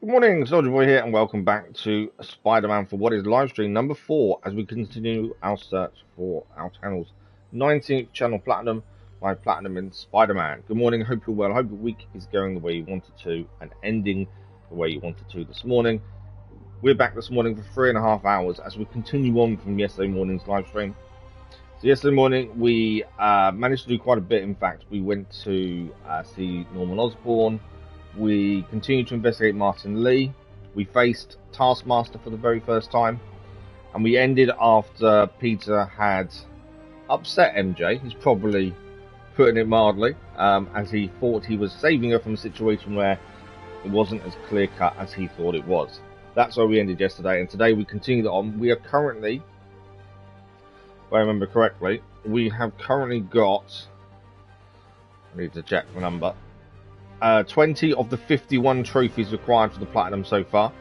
Good morning, Soldier Boy here, and welcome back to Spider-Man for what is live stream number 4 as we continue our search for our channel's 19th channel Platinum by Platinum in Spider-Man. Good morning, hope you're well. Hope your week is going the way you wanted to and ending the way you wanted to this morning. We're back this morning for 3.5 hours as we continue on from yesterday morning's live stream. So yesterday morning we managed to do quite a bit. In fact, we went to see Norman Osborn. We continued to investigate Martin Lee. We faced Taskmaster for the very first time. And we ended after Peter had upset MJ. He's probably putting it mildly, as he thought he was saving her from a situation where it wasn't as clear-cut as he thought it was. That's where we ended yesterday, and today we continued on. We are currently, if I remember correctly, we have currently got, I need to check the number, 20 of the 51 trophies required for the Platinum so far.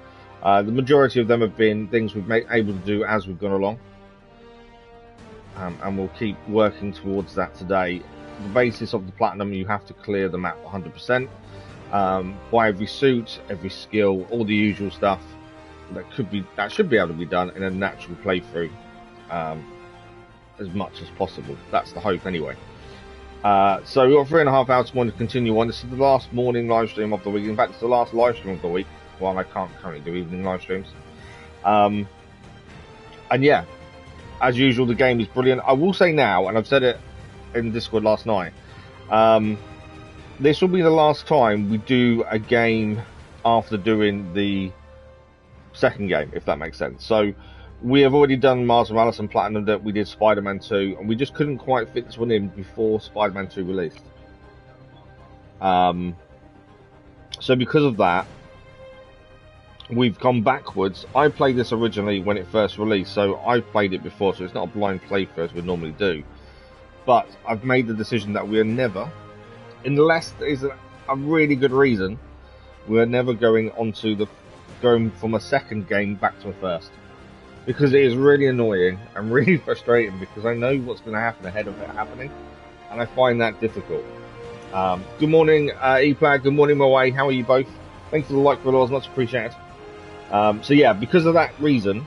The majority of them have been things we've been able to do as we've gone along. And we'll keep working towards that today. The basis of the Platinum, you have to clear the map 100%. Buy every suit, every skill, all the usual stuff. That should be able to be done in a natural playthrough as much as possible. That's the hope anyway. So we've got 3.5 hours more to continue on. This is the last morning live stream of the week. In fact, it's the last live stream of the week. Well, I can't currently do evening live streams. And yeah, as usual, the game is brilliant. I will say now, and I've said it in Discord last night, this will be the last time we do a game after doing the second game, if that makes sense. So we have already done Miles Morales and Platinum, that we did Spider-Man 2, and we just couldn't quite fit this one in before Spider-Man 2 released. So because of that, we've gone backwards. I played this originally when it first released, so I've played it before, so it's not a blind playthrough as we normally do. But I've made the decision that we are never, unless there is a really good reason, we are never going from a second game back to a first. Because it is really annoying and really frustrating, because I know what's going to happen ahead of it happening, and I find that difficult. Good morning, ePlag. Good morning, Moe. How are you both? Thanks for the like for much appreciated. So yeah, because of that reason,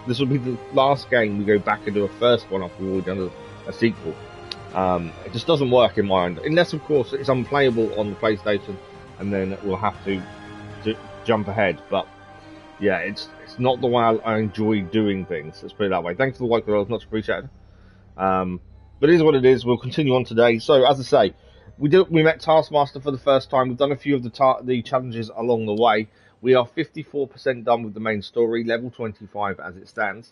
this will be the last game we go back and do a first one after we've already done a sequel. It just doesn't work in my mind, unless of course it's unplayable on the PlayStation, and then we'll have to jump ahead. But yeah, it's not the way I enjoy doing things. Let's put it that way. Thanks for the like, girls. Much appreciated. But it is what it is. We'll continue on today. So, as I say, we met Taskmaster for the first time. We've done a few of the challenges along the way. We are 54% done with the main story, level 25 as it stands.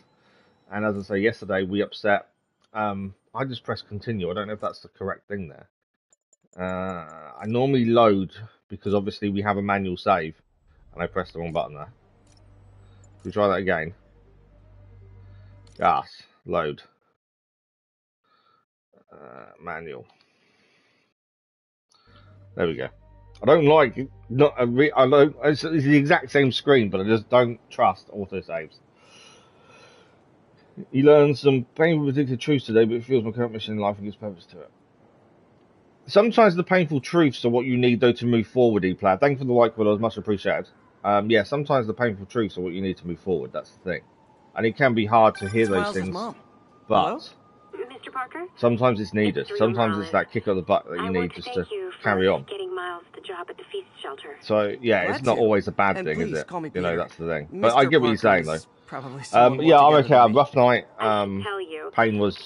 And as I say, yesterday we upset. I just pressed continue. I don't know if that's the correct thing there. I normally load because obviously we have a manual save, and I pressed the wrong button there. We try that again. Yes, load. Manual. There we go. I don't like it's the exact same screen, but I just don't trust autosaves. You learn some painful predicted truths today, but it feels my current mission in life and gives purpose to it. Sometimes the painful truths are what you need, though, to move forward, ePlad. Thank you for the like, Will. Much appreciated. Yeah, sometimes the painful truths are what you need to move forward. That's the thing. And it can be hard to hear those things, but Mr. Parker? Sometimes it's needed. Sometimes it's that kick of the butt that you need just to carry on. Getting Miles the job at the Feast shelter. So yeah, it's not always a bad thing, is it? You know, that's the thing. But Mr. I get what you're saying, though. Yeah, I'm okay. Rough night. Pain was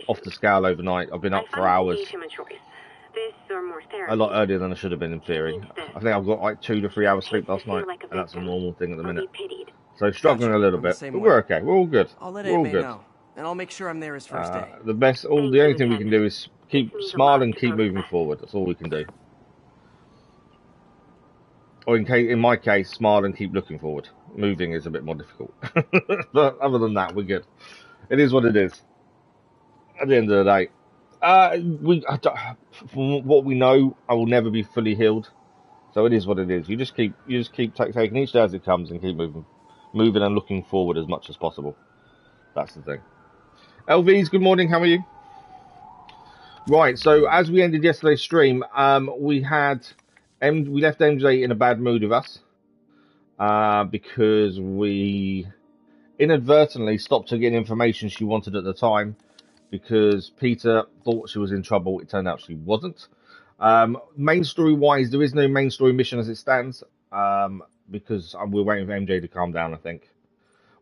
off the scale overnight. I've been up for hours. A lot earlier than I should have been, in theory. I think I've got like 2 to 3 hours sleep last night, and that's a normal thing at the minute. So struggling a little bit, but we're okay. We're all good. We're all good. And I'll make sure I'm there his first day. The only thing we can do is smile and keep moving forward. That's all we can do. Or in my case, smile and keep looking forward. Moving is a bit more difficult. But other than that, we're good. It is what it is. At the end of the day, from what we know, I will never be fully healed. So it is what it is. You just keep taking each day as it comes and keep moving and looking forward as much as possible. That's the thing. LVs, good morning. How are you? Right. So as we ended yesterday's stream, we left MJ in a bad mood with us. because we inadvertently stopped her getting information she wanted at the time because Peter thought she was in trouble. It turned out she wasn't. Main story wise, there is no main story mission as it stands because we're waiting for MJ to calm down, I think.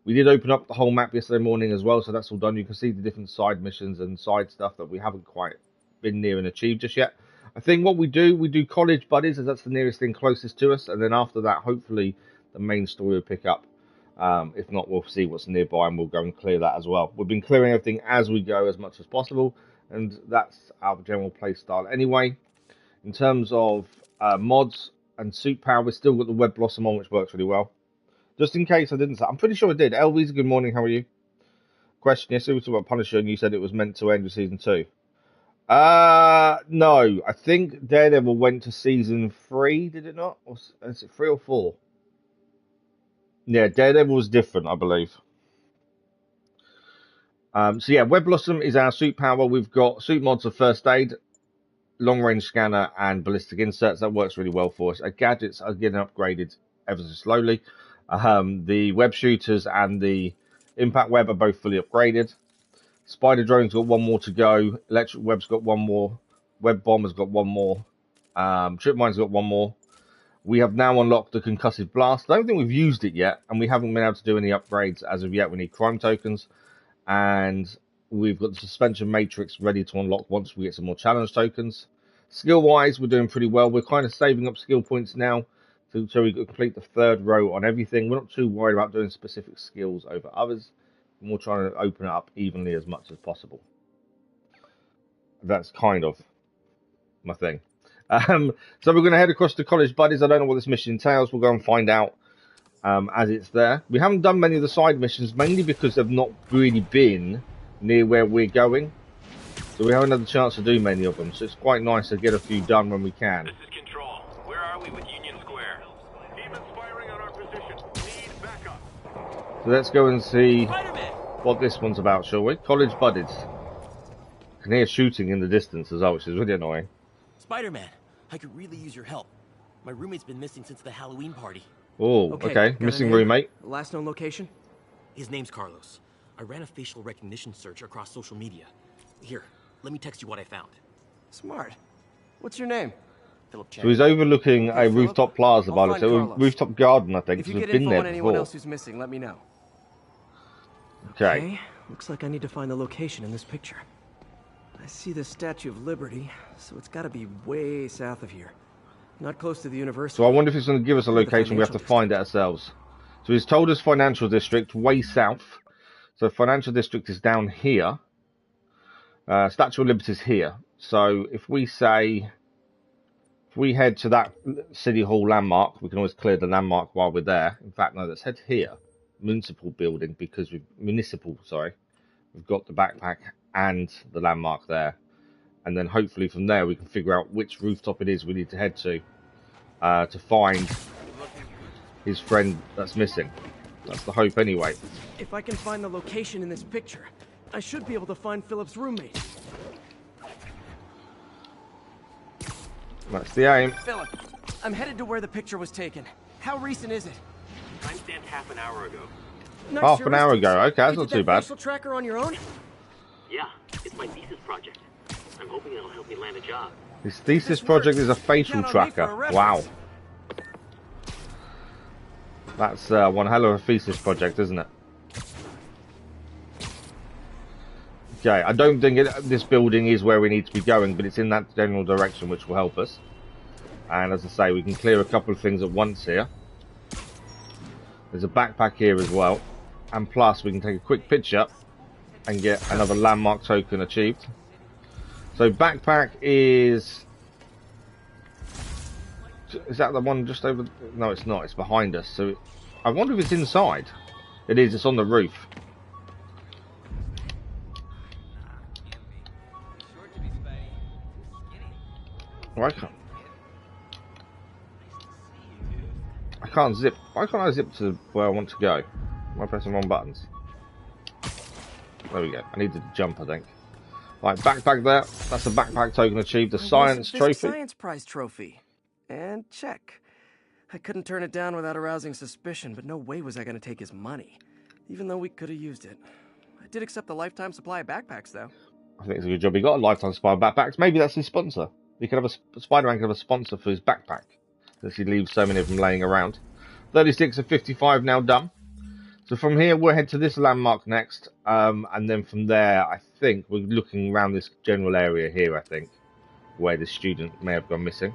We did open up the whole map yesterday morning as well, so that's all done. You can see the different side missions and side stuff that we haven't quite been near and achieved just yet. I think what we do college buddies, as that's the nearest thing closest to us, and then after that, hopefully, the main story will pick up. If not, we'll see what's nearby and we'll go and clear that as well. We've been clearing everything as we go as much as possible, and that's our general play style anyway. In terms of mods and suit power, we've still got the Web Blossom on, which works really well. Just in case I didn't say, I'm pretty sure I did. Elvis, good morning, how are you? Question, yes, it was about Punisher, and you said it was meant to end with season 2. No, I think Daredevil went to season 3, did it not? Or is it 3 or 4? Yeah, Daredevil was different, I believe. So yeah, Web Blossom is our suit power. We've got suit mods of first aid, long range scanner, and ballistic inserts. That works really well for us. Our gadgets are getting upgraded ever so slowly. The web shooters and the impact web are both fully upgraded. Spider drone's got one more to go. Electric web's got one more. Web bomber's got one more. Trip mine's got one more. We have now unlocked the concussive blast. I don't think we've used it yet, and we haven't been able to do any upgrades as of yet. We need crime tokens, and we've got the suspension matrix ready to unlock once we get some more challenge tokens. Skill-wise, we're doing pretty well. We're kind of saving up skill points now, so we complete the third row on everything. We're not too worried about doing specific skills over others, and we're trying to open it up evenly as much as possible. That's kind of my thing. So we're going to head across to College Buddies. I don't know what this mission entails. We'll go and find out as it's there. We haven't done many of the side missions, mainly because they've not really been near where we're going. So we haven't had the chance to do many of them. So it's quite nice to get a few done when we can. This is Control. Where are we with Union Square? Demons firing on our position. Need backup. So let's go and see Spider-Man! what this one's about, shall we? College Buddies. I can hear shooting in the distance as well, which is really annoying. Spider-Man, I could really use your help. My roommate's been missing since the Halloween party. Oh, okay. Missing roommate. Last known location? His name's Carlos. I ran a facial recognition search across social media. Here, let me text you what I found. Smart. What's your name? Philip Chen. So he's overlooking a Philip. rooftop plaza by I'll the find Carlos. rooftop garden, I think. If you We've get been info there on anyone before. else who's missing, let me know. Okay. Looks like I need to find the location in this picture. I see the Statue of Liberty, so it's got to be way south of here. Not close to the university. So I wonder if he's going to give us a location. We have to find it ourselves. So he's told us financial district, way south. So financial district is down here. Statue of Liberty is here. So if we head to that City Hall landmark, we can always clear the landmark while we're there. In fact, no, let's head here. Municipal building, because we've got the backpack and the landmark there. And then hopefully from there we can figure out which rooftop it is we need to head to find his friend that's missing. That's the hope anyway. If I can find the location in this picture, I should be able to find Philip's roommate. That's the aim. Philip, I'm headed to where the picture was taken. How recent is it? Timestamped half an hour ago. Not Half an hour ago. Okay, that's You not did too that bad. facial tracker on your own? Yeah, it's my thesis project. I'm hoping it'll help me land a job. His thesis project is a facial Count on me for tracker. a reference. Wow. That's one hell of a thesis project, isn't it? Okay, I don't think this building is where we need to be going, but it's in that general direction, which will help us. And as I say, we can clear a couple of things at once here. There's a backpack here as well. And plus, we can take a quick picture and get another landmark token achieved. So backpack is that the one just over? No, it's not. It's behind us. So I wonder if it's inside. It is. It's on the roof. Why can't zip. Why can't I zip to where I want to go? Am I pressing wrong buttons? There we go. I need to jump, I think. Right, backpack there. That's a backpack token achieved. The science trophy. Science prize trophy. And check. I couldn't turn it down without arousing suspicion, but no way was I going to take his money, even though we could have used it. I did accept the lifetime supply of backpacks, though. I think it's a good job he got a lifetime supply of backpacks. Maybe that's his sponsor. He could have Spider-Man could have a sponsor for his backpack, since he leaves so many of them laying around. 36 of 55 now done. So from here, we'll head to this landmark next, and then from there, I think we're looking around this general area here, I think, where the student may have gone missing.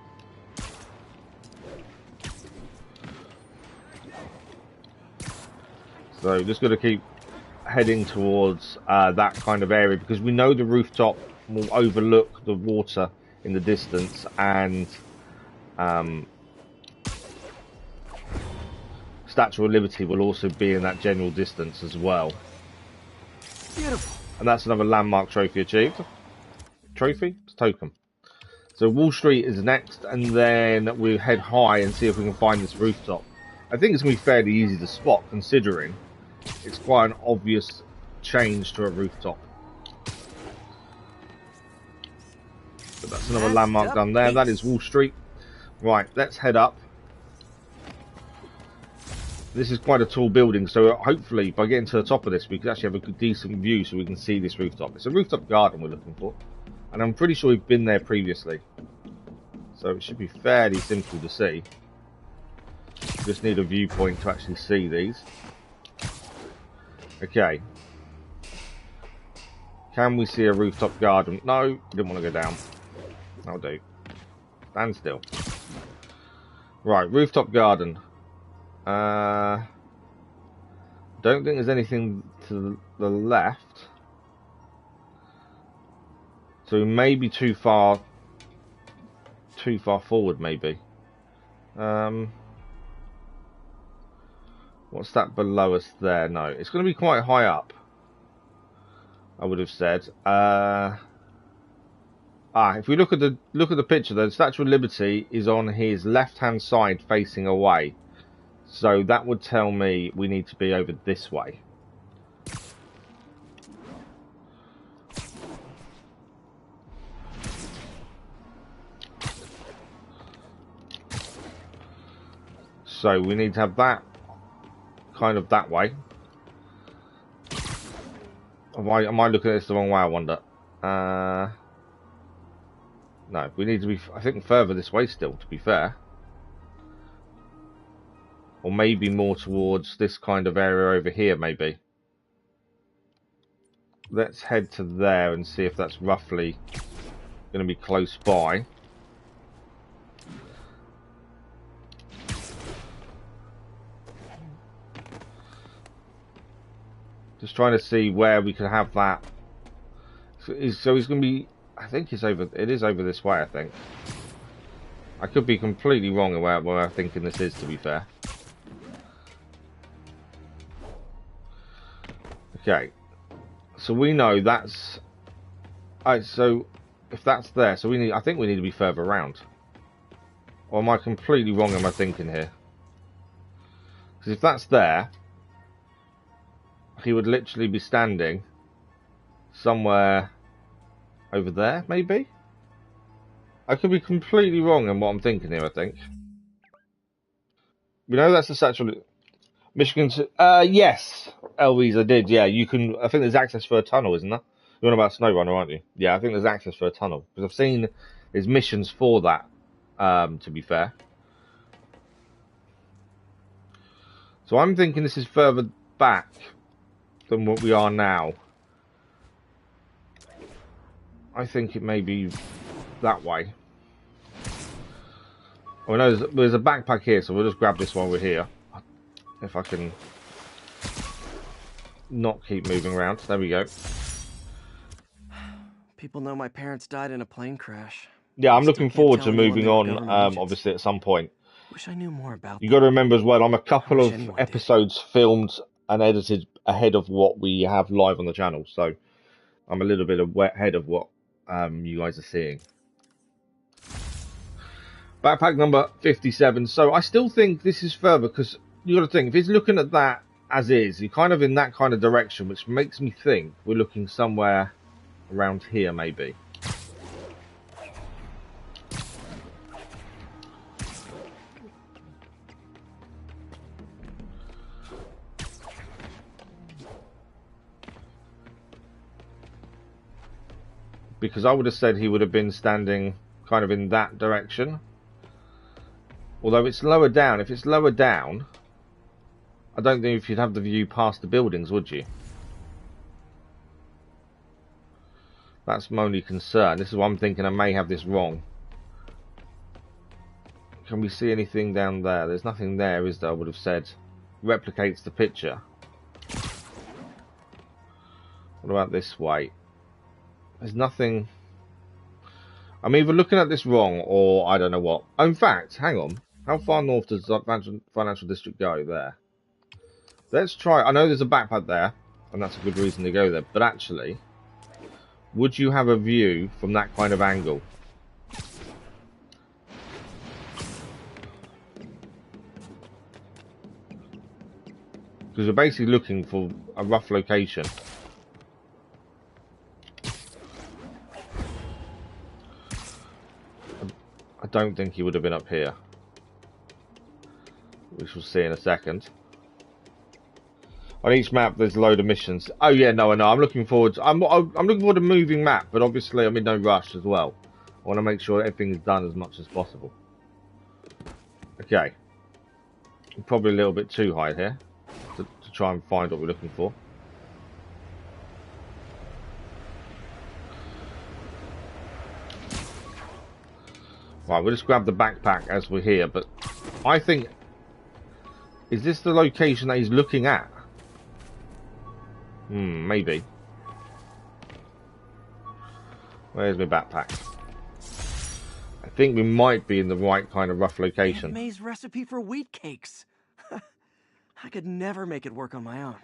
So just got to keep heading towards that kind of area, because we know the rooftop will overlook the water in the distance, and Statue of Liberty will also be in that general distance as well. Beautiful. And that's another landmark trophy achieved. Trophy? It's token. So Wall Street is next, and then we'll head high and see if we can find this rooftop. I think it's going to be fairly easy to spot, considering it's quite an obvious change to a rooftop. But that's another landmark done there. That is Wall Street. Right, let's head up. This is quite a tall building, so hopefully by getting to the top of this, we can actually have a good, decent view so we can see this rooftop. It's a rooftop garden we're looking for, and I'm pretty sure we've been there previously. So it should be fairly simple to see. Just need a viewpoint to actually see these. Okay. Can we see a rooftop garden? No, didn't want to go down. That'll do. Stand still. Right, rooftop garden. Don't think there's anything to the left. So maybe too far forward, maybe. What's that below us there? No, it's going to be quite high up, I would have said. If we look at the picture, the Statue of Liberty is on his left-hand side, facing away. So that would tell me we need to be over this way. So we need to have that kind of that way. Am I looking at this the wrong way, I wonder? No, we need to be, I think, further this way still, to be fair. Or maybe more towards this kind of area over here, maybe. Let's head to there and see if that's roughly going to be close by. Just trying to see where we can have that. So he's going to be, I think it is over this way, I think. I could be completely wrong in where I'm thinking this is, to be fair. Okay, so we know that's... Alright, so if that's there, so I think we need to be further around. Or am I completely wrong in my thinking here? Because if that's there, he would literally be standing somewhere over there, maybe? I could be completely wrong in what I'm thinking here, I think. We know that's the Statue of Michigan. Yes, Elvis, I did. Yeah, you can. I think there's access for a tunnel, isn't there? You're on about SnowRunner, aren't you? Yeah, I think there's access for a tunnel because I've seen there's missions for that. To be fair, so I'm thinking this is further back than what we are now. I think it may be that way. Oh no, there's a backpack here, so we'll just grab this while we're here. If I can not keep moving around. There we go. People know my parents died in a plane crash. Yeah, I'm looking forward to moving on, obviously, at some point. Wish I knew more about You got to remember as well, I'm a couple of episodes filmed and edited ahead of what we have live on the channel, so I'm a little bit ahead of what you guys are seeing. Backpack number 57. So I still think this is further, because you got to think, if he's looking at that as is, you're kind of in that kind of direction, which makes me think we're looking somewhere around here, maybe. because I would have said he would have been standing kind of in that direction. Although it's lower down. If it's lower down, I don't think if you'd have the view past the buildings, would you? That's my only concern. This is what I'm thinking. I may have this wrong. Can we see anything down there? There's nothing there, is there? I would have said. Replicates the picture. What about this way? There's nothing. I'm either looking at this wrong or I don't know what. Oh, in fact, hang on. How far north does the financial district go there? Let's try. I know there's a backpack there, and that's a good reason to go there. But actually, would you have a view from that kind of angle? Because we're basically looking for a rough location. I don't think he would have been up here. We shall see in a second. On each map, there's a load of missions. Oh yeah, no, I know. I'm looking forward to, I'm looking forward to a moving map, but obviously I'm in no rush as well. I want to make sure everything's done as much as possible. Okay. Probably a little bit too high here to try and find what we're looking for. Right, we'll just grab the backpack as we're here, but I think... Is this the location that he's looking at? Maybe. Where's my backpack? I think we might be in the right kind of rough location. May's recipe for wheat cakes. I could never make it work on my own.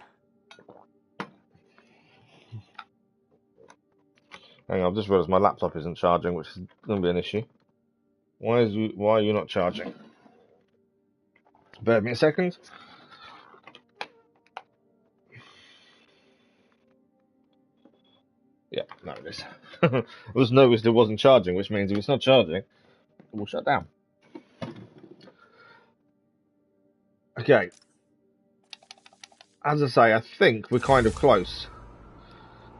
Hang on, I've just realised my laptop isn't charging, which is going to be an issue. Why are you not charging? Bear with me a second. Yeah, no it is. I just noticed it wasn't charging, which means if it's not charging, it will shut down. Okay. As I say, I think we're kind of close.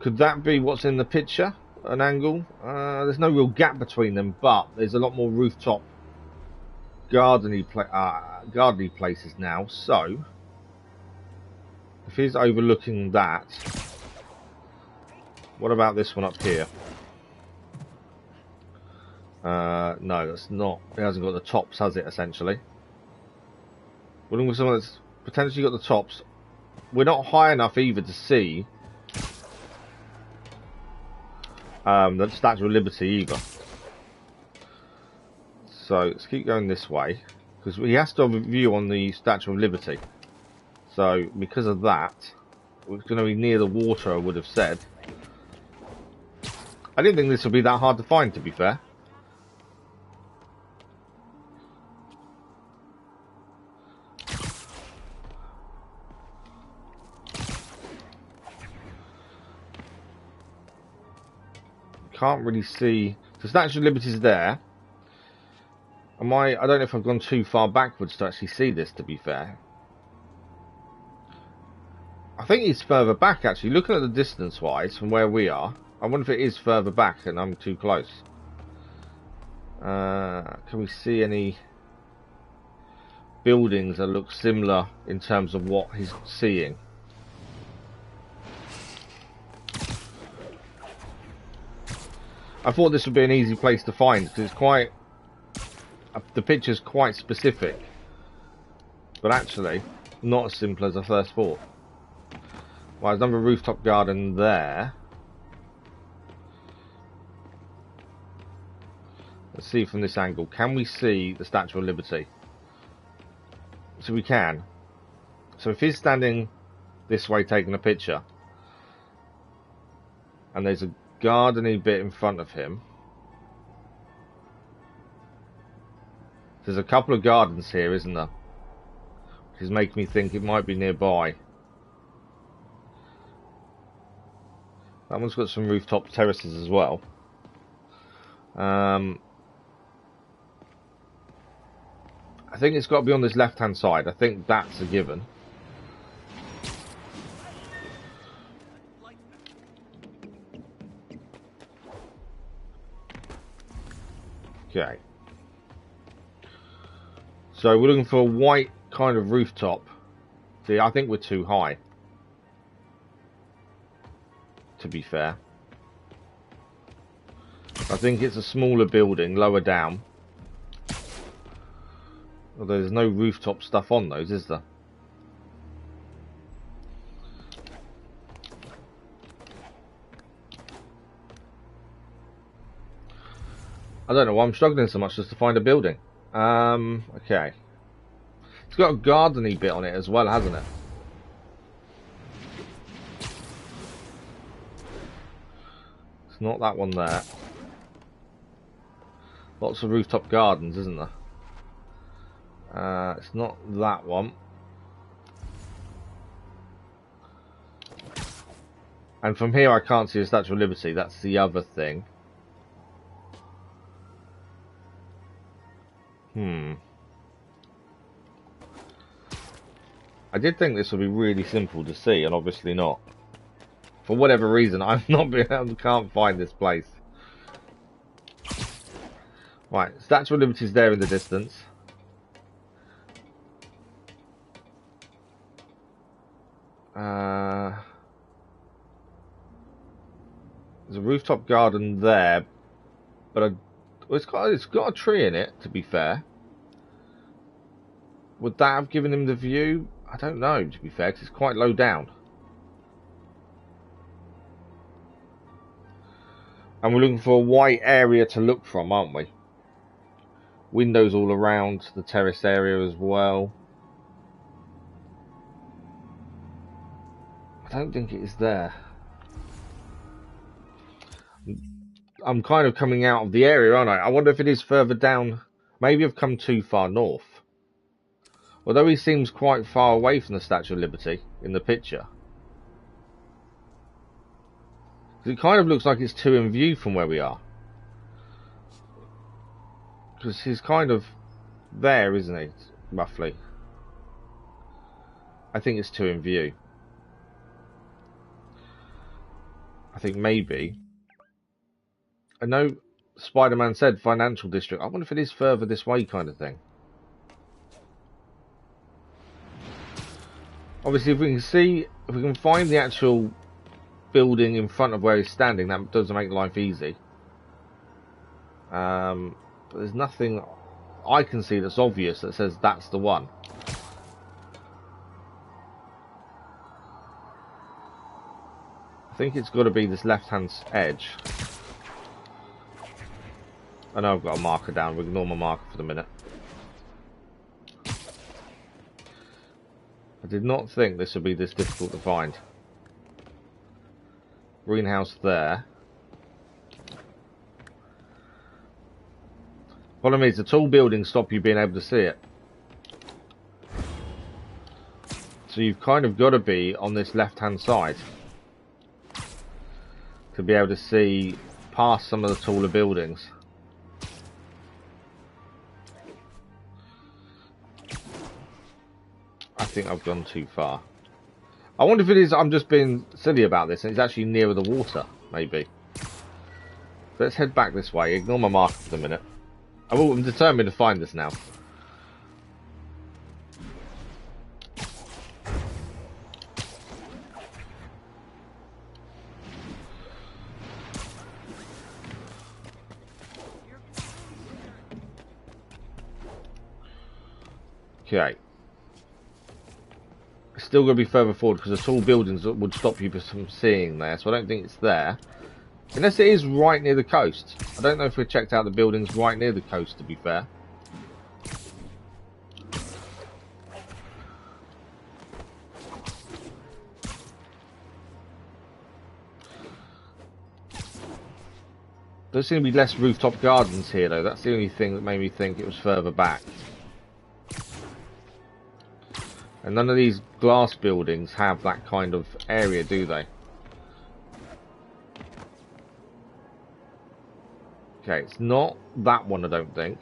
Could that be what's in the picture? An angle? There's no real gap between them, but there's a lot more rooftop gardeny places now. So, if he's overlooking that, what about this one up here? No, that's not. It hasn't got the tops, has it? Essentially, we're looking for someone that's potentially got the tops. We're not high enough either to see the Statue of Liberty either. So let's keep going this way, because he has to have a view on the Statue of Liberty. So because of that, we're going to be near the water, I would have said. I didn't think this would be that hard to find, to be fair. Can't really see. The Statue of Liberty is there. I don't know if I've gone too far backwards to actually see this, to be fair. I think it's further back, actually. Looking at the distance-wise from where we are, I wonder if it is further back and I'm too close. Can we see any buildings that look similar in terms of what he's seeing? I thought this would be an easy place to find because it's quite... the picture's quite specific. But actually, not as simple as I first thought. Well, there's another rooftop garden there. Let's see from this angle. Can we see the Statue of Liberty? So we can. So if he's standing this way taking a picture, and there's a gardeny bit in front of him. There's a couple of gardens here, isn't there? Which is making me think it might be nearby. That one's got some rooftop terraces as well. I think it's got to be on this left-hand side. I think that's a given. Okay. So we're looking for a white kind of rooftop. See, I think we're too high, to be fair. I think it's a smaller building, lower down. Although there's no rooftop stuff on those, is there? I don't know why I'm struggling so much just to find a building. Okay. It's got a garden-y bit on it as well, hasn't it? It's not that one there. Lots of rooftop gardens, isn't there? It's not that one. And from here I can't see the Statue of Liberty. That's the other thing. I did think this would be really simple to see, and obviously not. For whatever reason, I've not been able to, can't find this place. Right, Statue of Liberty is there in the distance. There's a rooftop garden there, but it's got a tree in it, to be fair. Would that have given him the view? I don't know, to be fair, because it's quite low down. And we're looking for a white area to look from, aren't we? Windows all around the terrace area as well. I don't think it is there. I'm kind of coming out of the area, aren't I? I wonder if it is further down. Maybe I've come too far north. Although he seems quite far away from the Statue of Liberty in the picture. It kind of looks like it's two in view from where we are. Because he's kind of there, isn't he? Roughly. I think it's two in view. I think maybe. I know Spider-Man said financial district. I wonder if it is further this way kind of thing. Obviously, if we can see, if we can find the actual building in front of where he's standing, that does make life easy. But there's nothing I can see that's obvious that says that's the one. I think it's got to be this left-hand edge. I know I've got a marker down. We'll ignore my marker for the minute. I did not think this would be this difficult to find. Greenhouse there. Problem is, the tall buildings stop you being able to see it. So you've kind of got to be on this left-hand side to be able to see past some of the taller buildings. I think I've gone too far. I wonder if it is I'm just being silly about this and it's actually nearer the water, maybe. Let's head back this way. Ignore my marker for the minute. I'm determined to find this now. Okay. Still going to be further forward because the tall buildings would stop you from seeing there, so I don't think it's there. Unless it is right near the coast. I don't know if we've checked out the buildings right near the coast, to be fair. There seem to be less rooftop gardens here, though. That's the only thing that made me think it was further back. And none of these glass buildings have that kind of area, do they? Okay, it's not that one, I don't think.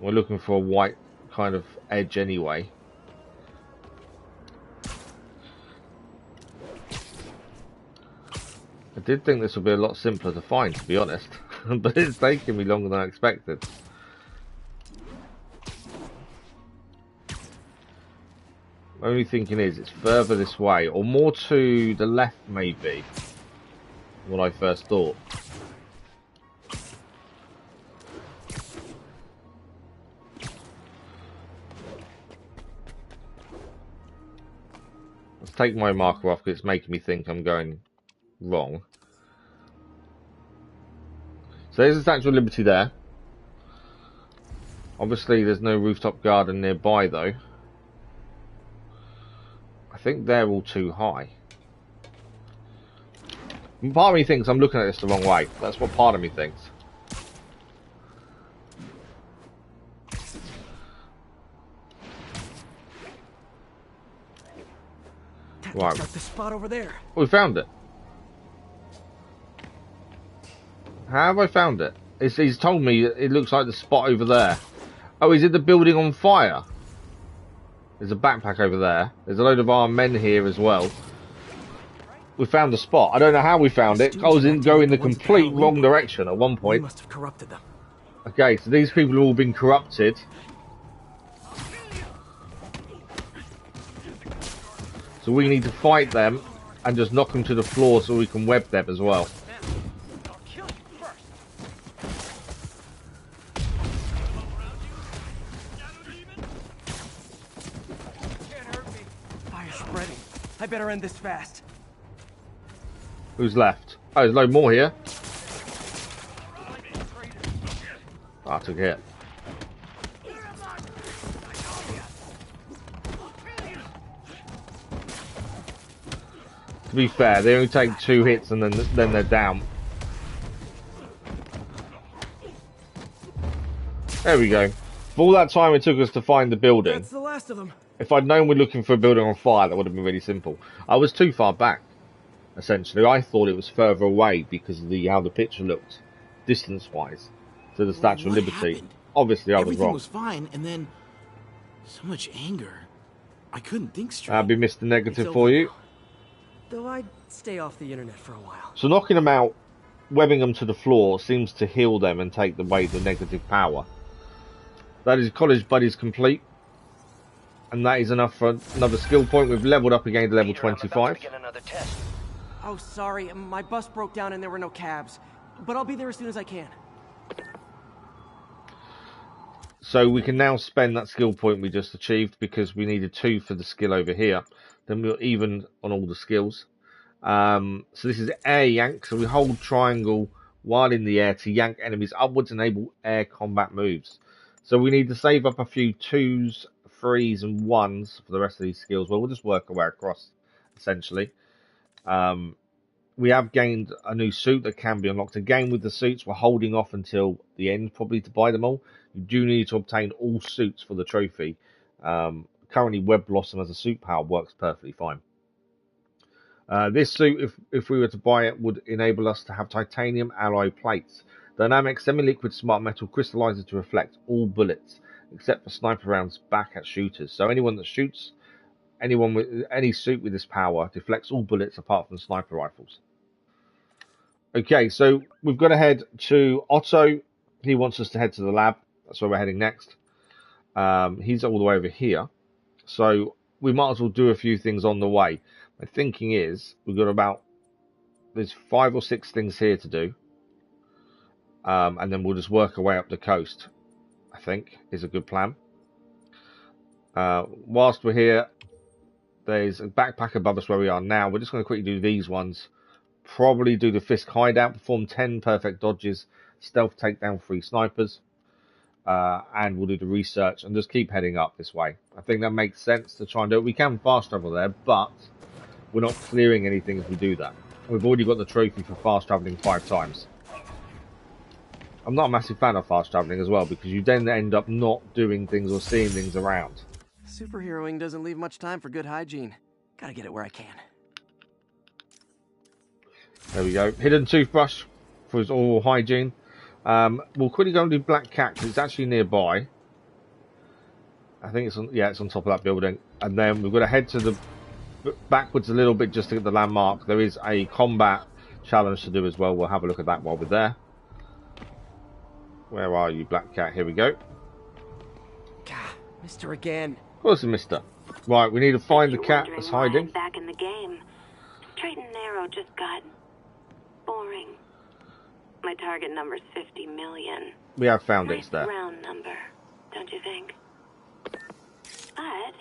We're looking for a white kind of edge anyway. I did think this would be a lot simpler to find, to be honest. but it's taking me longer than I expected. My only thinking is it's further this way, or more to the left maybe, than what I first thought. Let's take my marker off because it's making me think I'm going wrong. So there's the Statue of Liberty there. Obviously there's no rooftop garden nearby though. I think they're all too high. And part of me thinks I'm looking at this the wrong way. That's what part of me thinks. Right. The spot over there. We found it. How have I found it? He's told me it looks like the spot over there. Oh, is it the building on fire? There's a backpack over there. There's a load of armed men here as well. We found the spot. I don't know how we found it. I was going the complete wrong direction at one point. We must have corrupted them. Okay, so these people have all been corrupted. So we need to fight them and just knock them to the floor so we can web them as well. I better end this fast. Who's left? Oh, there's a load more here. Oh, I took a hit. To be fair, they only take 2 hits and then they're down. There we go. For all that time it took us to find the building. That's the last of them. If I'd known we're looking for a building on fire, that would have been really simple. I was too far back, essentially. I thought it was further away because of how the picture looked, distance-wise, to the Statue of Liberty. Happened? Obviously, I was Everything wrong. was fine, and then so much anger. I couldn't think straight. That'd be Mr. Negative It's for over you. now. Though I'd stay off the internet for a while. So knocking them out, webbing them to the floor, seems to heal them and take away the negative power. That is College Buddies complete. And that is enough for another skill point. We've leveled up again to level 25. Oh, sorry. My bus broke down and there were no cabs. But I'll be there as soon as I can. So we can now spend that skill point we just achieved because we needed 2 for the skill over here. Then we're even on all the skills. So this is air yank. So we hold triangle while in the air to yank enemies upwards and enable air combat moves. So we need to save up a few 2s, 3s and 1s for the rest of these skills. Well, we'll just work our way across, essentially. We have gained a new suit that can be unlocked. Again, with the suits, we're holding off until the end, probably, to buy them all. You do need to obtain all suits for the trophy. Currently, Web Blossom as a suit power works perfectly fine. This suit, if we were to buy it, would enable us to have titanium alloy plates. Dynamic semi-liquid smart metal crystallizes to reflect all bullets, except for sniper rounds back at shooters. So anyone that shoots anyone with any suit with this power deflects all bullets apart from sniper rifles. Okay, so we've got to head to Otto. He wants us to head to the lab. That's where we're heading next. He's all the way over here. So we might as well do a few things on the way. My thinking is we've got there's 5 or 6 things here to do. And then we'll just work our way up the coast, I think, is a good plan. Whilst we're here, there's a backpack above us where we are now. We're just going to quickly do these ones. Probably do the Fisk hideout, perform 10 perfect dodges, stealth takedown 3 snipers. And we'll do the research and just keep heading up this way. I think that makes sense to try and do it. We can fast travel there, but we're not clearing anything if we do that. We've already got the trophy for fast traveling 5 times. I'm not a massive fan of fast traveling as well, because you then end up not doing things or seeing things around. Superheroing doesn't leave much time for good hygiene. Gotta get it where I can. There we go. Hidden toothbrush for his oral hygiene. We'll quickly go and do Black Cat because it's actually nearby. I think it's on, yeah, it's on top of that building. And then we've got to head to the backwards a little bit just to get the landmark. There is a combat challenge to do as well. We'll have a look at that while we're there. Where are you, Black Cat? Here we go. Gah, Mr. again. Of course, Mister. Right, we need to find the cat that's hiding. I'm back in the game. Straight and narrow just got boring. My target number's 50 million. We have found it, Nice it's there. round number, don't you think? But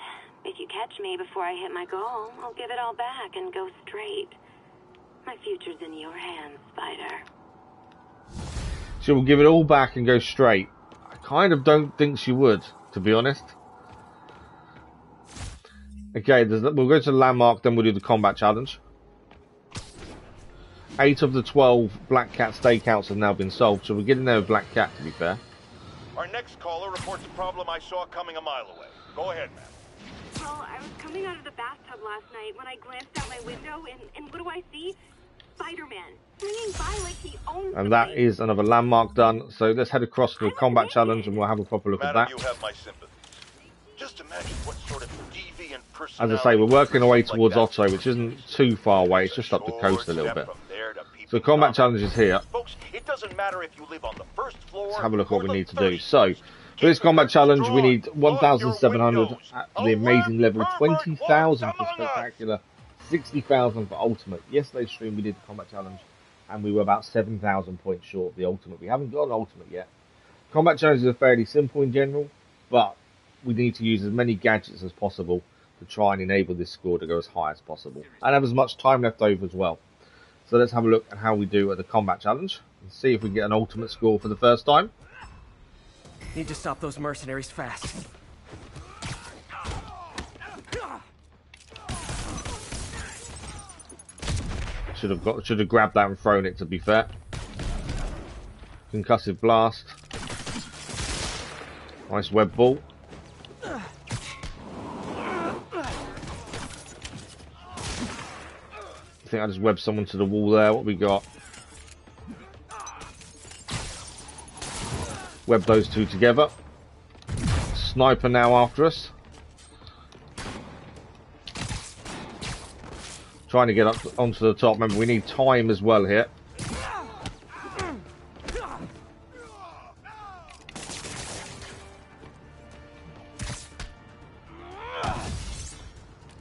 if you catch me before I hit my goal, I'll give it all back and go straight. My future's in your hands, Spider. She will give it all back and go straight. I kind of don't think she would, to be honest. Okay, we'll go to the landmark, then we'll do the combat challenge. 8 of the 12 Black Cat stakeouts have now been solved, so we're getting there with Black Cat, to be fair. Our next caller reports a problem I saw coming a mile away. Go ahead, ma'am. Well, I was coming out of the bathtub last night when I glanced out my window, and what do I see? Spider-Man, swinging by like he owns And the that place. is another landmark done, so let's head across to the combat challenge and we'll have a proper look at Madam, that. you have my sympathy. Just imagine what sort of deviant As personality I say, we're working our way like towards that Otto, which isn't too far away, it's just up the coast a little bit. So the combat challenge is here. Folks, it doesn't matter if you live on the first floor. Let's have a look at what we or the need to do. 30th. So, for this combat challenge, we need 1,700 for the amazing level, 20,000 for spectacular, 60,000 for ultimate. Yesterday's stream we did the combat challenge, and we were about 7,000 points short of the ultimate. We haven't got an ultimate yet. Combat challenges are fairly simple in general, but we need to use as many gadgets as possible to try and enable this score to go as high as possible, and have as much time left over as well. So let's have a look at how we do at the combat challenge, and see if we can get an ultimate score for the first time. Need to stop those mercenaries fast. Should have grabbed that and thrown it, to be fair. Concussive blast. Nice web ball. I think I just webbed someone to the wall there. What we got? Web those two together. Sniper now after us. Trying to get up onto the top. Remember, we need time as well here.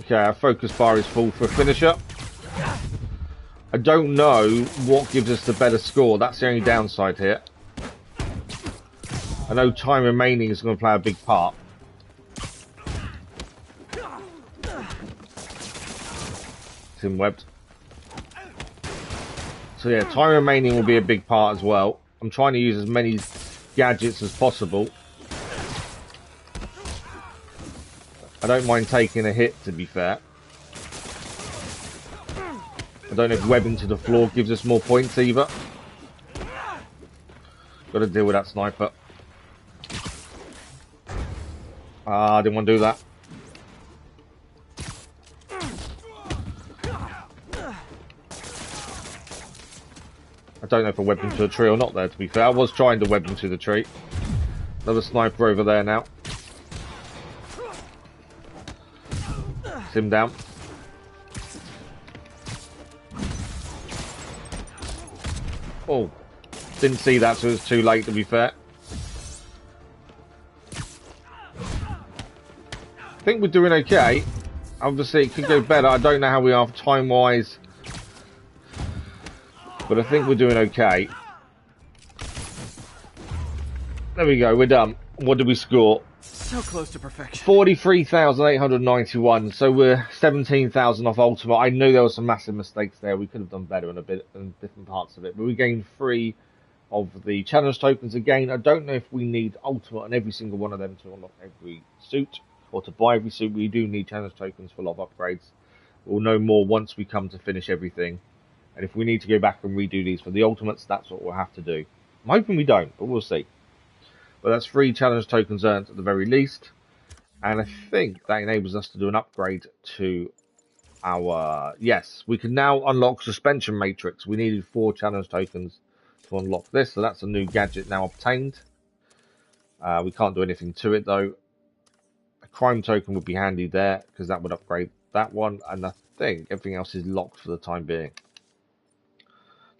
Okay, our focus bar is full for a finisher. I don't know what gives us the better score. That's the only downside here. I know time remaining is going to play a big part. It's in webbed. So yeah, time remaining will be a big part as well. I'm trying to use as many gadgets as possible. I don't mind taking a hit, to be fair. I don't know if webbing to the floor gives us more points either. Got to deal with that sniper. Ah, I didn't want to do that. I don't know if I webbed him to a tree or not there, to be fair. I was trying to web him to the tree. Another sniper over there now. It's him down. Oh, didn't see that, so it was too late, to be fair. I think we're doing okay. Obviously, it could go better. I don't know how we are time-wise, but I think we're doing okay. There we go, we're done. What did we score? So close to perfection. 43,891, so we're 17,000 off ultimate. I knew there were some massive mistakes there. We could have done better in different parts of it, but we gained 3 of the challenge tokens again. I don't know if we need ultimate on every single one of them to unlock every suit, or to buy every suit. We do need challenge tokens for a lot of upgrades. We'll know more once we come to finish everything, and if we need to go back and redo these for the ultimates, that's what we'll have to do. I'm hoping we don't, but we'll see. But that's 3 challenge tokens earned at the very least. And I think that enables us to do an upgrade to our... Yes, we can now unlock Suspension Matrix. We needed 4 challenge tokens to unlock this. So that's a new gadget now obtained. We can't do anything to it though. A crime token would be handy there, because that would upgrade that one. And I think everything else is locked for the time being.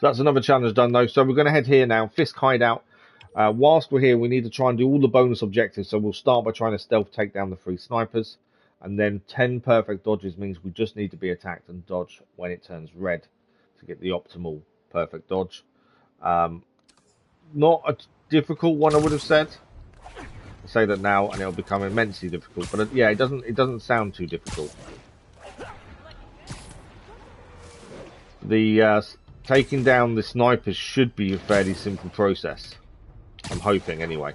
So that's another challenge done though. So we're going to head here now. Fisk hideout. Whilst we're here, we need to try and do all the bonus objectives. So we'll start by trying to stealth take down the 3 snipers. And then 10 perfect dodges means we just need to be attacked and dodge when it turns red to get the optimal perfect dodge. Not a difficult one, I would have said. I'll say that now, and it'll become immensely difficult. But yeah, it doesn't sound too difficult. The taking down the snipers should be a fairly simple process. I'm hoping, anyway.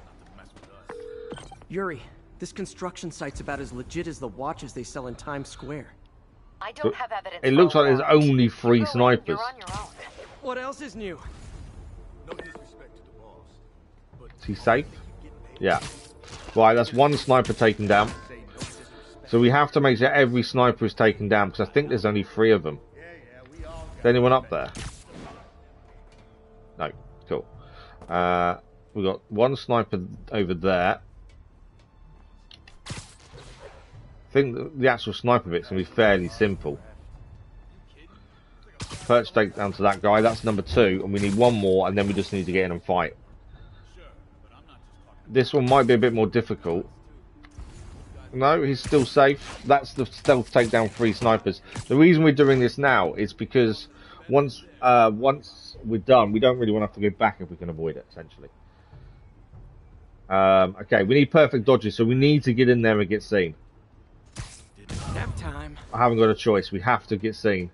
Yuri, this construction site's about as legit as the watches they sell in Times Square. I don't have evidence. It looks like there's only 3 You're snipers. on your own. What else is new? No disrespect to the boss, but Is he safe? Yeah. Right, that's 1 sniper taken down. So we have to make sure every sniper is taken down, because I think there's only 3 of them. Is anyone up there? No. Cool. We've got 1 sniper over there. I think the actual sniper bit's going to be fairly simple. Perch take down to that guy. That's number 2, and we need 1 more, and then we just need to get in and fight. This one might be a bit more difficult. No, he's still safe. That's the stealth take down 3 snipers. The reason we're doing this now is because once we're done, we don't really want to have to go back if we can avoid it, essentially. Okay, we need perfect dodges, so we need to get in there and get seen. Nap time. I haven't got a choice. We have to get seen.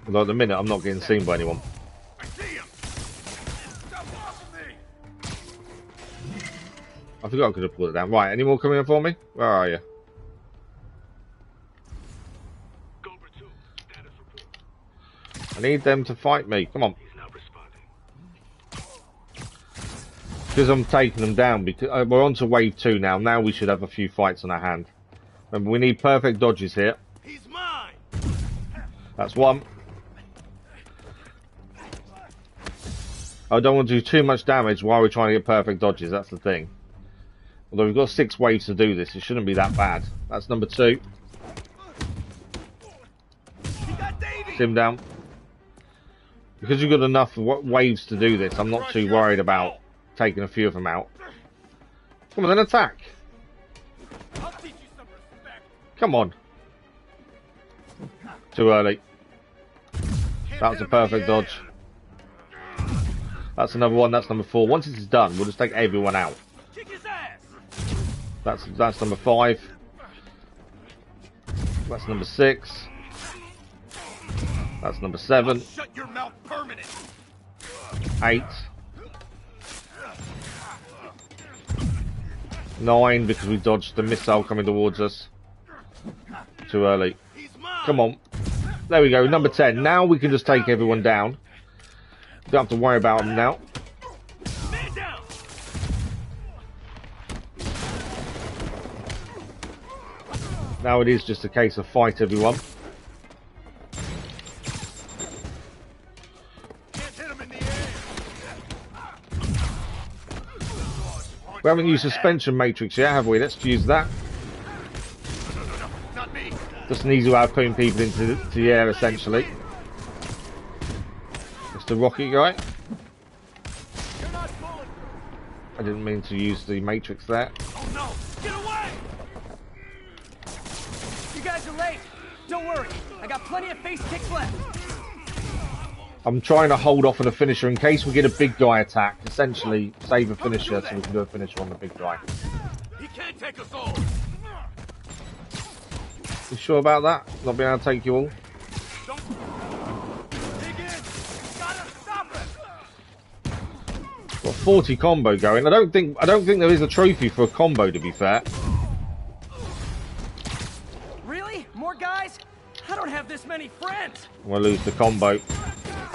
Although at the minute, I'm not getting seen by anyone. I see him. Stop off me. I forgot I could have pulled it down. Right, any more coming in for me? Where are you? Cobra 2, status report. I need them to fight me. Come on. He's not responding. Because I'm taking them down. Because we're on to wave 2 now. Now we should have a few fights on our hand. Remember, we need perfect dodges here. He's mine. That's 1. I don't want to do too much damage while we're trying to get perfect dodges. That's the thing. Although we've got 6 waves to do this, it shouldn't be that bad. That's number 2. Sim down. Because we've got enough waves to do this, I'm not too worried about taking a few of them out. Come on, then attack. I'll teach you some respect. Come on. Too early. That was a perfect dodge. That's another one. That's number 4. Once this is done, we'll just take everyone out. Kick his ass. That's number 5. That's number 6. That's number 7. Shut your mouth permanent. 8. 9, because we dodged the missile coming towards us. Too early. Come on. There we go. Number 10. Now we can just take everyone down. Don't have to worry about them now. Man down. Now it is just a case of fight everyone. Can't hit him in the air. We haven't used suspension matrix yet, have we? Let's use that. No, not me. Just an easy way of putting people into the air, essentially. It's the rocket guy. You're not bulletproof. I didn't mean to use the matrix there. Oh no! Get away! You guys are late. Don't worry. I got plenty of face kicks left. I'm trying to hold off on a finisher in case we get a big guy attack. Essentially, save a finisher so we can do a finisher on the big guy. He can't take us all. You sure about that? Not being able to take you all? Don't dig in. Gotta stop it. Got 40 combo going. I don't think there is a trophy for a combo, to be fair. Really? More guys? I don't have this many friends. I'm gonna lose the combo.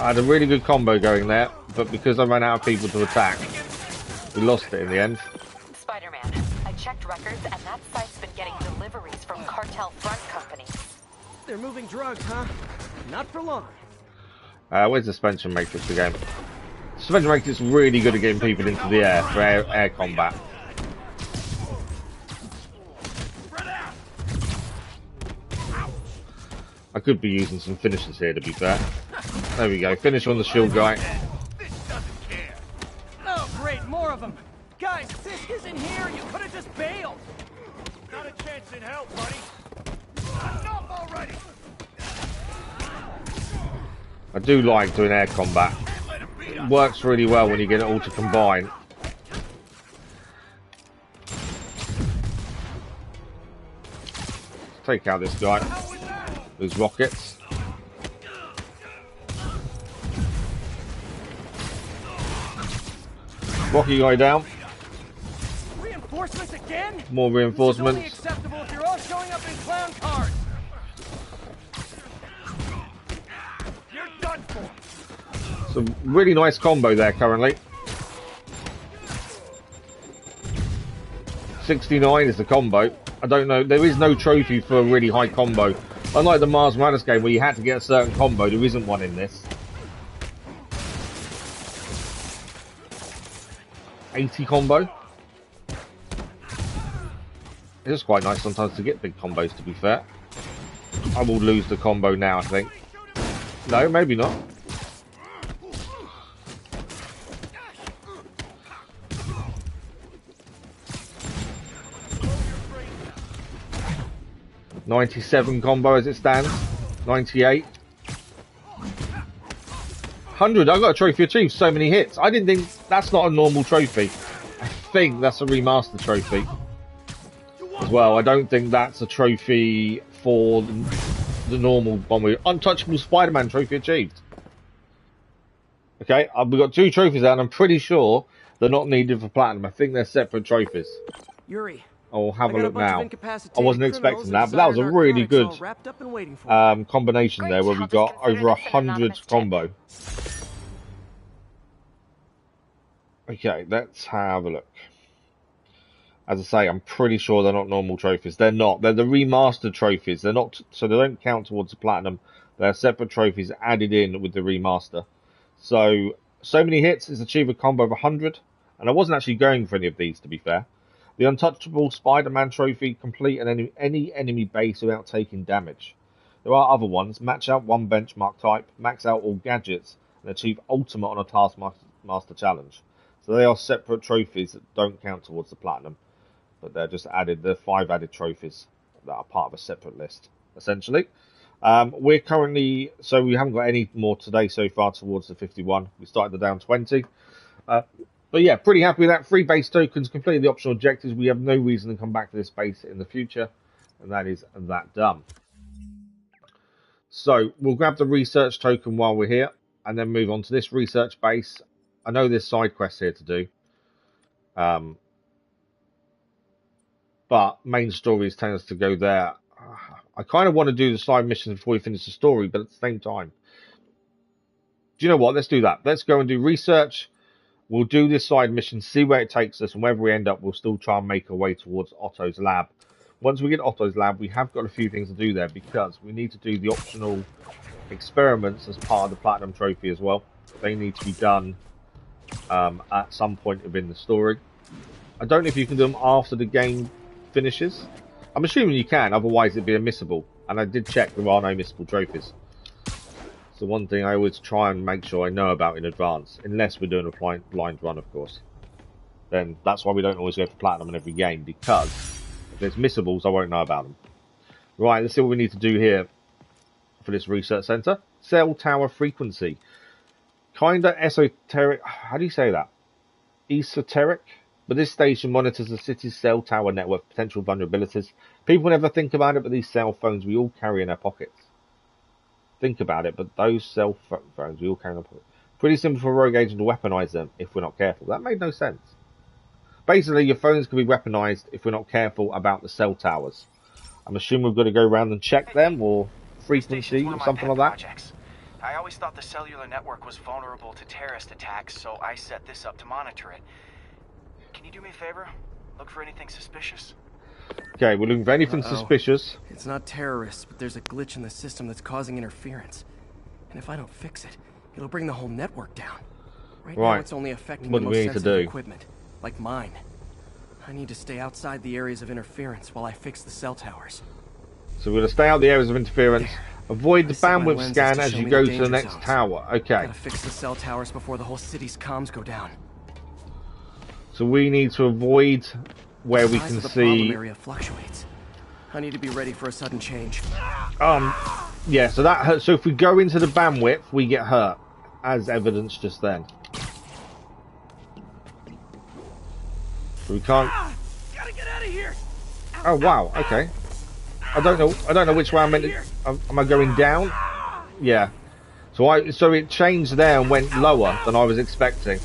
I had a really good combo going there, but because I ran out of people to attack, we lost it in the end. Spider-Man, I checked records and that site's been getting deliveries from cartel front companies. They're moving drugs, huh? Not for long. Where's the suspension matrix again? Suspension matrix is really good at getting people into the air for air combat. I could be using some finishers here, to be fair. There we go. Finish on the shield guy. Guys, Fisk isn't here! You could have just bailed! Not a chance in hell, buddy. Enough already! I do like doing air combat. It works really well when you get it all to combine. Let's take out this guy. These rockets. Rocky guy down. Reinforcements again? More reinforcements. This is only acceptable if you're all showing up in clown cars. You're done for. It's a really nice combo there currently. 69 is the combo. I don't know. There is no trophy for a really high combo. Unlike the Mars Madness game where you had to get a certain combo, there isn't one in this. 80 combo. It is quite nice sometimes to get big combos, to be fair. I will lose the combo now, I think. No, maybe not. $97 combo as it stands. 98. 100. I got a trophy achieved. So many hits. I didn't think that's not a normal trophy. I think that's a remastered trophy as well. I don't think that's a trophy for the normal one. Untouchable Spider-Man trophy achieved. Okay, we've got 2 trophies out, and I'm pretty sure they're not needed for platinum. I think they're separate trophies. Yuri, I'll have a look now. I wasn't expecting that, but that was a really good combination there where we got over 100 combo. Okay, let's have a look. As I say, I'm pretty sure they're not normal trophies. They're not. They're the remastered trophies. They're not, so they don't count towards the platinum. They're separate trophies added in with the remaster. So many hits is achieve a combo of 100, and I wasn't actually going for any of these, to be fair. The Untouchable Spider-Man trophy, complete any enemy base without taking damage. There are other ones. Match out one benchmark type, max out all gadgets, and achieve ultimate on a Taskmaster challenge. So they are separate trophies that don't count towards the platinum, but they're just added. They're 5 added trophies that are part of a separate list, essentially. We're currently, so we haven't got any more today so far towards the 51. We started the down 20. But yeah, pretty happy with that. 3 base tokens, completed the optional objectives. We have no reason to come back to this base in the future, and that is that done. So we'll grab the research token while we're here, and then move on to this research base. I know there's side quests here to do, but main stories tend us to go there. I kind of want to do the side missions before we finish the story, but at the same time, do you know what? Let's do that. Let's go and do research. We'll do this side mission, see where it takes us, and wherever we end up, we'll still try and make our way towards Otto's lab. Once we get Otto's lab, we have got a few things to do there because we need to do the optional experiments as part of the Platinum Trophy as well. They need to be done at some point within the story. I don't know if you can do them after the game finishes. I'm assuming you can, otherwise it'd be a missable. And I did check, there are no missable trophies. So one thing I always try and make sure I know about in advance, unless we're doing a blind run, of course. Then that's why we don't always go for platinum in every game, because if there's missables, I won't know about them. Right, let's see what we need to do here for this research center. Cell tower frequency. Kinda esoteric. How do you say that? Esoteric? But this station monitors the city's cell tower network potential vulnerabilities. People never think about it, but these cell phones we all carry in our pockets. Think about it, but those cell phones we all carry in our pockets. Pretty simple for a rogue agent to weaponize them if we're not careful. That made no sense. Basically, your phones can be weaponized if we're not careful about the cell towers. I'm assuming we've got to go around and check them, or frequency, or something like that. Projects. I always thought the cellular network was vulnerable to terrorist attacks, so I set this up to monitor it. Can you do me a favor? Look for anything suspicious? Okay, we're looking for anything suspicious. It's not terrorists, but there's a glitch in the system that's causing interference. And if I don't fix it, it'll bring the whole network down. Right now it's only affecting the most sensitive equipment, like mine. I need to stay outside the areas of interference while I fix the cell towers. So we're going to stay out the areas of interference. Avoid the bandwidth scan as you go to the next tower. Okay. Gotta fix the cell towers before the whole city's comms go down. So we need to avoid where we can the see. problem area fluctuates. I need to be ready for a sudden change. Yeah. So that hurts. So if we go into the bandwidth, we get hurt, as evidenced just then. So we can't. Gotta get out of here. Oh wow. Okay. I don't know which way I'm meant to. Am I going down? Yeah. So it changed there and went lower than I was expecting.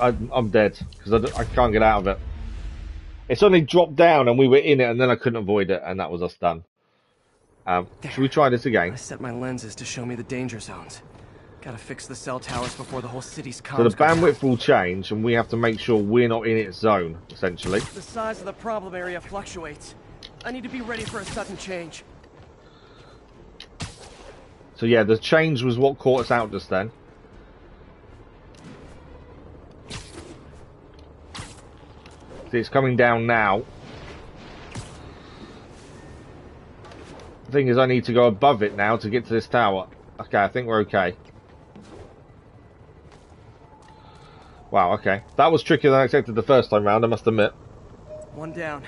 I'm dead because I can't get out of it. It suddenly dropped down and we were in it, and then I couldn't avoid it, and that was us done. Should we try this again? I set my lenses to show me the danger zones. Gotta fix the cell towers before the whole city's comms. So the bandwidth will change, and we have to make sure we're not in its zone, essentially. The size of the problem area fluctuates. I need to be ready for a sudden change. So yeah, the change was what caught us out just then. See, it's coming down now. The thing is, I need to go above it now to get to this tower. Okay, I think we're okay. Wow, okay. That was trickier than I expected the first time round, I must admit. One down.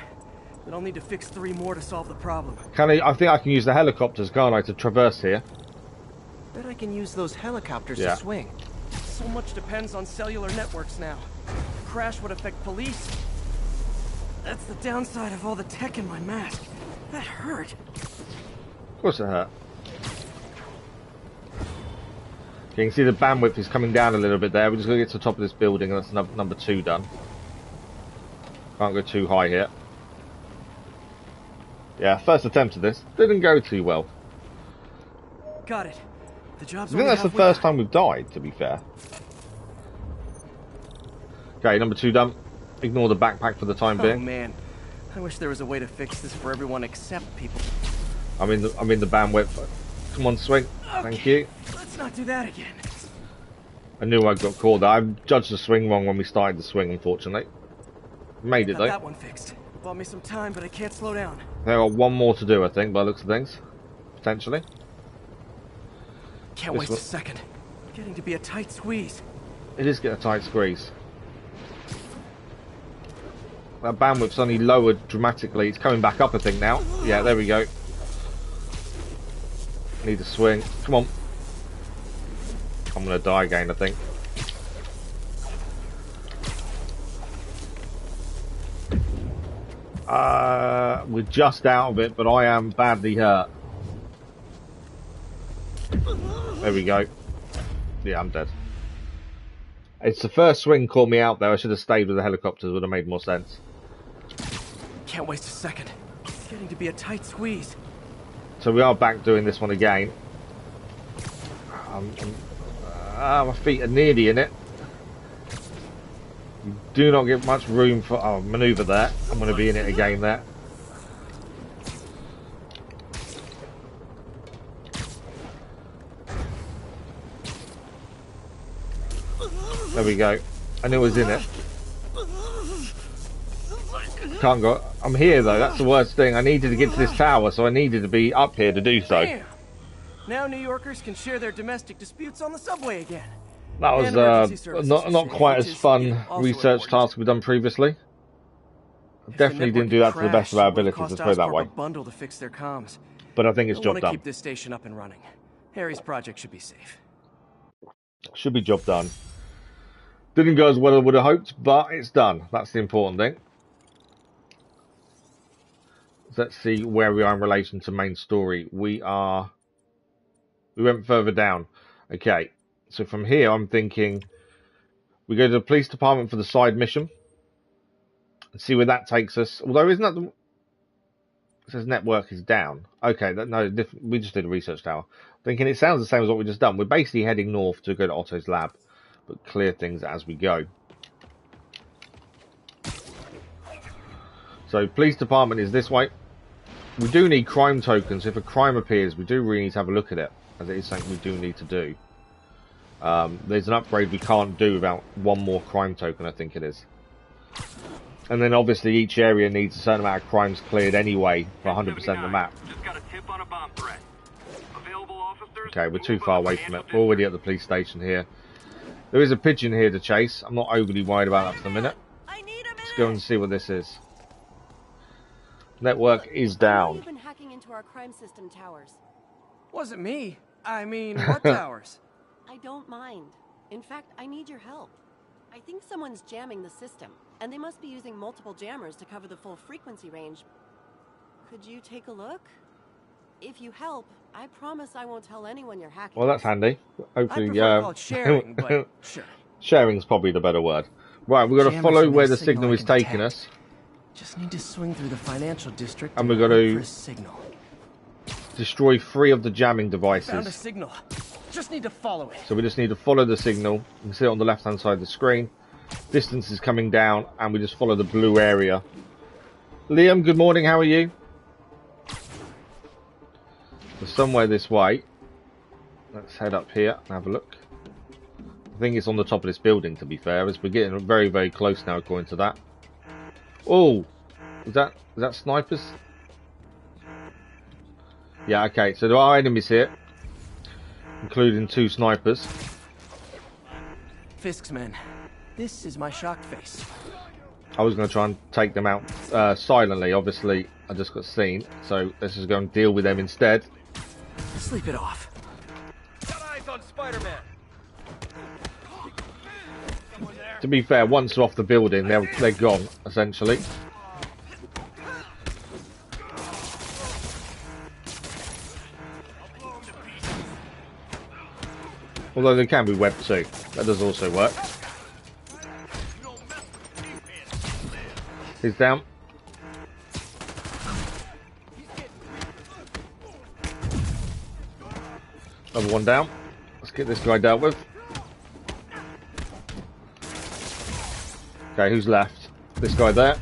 But I'll need to fix 3 more to solve the problem. I think I can use the helicopters, can't I, to traverse here? Bet I can use those helicopters to swing. So much depends on cellular networks now. A crash would affect police. That's the downside of all the tech in my mask. That hurt. Of course it hurt. Okay, you can see the bandwidth is coming down a little bit there. We're just going to get to the top of this building, and that's number 2 done. Can't go too high here. Yeah, first attempt at this. Didn't go too well. Got it. The job's I think that's the first time we've died, to be fair. Okay, number 2 done. Ignore the backpack for the time being. Oh man, I wish there was a way to fix this for everyone except people. I'm in the bandwidth. Come on, swing. Okay. Thank you. Let's not do that again. I knew I got called. I judged the swing wrong when we started the swing, unfortunately. Made it though. Got that one fixed. Bought me some time, but I can't slow down. There are 1 more to do, I think, by the looks of things. Potentially. Can't waste a second. Getting to be a tight squeeze. It is getting a tight squeeze. That bandwidth's only lowered dramatically. It's coming back up, I think, now. Yeah, there we go. Need to swing. Come on. I'm going to die again, I think. We're just out of it, but I am badly hurt. There we go. Yeah, I'm dead. It's the first swing caught me out there. I should have stayed with the helicopters. Would have made more sense. Can't waste a second. It's getting to be a tight squeeze. So we are back doing this one again. My feet are nearly in it. You do not get much room for manoeuvre there. I'm going to be in it again there. There we go. I knew it was in it. Can't go. I'm here though. That's the worst thing. I needed to get to this tower, so I needed to be up here to do so. Bam! Now New Yorkers can share their domestic disputes on the subway again. That was not quite as fun research task we've done previously. Definitely didn't do that to the best of our abilities. Let's put it that way. Bundle to fix their comms. But I think it's job done. Keep this station up and running. Harry's project should be safe. Should be job done. Didn't go as well as I would have hoped, but it's done. That's the important thing. Let's see where we are in relation to main story. We went further down. Okay, so from here I'm thinking we go to the police department for the side mission and see where that takes us. Although isn't that it says network is down. Okay, we just did a research tower. Thinking it sounds the same as what we just done. We're basically heading north to go to Otto's lab, but clear things as we go. So police department is this way. We do need crime tokens. If a crime appears, we do really need to have a look at it, as it is something we do need to do. There's an upgrade we can't do without 1 more crime token, I think it is. And then obviously each area needs a certain amount of crimes cleared anyway for 100% of the map. Just got a tip on a bomb threat. Available officers. Okay, we're too far away from it. We're already at the police station here. There is a pigeon here to chase. I'm not overly worried about that for the minute. Let's go and see what this is. Network is down. You've been hacking into our crime system towers. Wasn't me. I mean, what towers? I don't mind. In fact, I need your help. I think someone's jamming the system, and they must be using multiple jammers to cover the full frequency range. Could you take a look? If you help, I promise I won't tell anyone you're hacking. Well, that's handy. Hopefully, sharing, but sure. Sharing's probably the better word. Right, we've got to follow where the signal is taking us. Just need to swing through the financial district and we've got to signal. Destroy 3 of the jamming devices. Found a signal. Just need to follow it. So we just need to follow the signal. You can see it on the left-hand side of the screen. Distance is coming down, and we just follow the blue area. Liam, good morning. How are you? So somewhere this way. Let's head up here and have a look. I think it's on the top of this building, to be fair, as we're getting very, very close now, according to that. Oh, is that snipers? Yeah, okay. So there are enemies here, including 2 snipers. Fisk's men. This is my shocked face. I was going to try and take them out silently. Obviously, I just got seen, so let's just go and deal with them instead. Sleep it off. Got eyes on Spider-Man. To be fair, once they're off the building, they're gone, essentially. Although they can be webbed too. That does also work. He's down. Another one down. Let's get this guy dealt with. Okay, who's left? This guy there.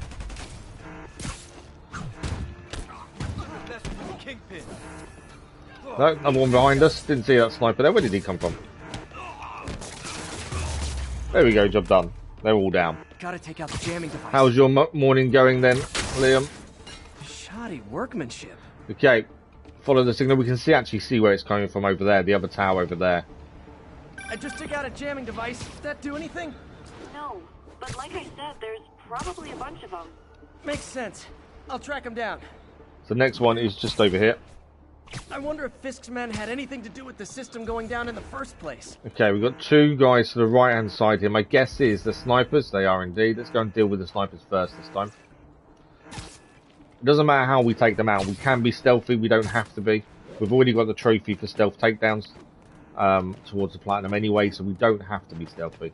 No, another one behind us. Didn't see that sniper there. Where did he come from? There we go, job done. They're all down. Gotta take out the jamming device. How's your morning going then, Liam? Shoddy workmanship. Okay, follow the signal. We can actually see where it's coming from over there, the other tower over there. I just took out a jamming device. Did that do anything? No, but like I said, there's probably a bunch of them. Makes sense. I'll track them down. The next one is just over here. I wonder if Fisk's men had anything to do with the system going down in the first place. Okay, we've got 2 guys to the right-hand side here. My guess is the snipers. They are indeed. Let's go and deal with the snipers first this time. It doesn't matter how we take them out. We can be stealthy. We don't have to be. We've already got the trophy for stealth takedowns towards the platinum anyway, so we don't have to be stealthy.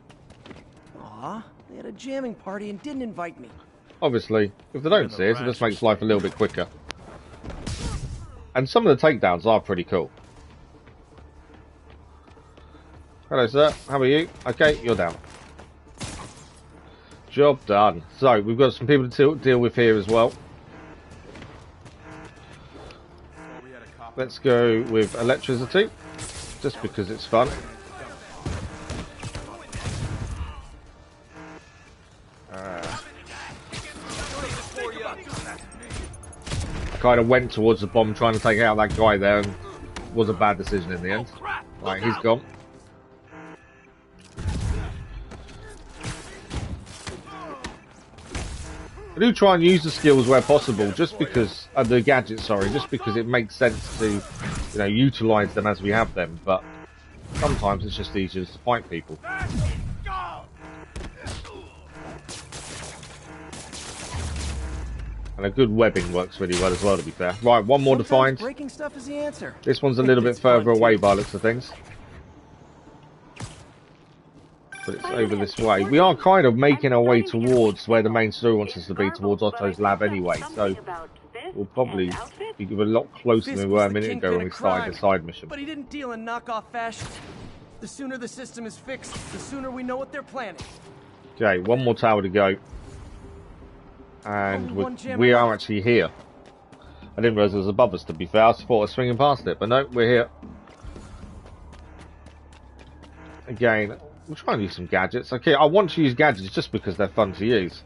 Aw, they had a jamming party and didn't invite me. Obviously, if they don't see us, it just makes life a little bit quicker. And some of the takedowns are pretty cool. Hello, sir. How are you? Okay, you're down. Job done. So, we've got some people to deal with here as well. Let's go with electricity, just because it's fun. Kind of went towards the bomb trying to take out that guy there, and was a bad decision in the end. Right, he's gone. I do try and use the skills where possible, just because the gadgets, sorry, just because it makes sense to, you know, utilize them as we have them. But sometimes it's just easier to fight people. And a good webbing works really well as well, to be fair. Right, one more to find. Breaking stuff is the answer. This one's a little bit further away by the looks of things. But it's over this way. We are kind of making our way towards where the main story wants us to be, towards Otto's lab anyway. So we'll probably be a lot closer than we were a minute ago when we started the side mission. But he didn't deal in knockoff fashion. The sooner the system is fixed, the sooner we know what they're planning. Okay, one more tower to go. And we are actually here. I didn't realise it was above us, to be fair. I thought I was swinging past it, but no, we're here. Again, we'll try and use some gadgets. Okay, I want to use gadgets just because they're fun to use.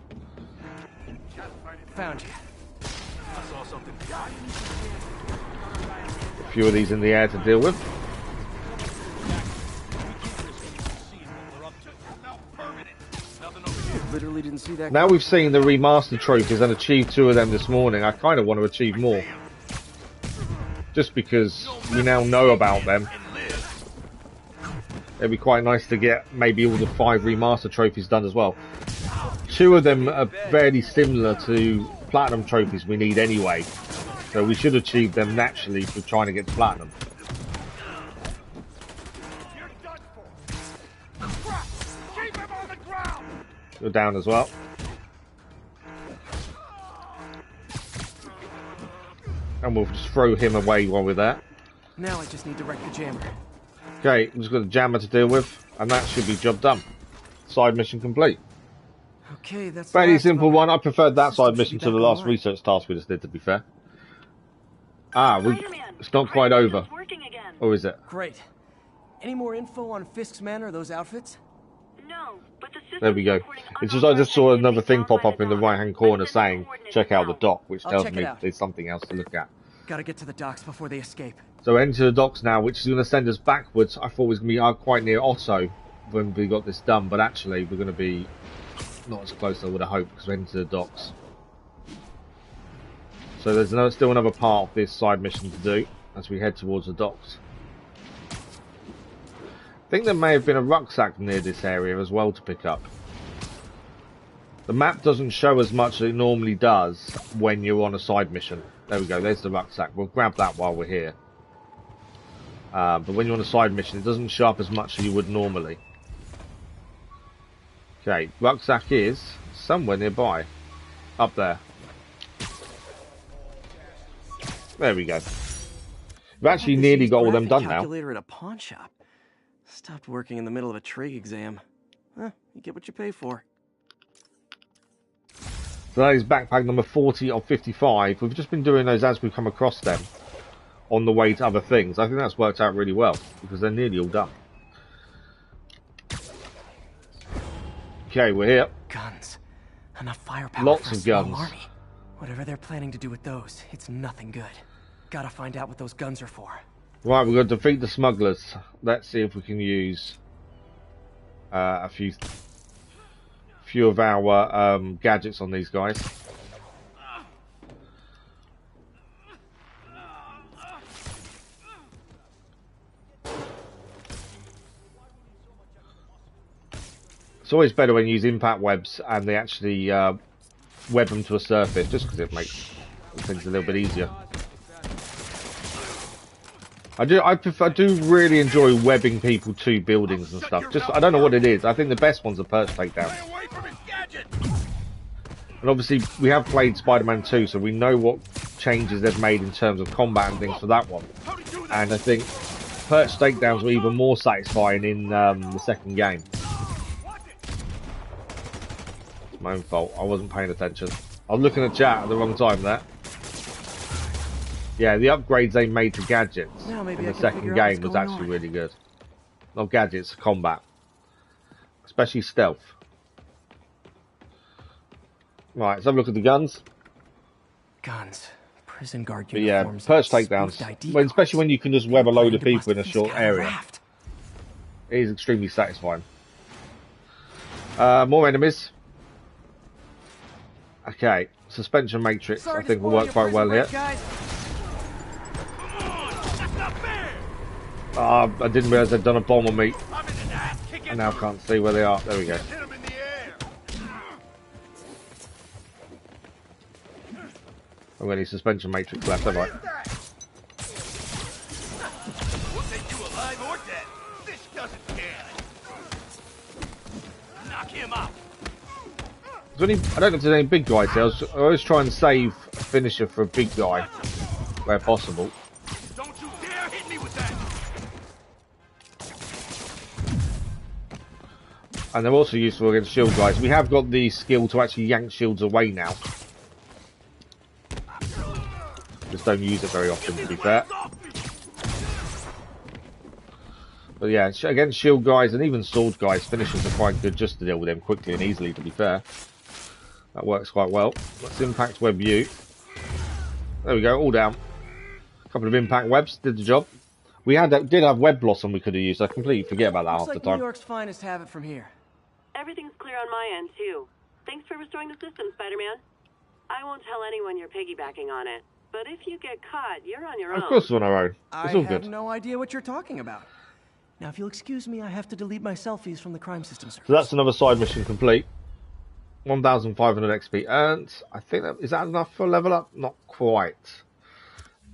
Found you. A few of these in the air to deal with. Literally didn't see that. Now we've seen the remastered trophies and achieved 2 of them this morning. I kind of want to achieve more. Just because we now know about them. It'd be quite nice to get maybe all the 5 remastered trophies done as well. 2 of them are fairly similar to platinum trophies we need anyway. So we should achieve them naturally for trying to get to platinum. You're down as well. And we'll just throw him away while we're there. Now I just need to wreck the jammer. Okay, we've just got a jammer to deal with, and that should be job done. Side mission complete. Okay, that's fairly simple one. I preferred that side mission to the last research task we just did, to be fair. It's not quite over. Or is it? Great. Any more info on Fisk's men or those outfits? No, but the system there we go. It's just I just saw another thing pop up in the right-hand corner saying, check out the dock, which tells me there's something else to look at. Gotta get to the docks before they escape. So enter the docks now, which is going to send us backwards. I thought it was going to be quite near Otto when we got this done, but actually we're going to be not as close as I would have hoped because we're into the docks. So there's still another part of this side mission to do as we head towards the docks. I think there may have been a rucksack near this area as well to pick up. The map doesn't show as much as it normally does when you're on a side mission. There we go, there's the rucksack. We'll grab that while we're here. But when you're on a side mission, it doesn't show up as much as you would normally. Okay, rucksack is somewhere nearby. Up there. There we go. We've actually nearly got all them done now. Calculator at a pawn shop. Stopped working in the middle of a trig exam. Huh, you get what you pay for. So that is backpack number 40 of 55. We've just been doing those as we come across them on the way to other things. I think that's worked out really well because they're nearly all done. Okay, we're here. Guns. Enough firepower. Lots of guns. Army. Whatever they're planning to do with those, it's nothing good. Gotta find out what those guns are for. Right, we're going to defeat the smugglers. Let's see if we can use a few of our gadgets on these guys. It's always better when you use impact webs and they actually web them to a surface, just because it makes things a little bit easier. I do really enjoy webbing people to buildings and stuff. Just I don't know what it is. I think the best ones are Perch takedowns. And obviously we have played Spider-Man 2, so we know what changes they've made in terms of combat and things for that one. And I think Perch takedowns were even more satisfying in the second game. It's my own fault. I wasn't paying attention. I was looking at chat at the wrong time there. Yeah, the upgrades they made to gadgets in the second game was actually really good. Not gadgets, combat. Especially stealth. Right, let's have a look at the guns. Guns. Prison guard but yeah, Perch takedowns. Well, especially when you can just web a load of people in a short area. It is extremely satisfying. More enemies. Okay, suspension matrix I think will work quite well here. I didn't realise they'd done a bomb on me. I now can't see where they are. There we go. I've got any suspension matrix left, have I? I don't know if there's any big guys here. I always try and save a finisher for a big guy where possible. And they're also useful against shield guys. We have got the skill to actually yank shields away now. Just don't use it very often, to be fair. But yeah, against shield guys and even sword guys, finishers are quite good just to deal with them quickly and easily, to be fair. That works quite well. Let's impact web you. There we go, all down. A couple of impact webs, did the job. We did have web blossom we could have used. I completely forget about that half the time. New York's finest have it from here. Everything's clear on my end, too. destroying the system, Spider-Man. I won't tell anyone you're piggybacking on it. But if you get caught, you're on your own. Of course we're on our own. It's all good. I have no idea what you're talking about. Now, if you'll excuse me, I have to delete my selfies from the crime system server. So that's another side mission complete. 1,500 XP earned. I think is that enough for a level up? Not quite.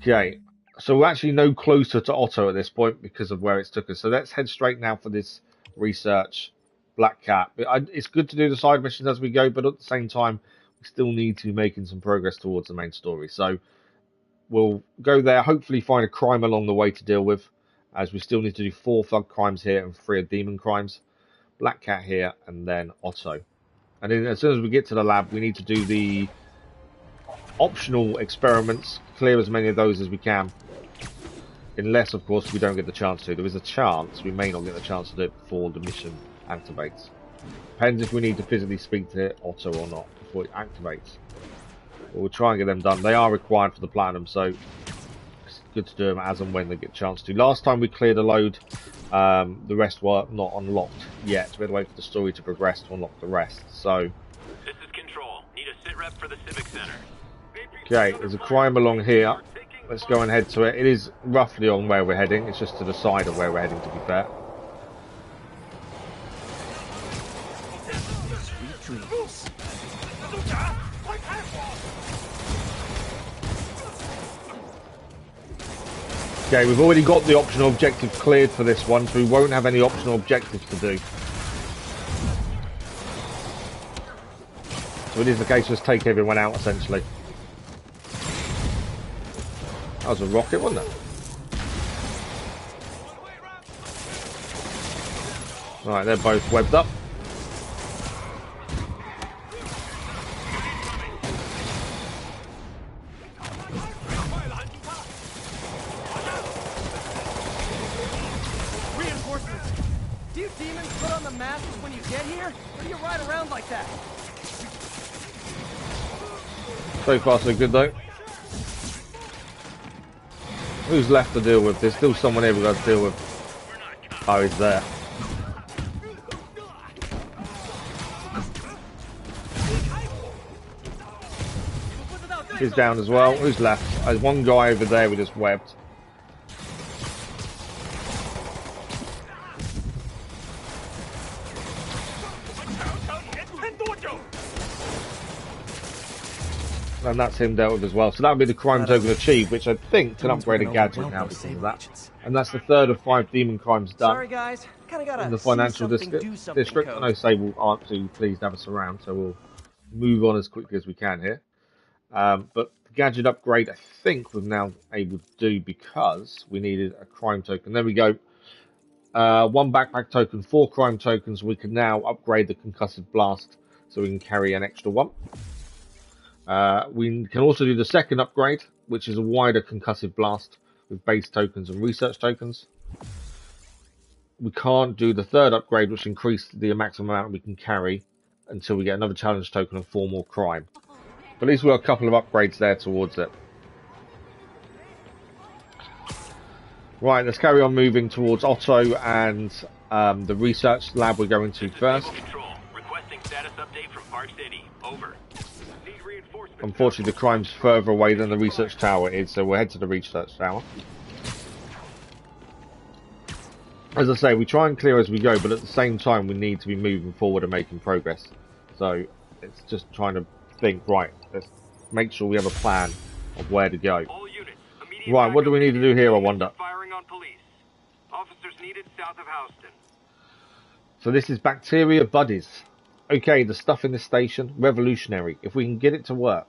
Okay. So we're actually no closer to Otto at this point because of where it's took us. So let's head straight now for this research. Black Cat. It's good to do the side missions as we go, but at the same time, we still need to be making some progress towards the main story. So we'll go there, hopefully find a crime along the way to deal with, as we still need to do 4 thug crimes here and 3 demon crimes. Black Cat here, and then Otto. And then as soon as we get to the lab, we need to do the optional experiments, clear as many of those as we can. Unless, of course, we don't get the chance to. There is a chance we may not get the chance to do it before the mission activates. Depends if we need to physically speak to Otto or not before it activates. But we'll try and get them done. They are required for the platinum, so it's good to do them as and when they get a chance to. Last time we cleared a load, the rest were not unlocked yet. We had to wait for the story to progress to unlock the rest. So, this is Control. Need a sit rep for the Civic Center. okay, there's a crime along here. Let's go and head to it. It is roughly on where we're heading. It's just to the side of where we're heading, to be fair. Okay, we've already got the optional objective cleared for this one, so we won't have any optional objectives to do. So it is the case, just take everyone out, essentially. That was a rocket, wasn't it? Right, they're both webbed up. Reinforcements! Do you demons put on the masks when you get here? Or do you ride around like that? So far so good though. Who's left to deal with? There's still someone here we've got to deal with. Oh, he's there. He's down as well. Who's left? There's one guy over there we just webbed. And that's him dealt with as well. So that would be the crime token achieved, which I think can upgrade a gadget now because of that. And that's the third of 5 demon crimes done. Sorry guys, in the financial district. I know Sable aren't too pleased to have us around, so we'll move on as quickly as we can here. But the gadget upgrade, I think we're now able to do because we needed a crime token. There we go. 1 backpack token, 4 crime tokens. We can now upgrade the concussive blast so we can carry an extra 1. We can also do the second upgrade, which is a wider concussive blast with base tokens and research tokens. We can't do the third upgrade, which increased the maximum amount we can carry until we get another challenge token and 4 more crime. But at least we've got a couple of upgrades there towards it. Right, let's carry on moving towards Otto and the research lab we're going to first. Control. Requesting status update from Park City. Over. Unfortunately, the crime's further away than the research tower is, so we'll head to the research tower. As I say, we try and clear as we go, but at the same time, we need to be moving forward and making progress. So it's just trying to think, right, let's make sure we have a plan of where to go. Right, what do we need to do here, I wonder? Firing on police. Officers needed south of Houston. So this is Bacteria Buddies. Okay, the stuff in this station, revolutionary. If we can get it to work.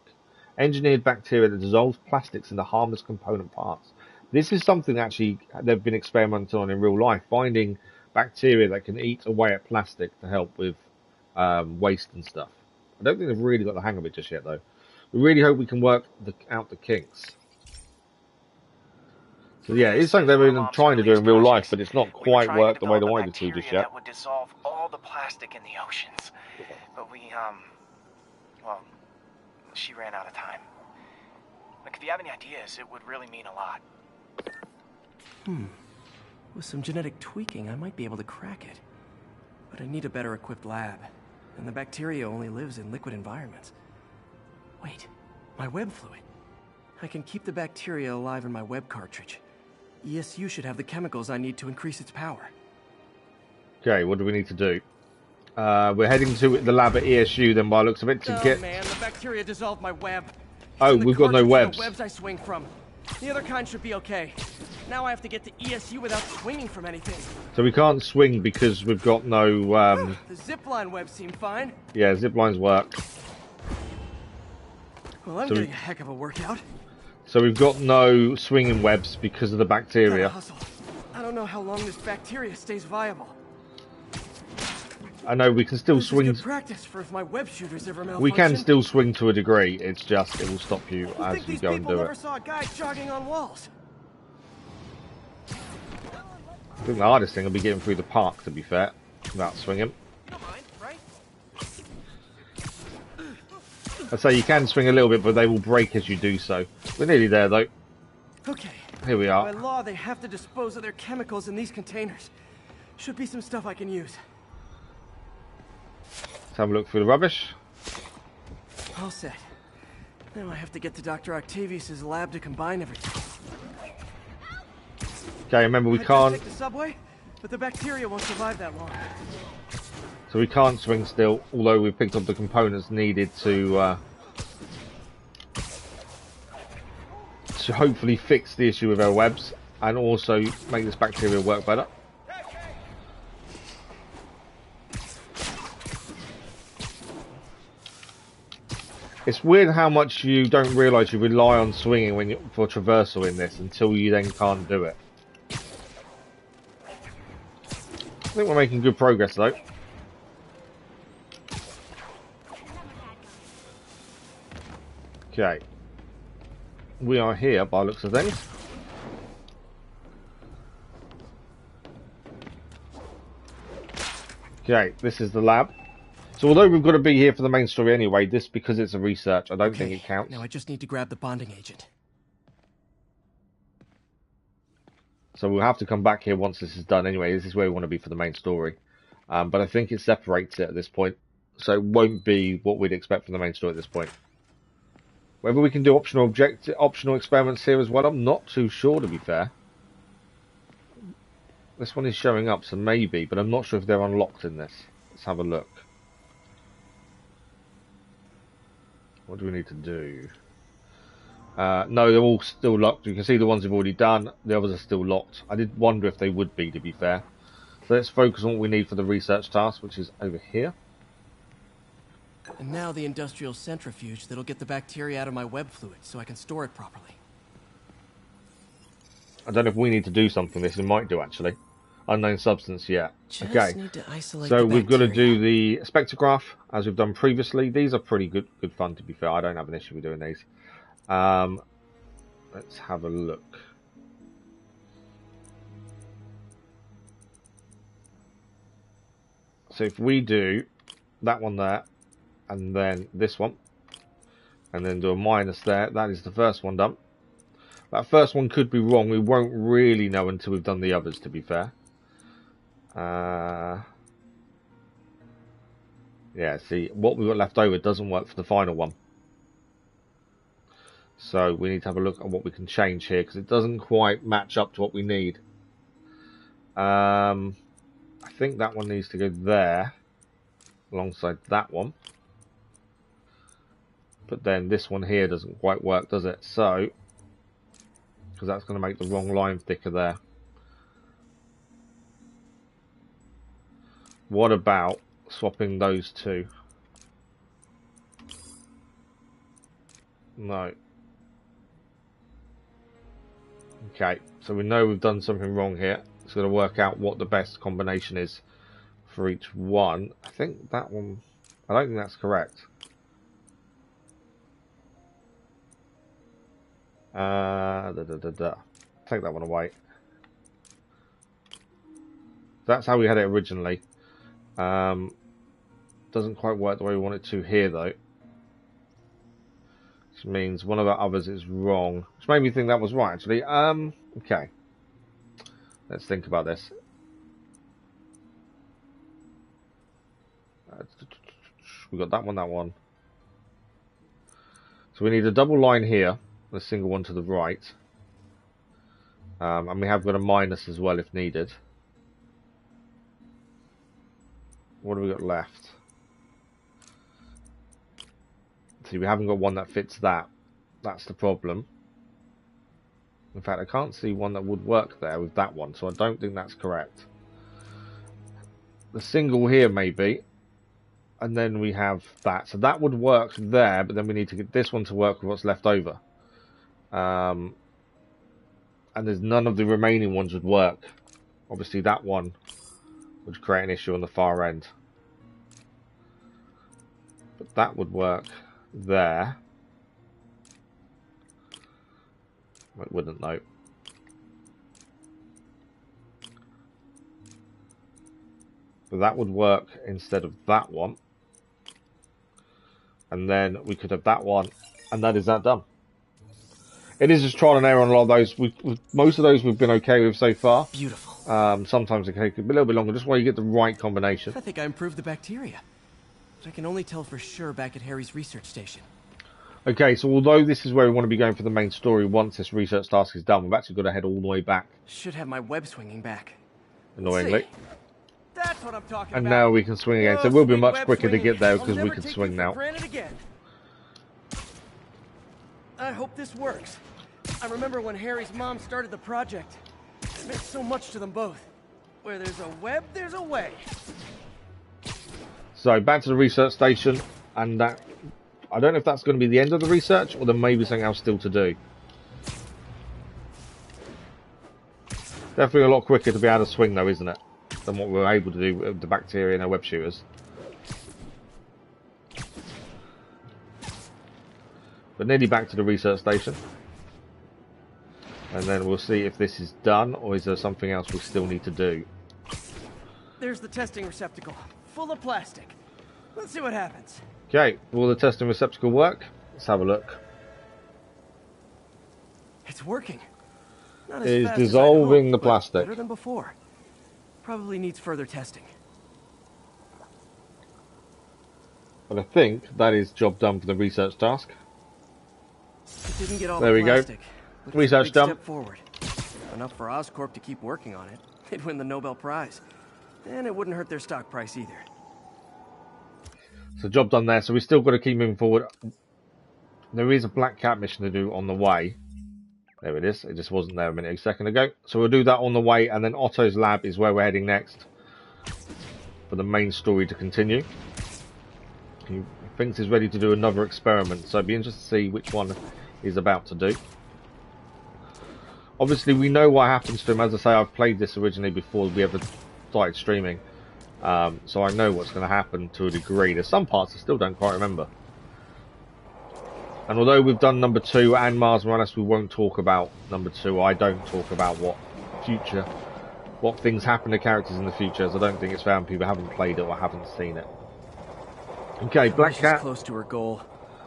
Engineered bacteria that dissolves plastics into harmless component parts. This is something actually they've been experimenting on in real life, finding bacteria that can eat away at plastic to help with waste and stuff. I don't think they've really got the hang of it just yet, though. We really hope we can work out the kinks. So yeah, it's something they've been trying to do in real life, but it's not quite worked the way they wanted to just yet. That would dissolve all the plastic in the oceans. But well, she ran out of time. Like, if you have any ideas, it would really mean a lot. With some genetic tweaking, I might be able to crack it. But I need a better equipped lab. And the bacteria only lives in liquid environments. Wait, my web fluid. I can keep the bacteria alive in my web cartridge. ESU should have the chemicals I need to increase its power. Okay, what do we need to do? We're heading to the lab at ESU then by the looks of it to get... Oh man, the bacteria dissolved my web. Oh, we've got no webs. The webs I swing from. The other kind should be okay. Now I have to get to ESU without swinging from anything. So we can't swing because we've got no... The zipline webs seem fine. Yeah, ziplines work. Well, I'm getting a heck of a workout. So we've got no swinging webs because of the bacteria. I don't know how long this bacteria stays viable. I know we can still swing. Good practice for if my web shooters ever malfunction. We can still swing to a degree. It's just it will stop you as you go and do it. Never saw a guy jogging on walls. I think the hardest thing will be getting through the park. To be fair, without swinging. You don't mind, right? I'd say you can swing a little bit, but they will break as you do so. We're nearly there though. Okay. Here we are. By law, they have to dispose of their chemicals in these containers. Should be some stuff I can use. Let's have a look through the rubbish. All set. Now I have to get to Dr. Octavius's lab to combine everything. Okay, remember we can't. Take the subway, but the bacteria won't survive that long. So we can't swing still, although we've picked up the components needed to hopefully fix the issue with our webs and also make this bacteria work better. It's weird how much you don't realise you rely on swinging when you, for traversal in this until you then can't do it. I think we're making good progress though. Okay. We are here by the looks of things. Okay, this is the lab. So although we've got to be here for the main story anyway, this, because it's a research, I don't think it counts. Now I just need to grab the bonding agent. So we'll have to come back here once this is done anyway. This is where we want to be for the main story. But I think it separates it at this point. So it won't be what we'd expect from the main story at this point. Whether we can do optional experiments here as well, I'm not too sure, to be fair. This one is showing up, so maybe, but I'm not sure if they're unlocked in this. Let's have a look. What do we need to do? No, they're all still locked. You can see the ones we've already done. The others are still locked. I did wonder if they would be, to be fair. So let's focus on what we need for the research task, which is over here. And now the industrial centrifuge that'll get the bacteria out of my web fluid so I can store it properly. I don't know if we need to do something. This we might do, actually. Unknown substance, yeah. Just okay. need to isolate so the we've got to bacteria. do the spectrograph, as we've done previously. These are pretty good fun, to be fair. I don't have an issue with doing these. Let's have a look. So if we do that one there, and then this one, and then do a minus there, that is the first one done. That first one could be wrong. We won't really know until we've done the others, to be fair. Yeah, see, what we've got left over doesn't work for the final one. So we need to have a look at what we can change here, because it doesn't quite match up to what we need. I think that one needs to go there, alongside that one. But then this one here doesn't quite work, does it? So, because that's going to make the wrong line thicker there. What about swapping those two? No. Okay, so we know we've done something wrong here. It's going to work out what the best combination is for each one. I think that one... I don't think that's correct. Take that one away. That's how we had it originally. Doesn't quite work the way we want it to here though. Which means one of the others is wrong. Which made me think that was right actually. Okay. Let's think about this. We've got that one, that one. So we need a double line here, and a single one to the right. And we have got a minus as well if needed. What have we got left? See, we haven't got one that fits that. That's the problem. In fact, I can't see one that would work there with that one, so I don't think that's correct. The single here maybe, and then we have that. So that would work there, but then we need to get this one to work with what's left over. And there's none of the remaining ones would work. Obviously that one would create an issue on the far end. But that would work there. It wouldn't though. But that would work instead of that one. And then we could have that one. And that is that done. It is just trial and error on a lot of those. Most of those we've been okay with so far. Beautiful. Sometimes it can take a little bit longer, just while you get the right combination. I think I improved the bacteria. Which I can only tell for sure back at Harry's research station. Okay, so although this is where we want to be going for the main story, once this research task is done, we've actually got to head all the way back. Should have my web swinging back. Annoyingly. That's what I'm talking about. And now we can swing again, so it will be much quicker to get there because we can swing now. I hope this works. I remember when Harry's mom started the project. It meant so much to them both. Where there's a web, there's a way. So back to the research station, and that, I don't know if that's going to be the end of the research, or there may be something else still to do. Definitely a lot quicker to be able to swing though, isn't it? Than what we were able to do with the bacteria and our web shooters. But nearly back to the research station. And then we'll see if this is done, or is there something else we still need to do. There's the testing receptacle, full of plastic. Let's see what happens. Okay, will the testing receptacle work? Let's have a look. It's working. Not as It is fast as I'd dissolving hoped, the but plastic. better than before. Probably needs further testing. But I think that is job done for the research task. It didn't get all There the we go. plastic. Looks Research like a big done. Step forward. Enough for Oscorp to keep working on it. They'd win the Nobel Prize. And it wouldn't hurt their stock price either. So job done there. So we still got to keep moving forward. There is a Black Cat mission to do on the way. There it is. It just wasn't there a second ago. So we'll do that on the way, and then Otto's lab is where we're heading next for the main story to continue. He thinks he's ready to do another experiment, so it'd be interesting to see which one he's about to do. Obviously, we know what happens to him. As I say, I've played this originally before we ever started streaming, so I know what's going to happen to a degree. There's some parts I still don't quite remember. And although we've done number 2 and Mars Morales, we won't talk about number 2. I don't talk about what things happen to characters in the future, as I don't think it's fair when people haven't played it or haven't seen it. Okay, Black Cat. Close to her goal.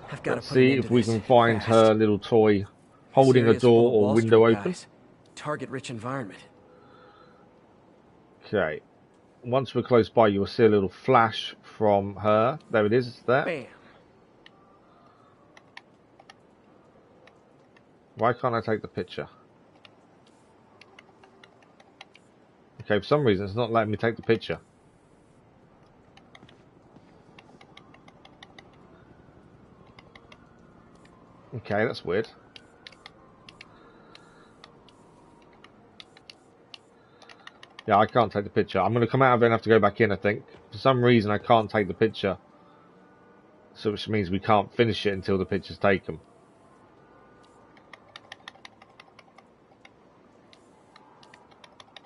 I've got Let's to see if we can find her little toy holding a door or window open. Target-rich environment. Okay. Once we're close by, you'll see a little flash from her. There it is. It's there. Bam. Why can't I take the picture? Okay, for some reason it's not letting me take the picture. Okay, that's weird. Yeah, I can't take the picture. I'm going to come out of it and have to go back in, I think. For some reason I can't take the picture. So which means we can't finish it until the picture's taken.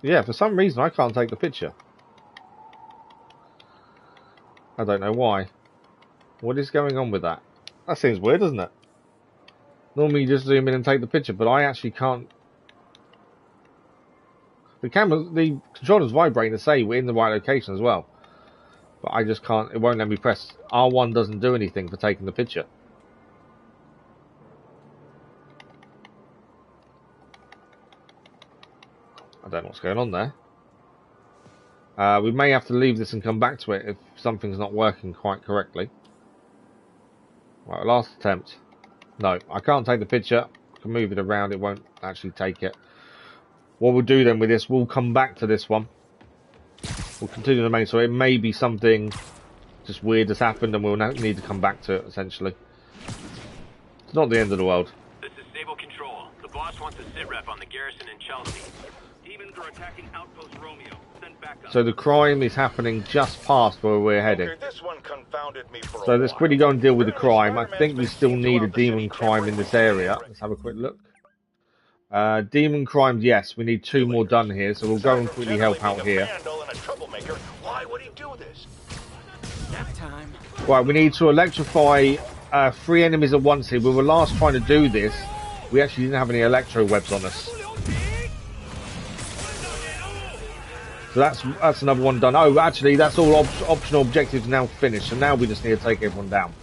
Yeah, for some reason I can't take the picture. I don't know why. What is going on with that? That seems weird, doesn't it? Normally you just zoom in and take the picture, but I actually can't. The controller's vibrating to say we're in the right location as well. But I just can't, it won't let me press. R1 doesn't do anything for taking the picture. I don't know what's going on there. We may have to leave this and come back to it if something's not working quite correctly. Right, last attempt. No, I can't take the picture. I can move it around, it won't actually take it. What we'll do then with this, we'll come back to this one. We'll continue the main story. It may be something just weird has happened and we'll need to come back to it, essentially. It's not the end of the world. This is Sable Control. The boss wants a sit rep on the garrison in Chelsea. Demons are attacking Outpost Romeo. Send backup. So the crime is happening just past where we're heading. Okay, this one confounded me for So let's quickly go and deal with the crime. I think we still need a demon crime in this area. Let's have a quick look. Demon crimes, yes, we need 2 more done here, so we'll go and quickly help out here. Why would he do this? Nap time. Right, we need to electrify 3 enemies at once here. We were last trying to do this. We actually didn't have any electro webs on us. So that's another one done. Oh, actually, that's all optional objectives now finished. So now we just need to take everyone down.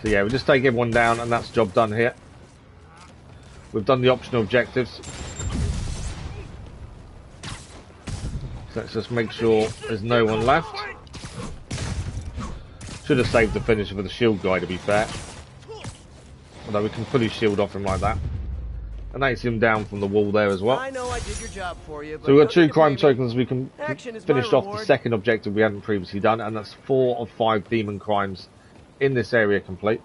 So yeah, we'll just take everyone down, and that's job done here. We've done the optional objectives. So let's just make sure there's no one left. Should have saved the finisher for the shield guy, to be fair. Although we can fully shield off him like that. And that's him down from the wall there as well. I know I did your job for you, but so we've got 2 crime tokens. We can finish off reward. the second objective we hadn't previously done, and that's 4 of 5 demon crimes in this area complete.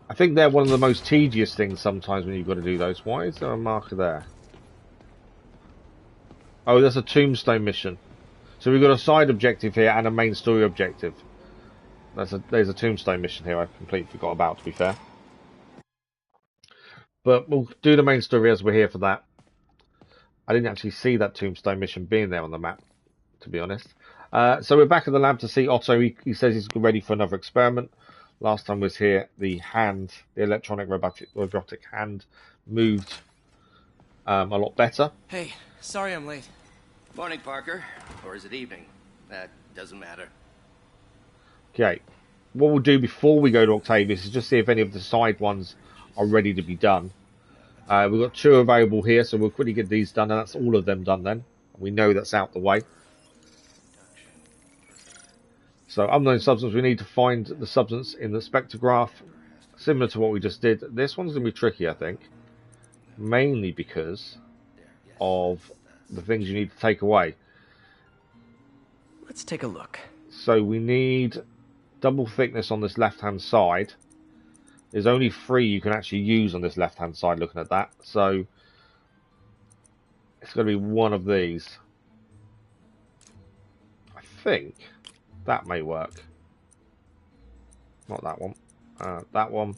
I think they're one of the most tedious things sometimes when you've got to do those. Why is there a marker there? Oh, there's a Tombstone mission. So we've got a side objective here and a main story objective. There's a Tombstone mission here I completely forgot about, to be fair. But we'll do the main story as we're here for that. I didn't actually see that Tombstone mission being there on the map, to be honest. So we're back at the lab to see Otto. He says he's ready for another experiment. Last time was here, the electronic robotic hand moved a lot better. Hey, sorry I'm late. Morning, Parker. Or is it evening? That doesn't matter. Okay, what we'll do before we go to Octavius is just see if any of the side ones are ready to be done. We've got 2 available here, so we'll quickly get these done, and that's all of them done then. We know that's out the way. So, unknown substance, we need to find the substance in the spectrograph, similar to what we just did. This one's going to be tricky, I think, mainly because of the things you need to take away. Let's take a look. So, we need double thickness on this left-hand side. There's only 3 you can actually use on this left-hand side, looking at that. So, it's going to be one of these. I think that may work. Not that one. That one.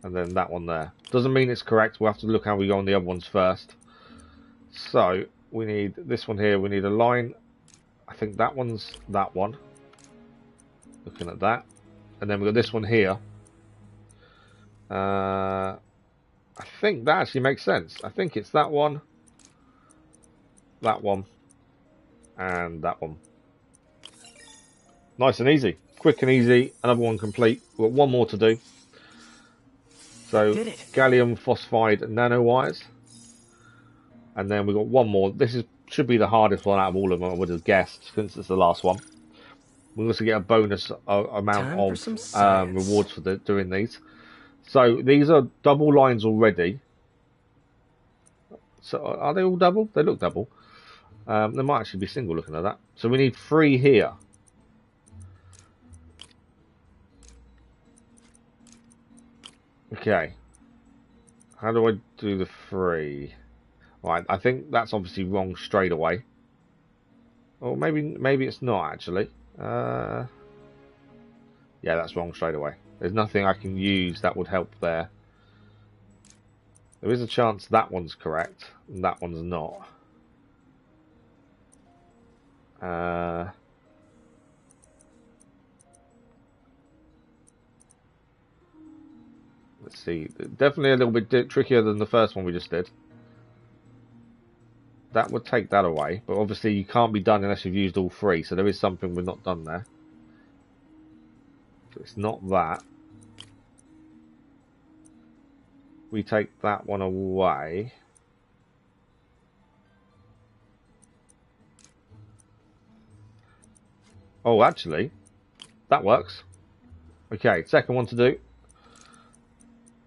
And then that one there. Doesn't mean it's correct. We'll have to look how we go on the other ones first. So, we need this one here. We need a line. I think that one's that one. Looking at that. And then we've got this one here. I think that actually makes sense. I think it's that one, and that one. Nice and easy. Quick and easy. Another one complete. We've got 1 more to do. So, gallium phosphide nanowires. And then we've got 1 more. This should be the hardest one out of all of them, I would have guessed, since it's the last one. We also get a bonus amount of rewards for doing these. So these are double lines already. So are they all double? They look double. They might actually be single looking at that. So we need 3 here. Okay. How do I do the 3? Right, I think that's obviously wrong straight away. Or maybe it's not actually. Yeah, that's wrong straight away. There's nothing I can use that would help there. There is a chance that one's correct and that one's not. Let's see. Definitely a little bit trickier than the first one we just did. That would take that away, but obviously you can't be done unless you've used all 3, so there is something we're not done there. So it's not that. we take that one away. Oh, actually, that works. Okay, second one to do.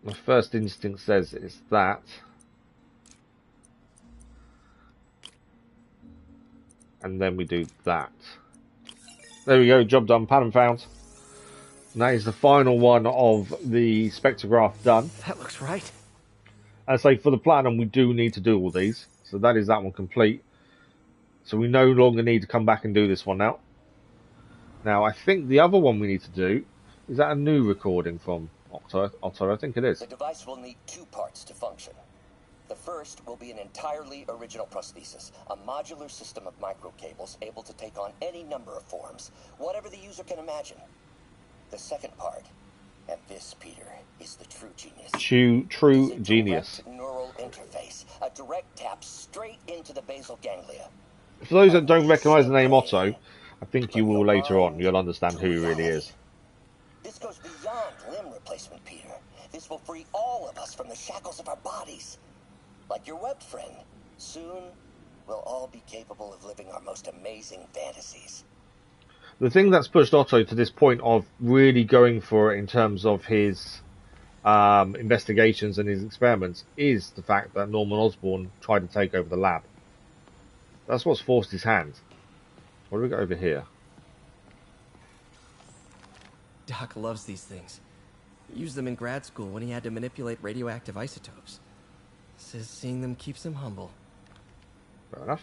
My first instinct says it's that. And then we do that. There we go, job done, pattern found. And that is the final one of the Spectrograph done. That looks right. And so for the platinum, we do need to do all these. So that is that one complete. So we no longer need to come back and do this one now. Now, I think the other one we need to do, is that a new recording from Otto? I think it is. The device will need two parts to function. The first will be an entirely original prosthesis, a modular system of microcables able to take on any number of forms, whatever the user can imagine. The second part, and this, Peter, is the true genius. True genius. Neural interface, a direct tap straight into the basal ganglia. For those that don't recognise the name Otto, I think you will later on. You'll understand who he really is. This goes beyond limb replacement, Peter. This will free all of us from the shackles of our bodies. Like your web friend, soon we'll all be capable of living our most amazing fantasies. The thing that's pushed Otto to this point of really going for it in terms of his investigations and his experiments is the fact that Norman Osborn tried to take over the lab. That's what's forced his hand. What do we got over here? Doc loves these things. He used them in grad school when he had to manipulate radioactive isotopes. Says seeing them keeps him humble. Fair enough.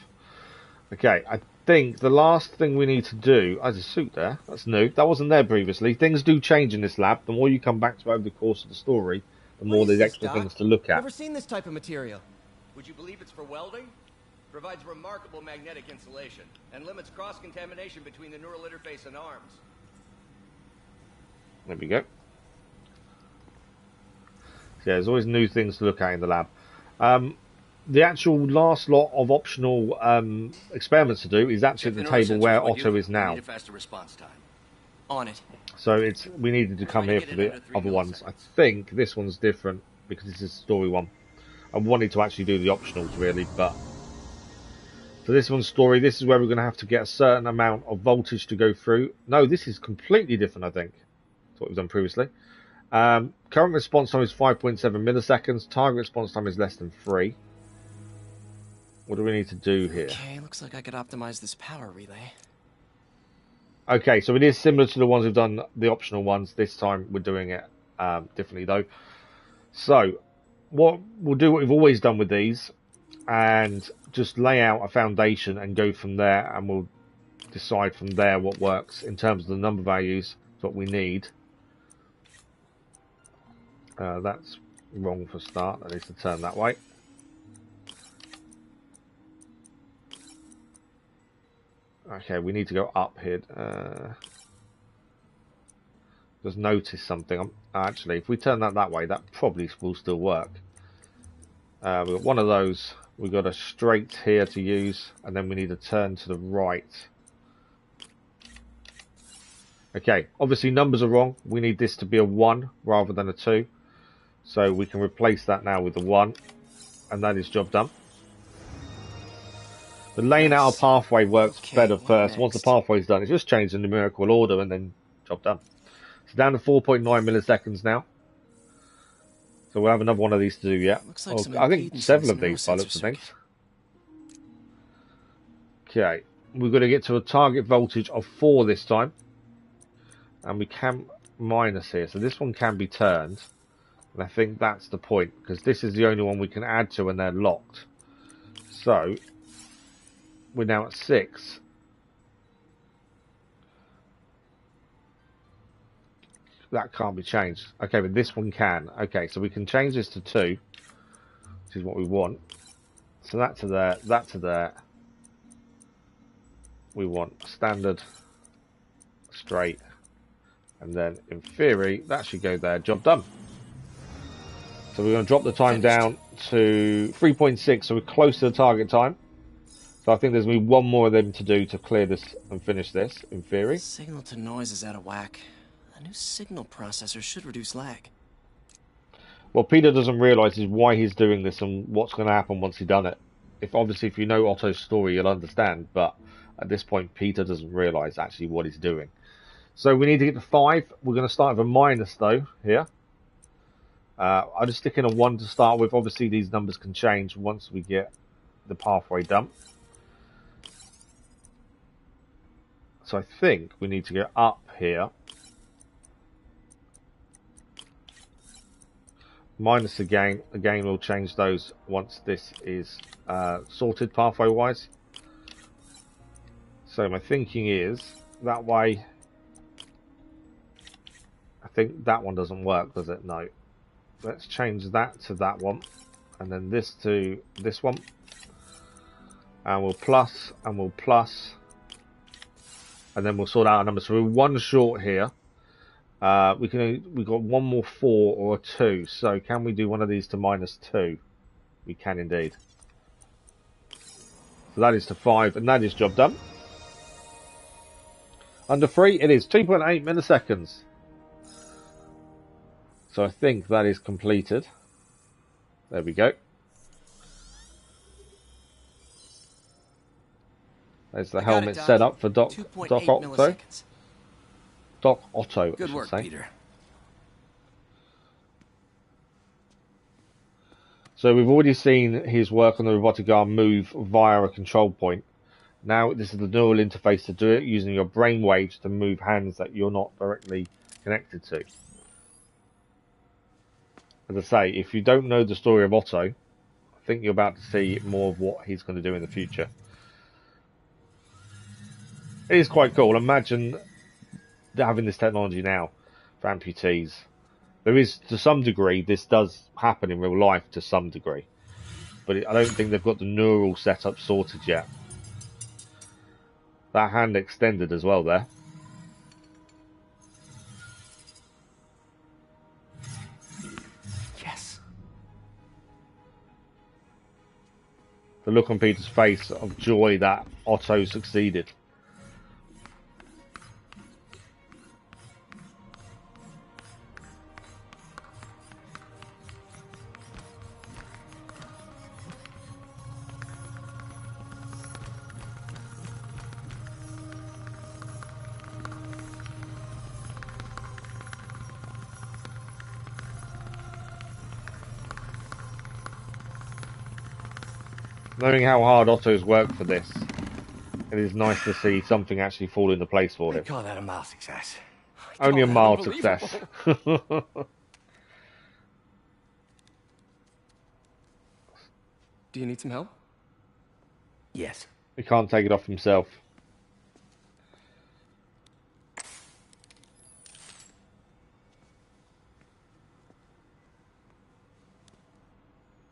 Okay, I think the last thing we need to do... There's a suit there. That's new. That wasn't there previously. Things do change in this lab. The more you come back to over the course of the story, the more there's extra things to look at. Never seen this type of material. Would you believe it's for welding? Provides remarkable magnetic insulation and limits cross-contamination between the neural interface and arms. There we go. So yeah, there's always new things to look at in the lab. The actual last lot of optional experiments to do is actually at the table where Otto is now. Need a faster response time. On it. So we needed to come here for the other ones. I think this one's different because this is a story one. I wanted to actually do the optionals really, but for this one's story, this is where we're going to have to get a certain amount of voltage to go through. No, this is completely different, I think. That's what we've done previously. Current response time is 5.7 milliseconds. Target response time is less than 3. What do we need to do here? Okay, looks like I could optimize this power relay. Okay, so it is similar to the ones we've done, the optional ones. This time we're doing it differently though. So, we'll do what we've always done with these and just lay out a foundation and go from there, and we'll decide from there what works in terms of the number values, what we need. That's wrong for start. That needs to turn that way. Okay, we need to go up here. Just notice something. Actually, if we turn that way, that probably will still work. We've got one of those. We've got a straight here to use, and then we need to turn to the right. Okay, obviously numbers are wrong. We need this to be a 1 rather than a 2. So we can replace that now with a 1, and that is job done. The laying out a pathway works better first. Once the pathway's done, it's just changed the numerical order and then job done. It's down to 4.9 milliseconds now. So we'll have another one of these to do yet. Like I think several of these by looks of things. Okay, we're going to get to a target voltage of 4 this time. And we can minus here. So this one can be turned. And I think that's the point, because this is the only one we can add to and they're locked. So we're now at 6. That can't be changed. Okay, but this one can. Okay, so we can change this to 2, which is what we want. So that to there, that to there. We want standard, straight, and then in theory, that should go there. Job done. So we're going to drop the time down to 3.6, so we're close to the target time. So I think there's going to be one more of them to do to clear this and finish this, in theory. Signal to noise is out of whack. A new signal processor should reduce lag. What Peter doesn't realise is why he's doing this and what's going to happen once he's done it. If you know Otto's story, you'll understand. But at this point, Peter doesn't realise actually what he's doing. So we need to get to 5. We're going to start with a minus though here. I'll just stick in a 1 to start with. Obviously, these numbers can change once we get the pathway done. So I think we need to go up here. Minus again. Again, we'll change those once this is sorted pathway-wise. So my thinking is, that way... I think that one doesn't work, does it? No. Let's change that to that one. And then this to this one. And we'll plus, and we'll plus. And then we'll sort out our numbers. So we're 1 short here. We've got 1 more 4 or a 2. So can we do one of these to -2? We can indeed. So that is to 5, and that is job done. Under 3, it is 2.8 milliseconds. So I think that is completed. There we go. There's the helmet set up for Doc Otto. Doc Otto, Good work, Peter. So we've already seen his work on the robotic arm move via a control point. Now this is the neural interface to do it, using your brain waves to move hands that you're not directly connected to. As I say, if you don't know the story of Otto, I think you're about to see more of what he's going to do in the future. It is quite cool. Imagine having this technology now for amputees. There is, to some degree, this does happen in real life to some degree. But I don't think they've got the neural setup sorted yet. That hand extended as well there. Yes. The look on Peter's face of joy that Otto succeeded. Knowing how hard Otto's worked for this, it is nice to see something actually fall into place for him. I call that a mild success. Only a mild success. Do you need some help? Yes. He can't take it off himself.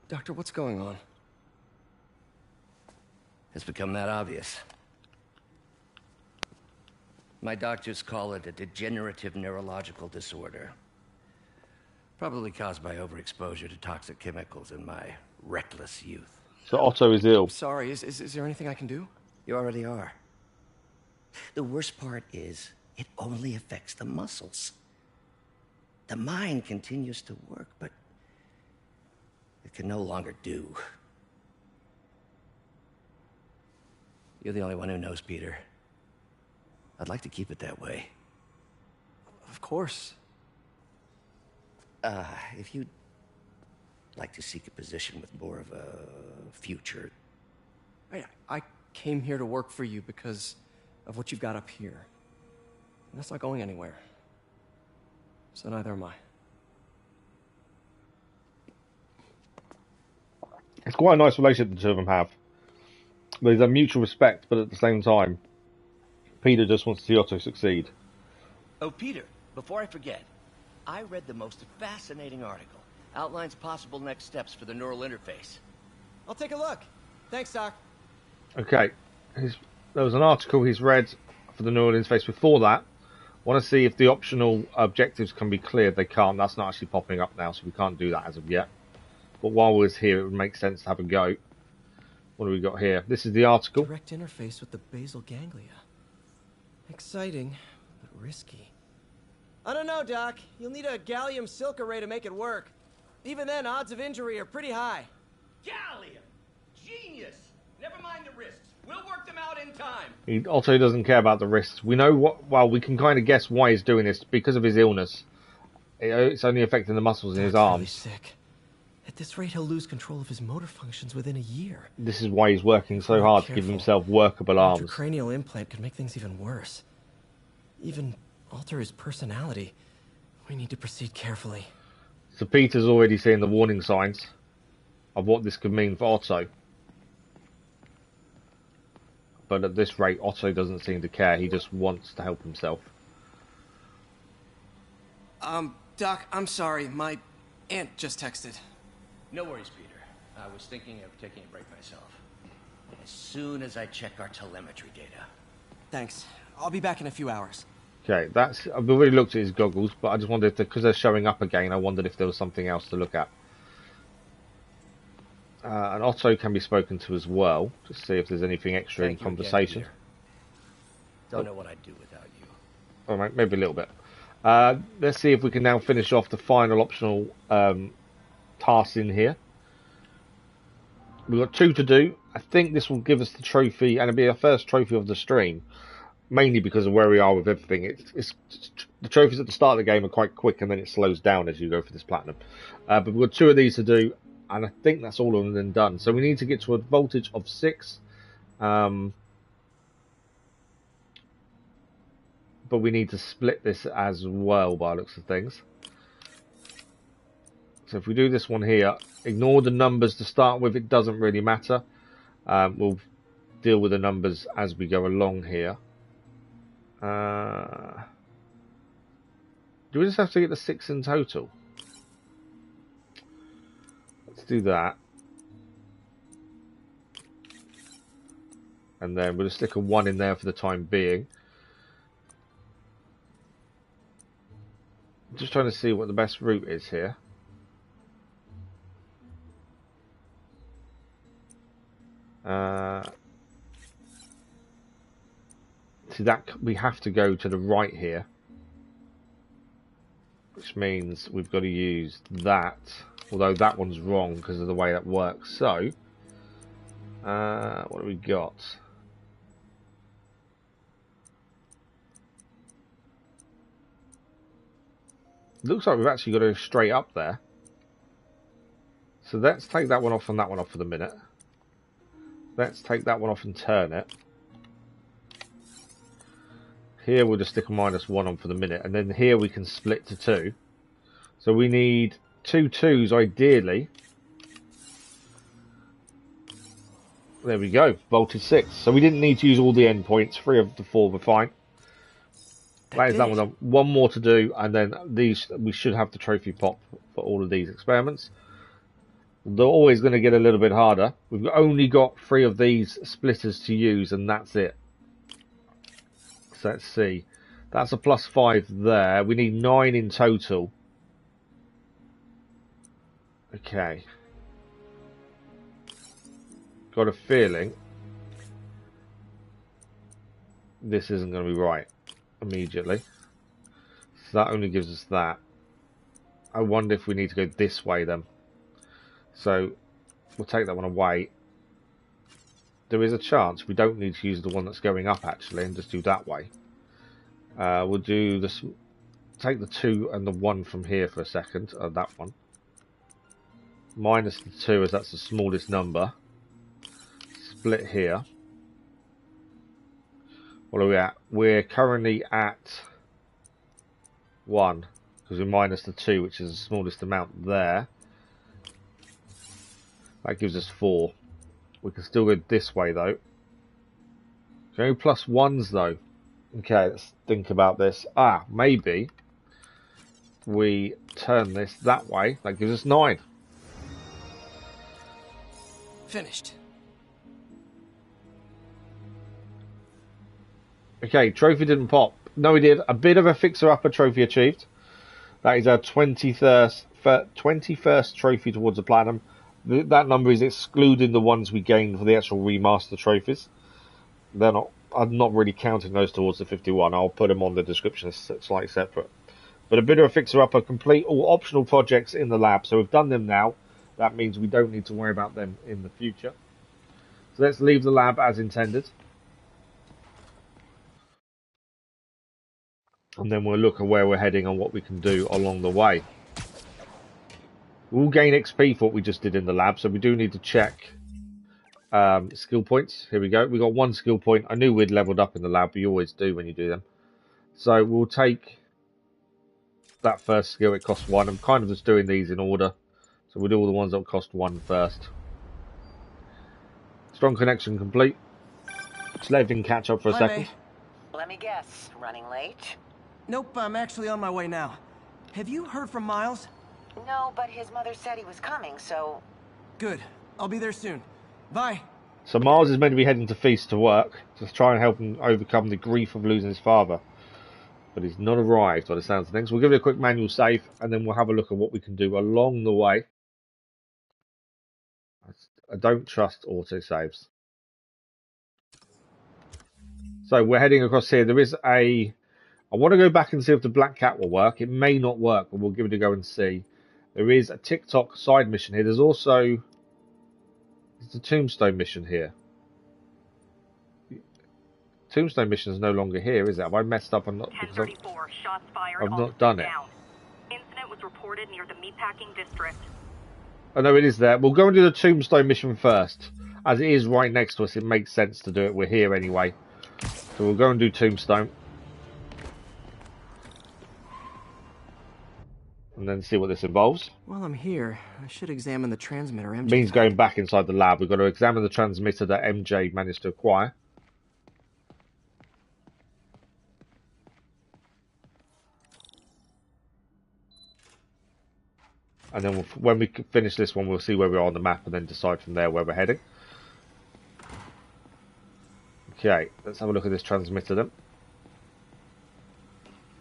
Doctor, what's going on? It's become that obvious. My doctors call it a degenerative neurological disorder. Probably caused by overexposure to toxic chemicals in my reckless youth. So Otto is ill. Sorry, is there anything I can do? You already are. The worst part is, it only affects the muscles. The mind continues to work, but it can no longer do. You're the only one who knows, Peter. I'd like to keep it that way. Of course. If you'd like to seek a position with more of a future... I came here to work for you because of what you've got up here. And that's not going anywhere. So neither am I. It's quite a nice relationship the two of them have. There's a mutual respect, but at the same time, Peter just wants to see Otto succeed. Oh, Peter, before I forget, I read the most fascinating article. Outlines possible next steps for the neural interface. I'll take a look. Thanks, Doc. Okay. There was an article he's read for the neural interface before that. Want to see if the optional objectives can be cleared. They can't. That's not actually popping up now, so we can't do that as of yet. But while we're here, it would make sense to have a go. What do we got here? This is the article. Direct interface with the basal ganglia. Exciting, but risky. I don't know, Doc. You'll need a gallium silk array to make it work. Even then, odds of injury are pretty high. Gallium! Genius! Never mind the risks. We'll work them out in time. Otto doesn't care about the risks. We know what. Well, we can kind of guess why he's doing this because of his illness. It's only affecting the muscles in his arms. Really sick. At this rate, he'll lose control of his motor functions within a year. This is why he's working so hard to give himself workable arms. A cranial implant could make things even worse. Even alter his personality. We need to proceed carefully. So Peter's already seeing the warning signs of what this could mean for Otto. But at this rate, Otto doesn't seem to care. He just wants to help himself. Doc, I'm sorry. My aunt just texted. No worries, Peter. I was thinking of taking a break myself. As soon as I check our telemetry data. Thanks. I'll be back in a few hours. Okay, I've already looked at his goggles, but I just wondered if, because they're showing up again, I wondered if there was something else to look at. And Otto can be spoken to as well, to see if there's anything extra in conversation. Don't know what I'd do without you. All right, maybe a little bit. Let's see if we can now finish off the final optional tasks in here. We've got 2 to do. I think this will give us the trophy, and it'll be our first trophy of the stream. Mainly because of where we are with everything. It's the trophies at the start of the game are quite quick, and then it slows down as you go for this platinum. But we've got 2 of these to do, and I think that's all of them done. So we need to get to a voltage of 6. But we need to split this as well by the looks of things. So if we do this one here, ignore the numbers to start with. It doesn't really matter. We'll deal with the numbers as we go along here. Do we just have to get the 6 in total? Let's do that. And then we'll just stick a 1 in there for the time being. Just trying to see what the best route is here. See that we have to go to the right here, which means we've got to use that, although that one's wrong because of the way that works. So what do we got? Looks like we've actually got to go straight up there. So let's take that one off and that one off for the minute. Let's take that one off and turn it. Here we'll just stick a -1 on for the minute, and then here we can split to 2. So we need 2 2s ideally. There we go, voltage 6. So we didn't need to use all the endpoints. 3 of the 4 were fine. That is that one done. 1 more to do, and then these we should have the trophy pop for all of these experiments. They're always going to get a little bit harder. We've only got 3 of these splitters to use, and that's it. So let's see. That's a +5 there. We need 9 in total. Okay. Got a feeling this isn't going to be right immediately. So that only gives us that. I wonder if we need to go this way then. So we'll take that one away. There is a chance we don't need to use the one that's going up actually, and just do that way. We'll do this. Take the 2 and the 1 from here for a second. That one. Minus the 2 as that's the smallest number. Split here. What are we at? We're currently at 1 because we minus the 2, which is the smallest amount there. That gives us 4. We can still go this way though. Go +1s though. Okay, let's think about this. Maybe we turn this that way. That gives us 9. Finished. Okay, trophy didn't pop. No, we did. A bit of a fixer-upper trophy achieved. That is our 21st trophy towards the platinum. That number is excluding the ones we gained for the actual remaster trophies. I'm not really counting those towards the 51. I'll put them on the description slightly separate. But a bidder or fixer-upper complete all optional projects in the lab. So we've done them now. That means we don't need to worry about them in the future. So let's leave the lab as intended. And then we'll look at where we're heading and what we can do along the way. We'll gain XP for what we just did in the lab, so we do need to check skill points. Here we go. We got 1 skill point. I knew we'd leveled up in the lab, but you always do when you do them. So we'll take that first skill. It costs 1. I'm kind of just doing these in order. So we'll do all the ones that cost 1 first. Strong connection complete. Just let everything catch up for a second. May. Let me guess. Running late? Nope, I'm actually on my way now. Have you heard from Miles? No, but his mother said he was coming, so... Good. I'll be there soon. Bye. So Miles is meant to be heading to Feast to work, to try and help him overcome the grief of losing his father. But he's not arrived by the sounds of things. We'll give it a quick manual save, and then we'll have a look at what we can do along the way. I don't trust autosaves. So we're heading across here. There is a... I want to go back and see if the Black Cat will work. It may not work, but we'll give it a go and see. There is a TikTok side mission here. There's also... There's a Tombstone mission here. Tombstone mission is no longer here, is it? Have I messed up and not... Because I've not done it. Incident was reported near the meatpacking district. Oh no, it is there. We'll go and do the Tombstone mission first. As it is right next to us, it makes sense to do it. We're here anyway. So we'll go and do Tombstone. And then see what this involves. While I'm here, I should examine the transmitter MJ... Means going back inside the lab. We've got to examine the transmitter that MJ managed to acquire. And then when we finish this one, we'll see where we are on the map and then decide from there where we're heading. Okay, let's have a look at this transmitter then.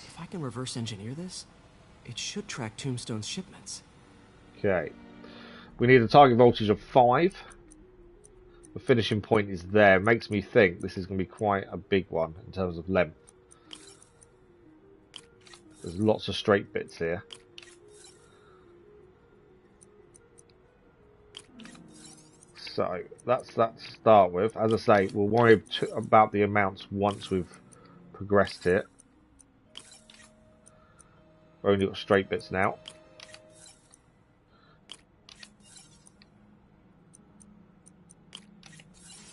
If I can reverse engineer this, it should track Tombstone's shipments. Okay. We need a target voltage of 5. The finishing point is there. Makes me think this is going to be quite a big one in terms of length. There's lots of straight bits here. So that's that to start with. As I say, we'll worry about the amounts once we've progressed it. We've only got straight bits now.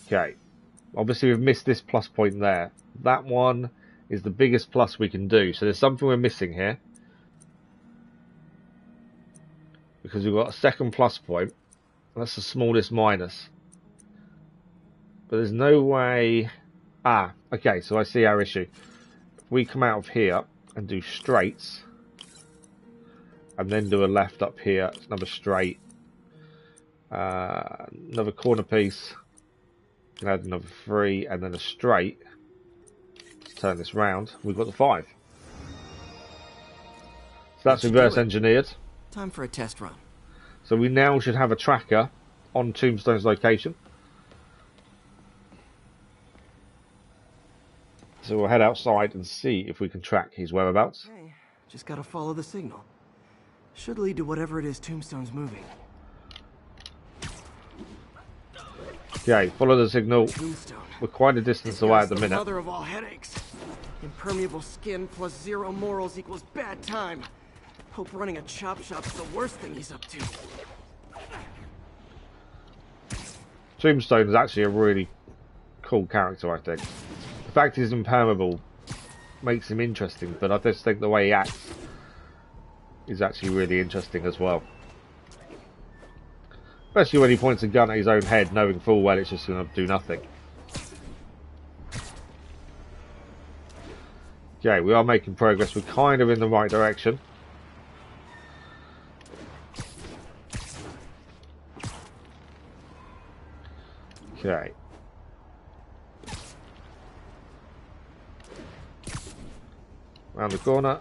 Okay. Obviously we've missed this plus point there. That one is the biggest plus we can do. So there's something we're missing here. Because we've got a second plus point. That's the smallest minus. But there's no way... Ah, okay, so I see our issue. If we come out of here and do straights, and then do a left up here, it's another straight, another corner piece, can add another 3, and then a straight. Let's turn this round. We've got the 5. So that's reverse engineered. Time for a test run. So we now should have a tracker on Tombstone's location. So we'll head outside and see if we can track his whereabouts. Okay, just gotta follow the signal. Should lead to whatever it is Tombstone's moving. Okay, follow the signal. Tombstone. We're quite a distance away at the minute. Mother of all headaches. Impermeable skin plus 0 morals equals bad time. Hope running a chop shop's the worst thing he's up to. Tombstone is actually a really cool character, I think. The fact he's impermeable makes him interesting, but I just think the way he acts is actually really interesting as well. Especially when he points a gun at his own head, knowing full well it's just going to do nothing. Okay, we are making progress. We're kind of in the right direction. Okay. Round the corner.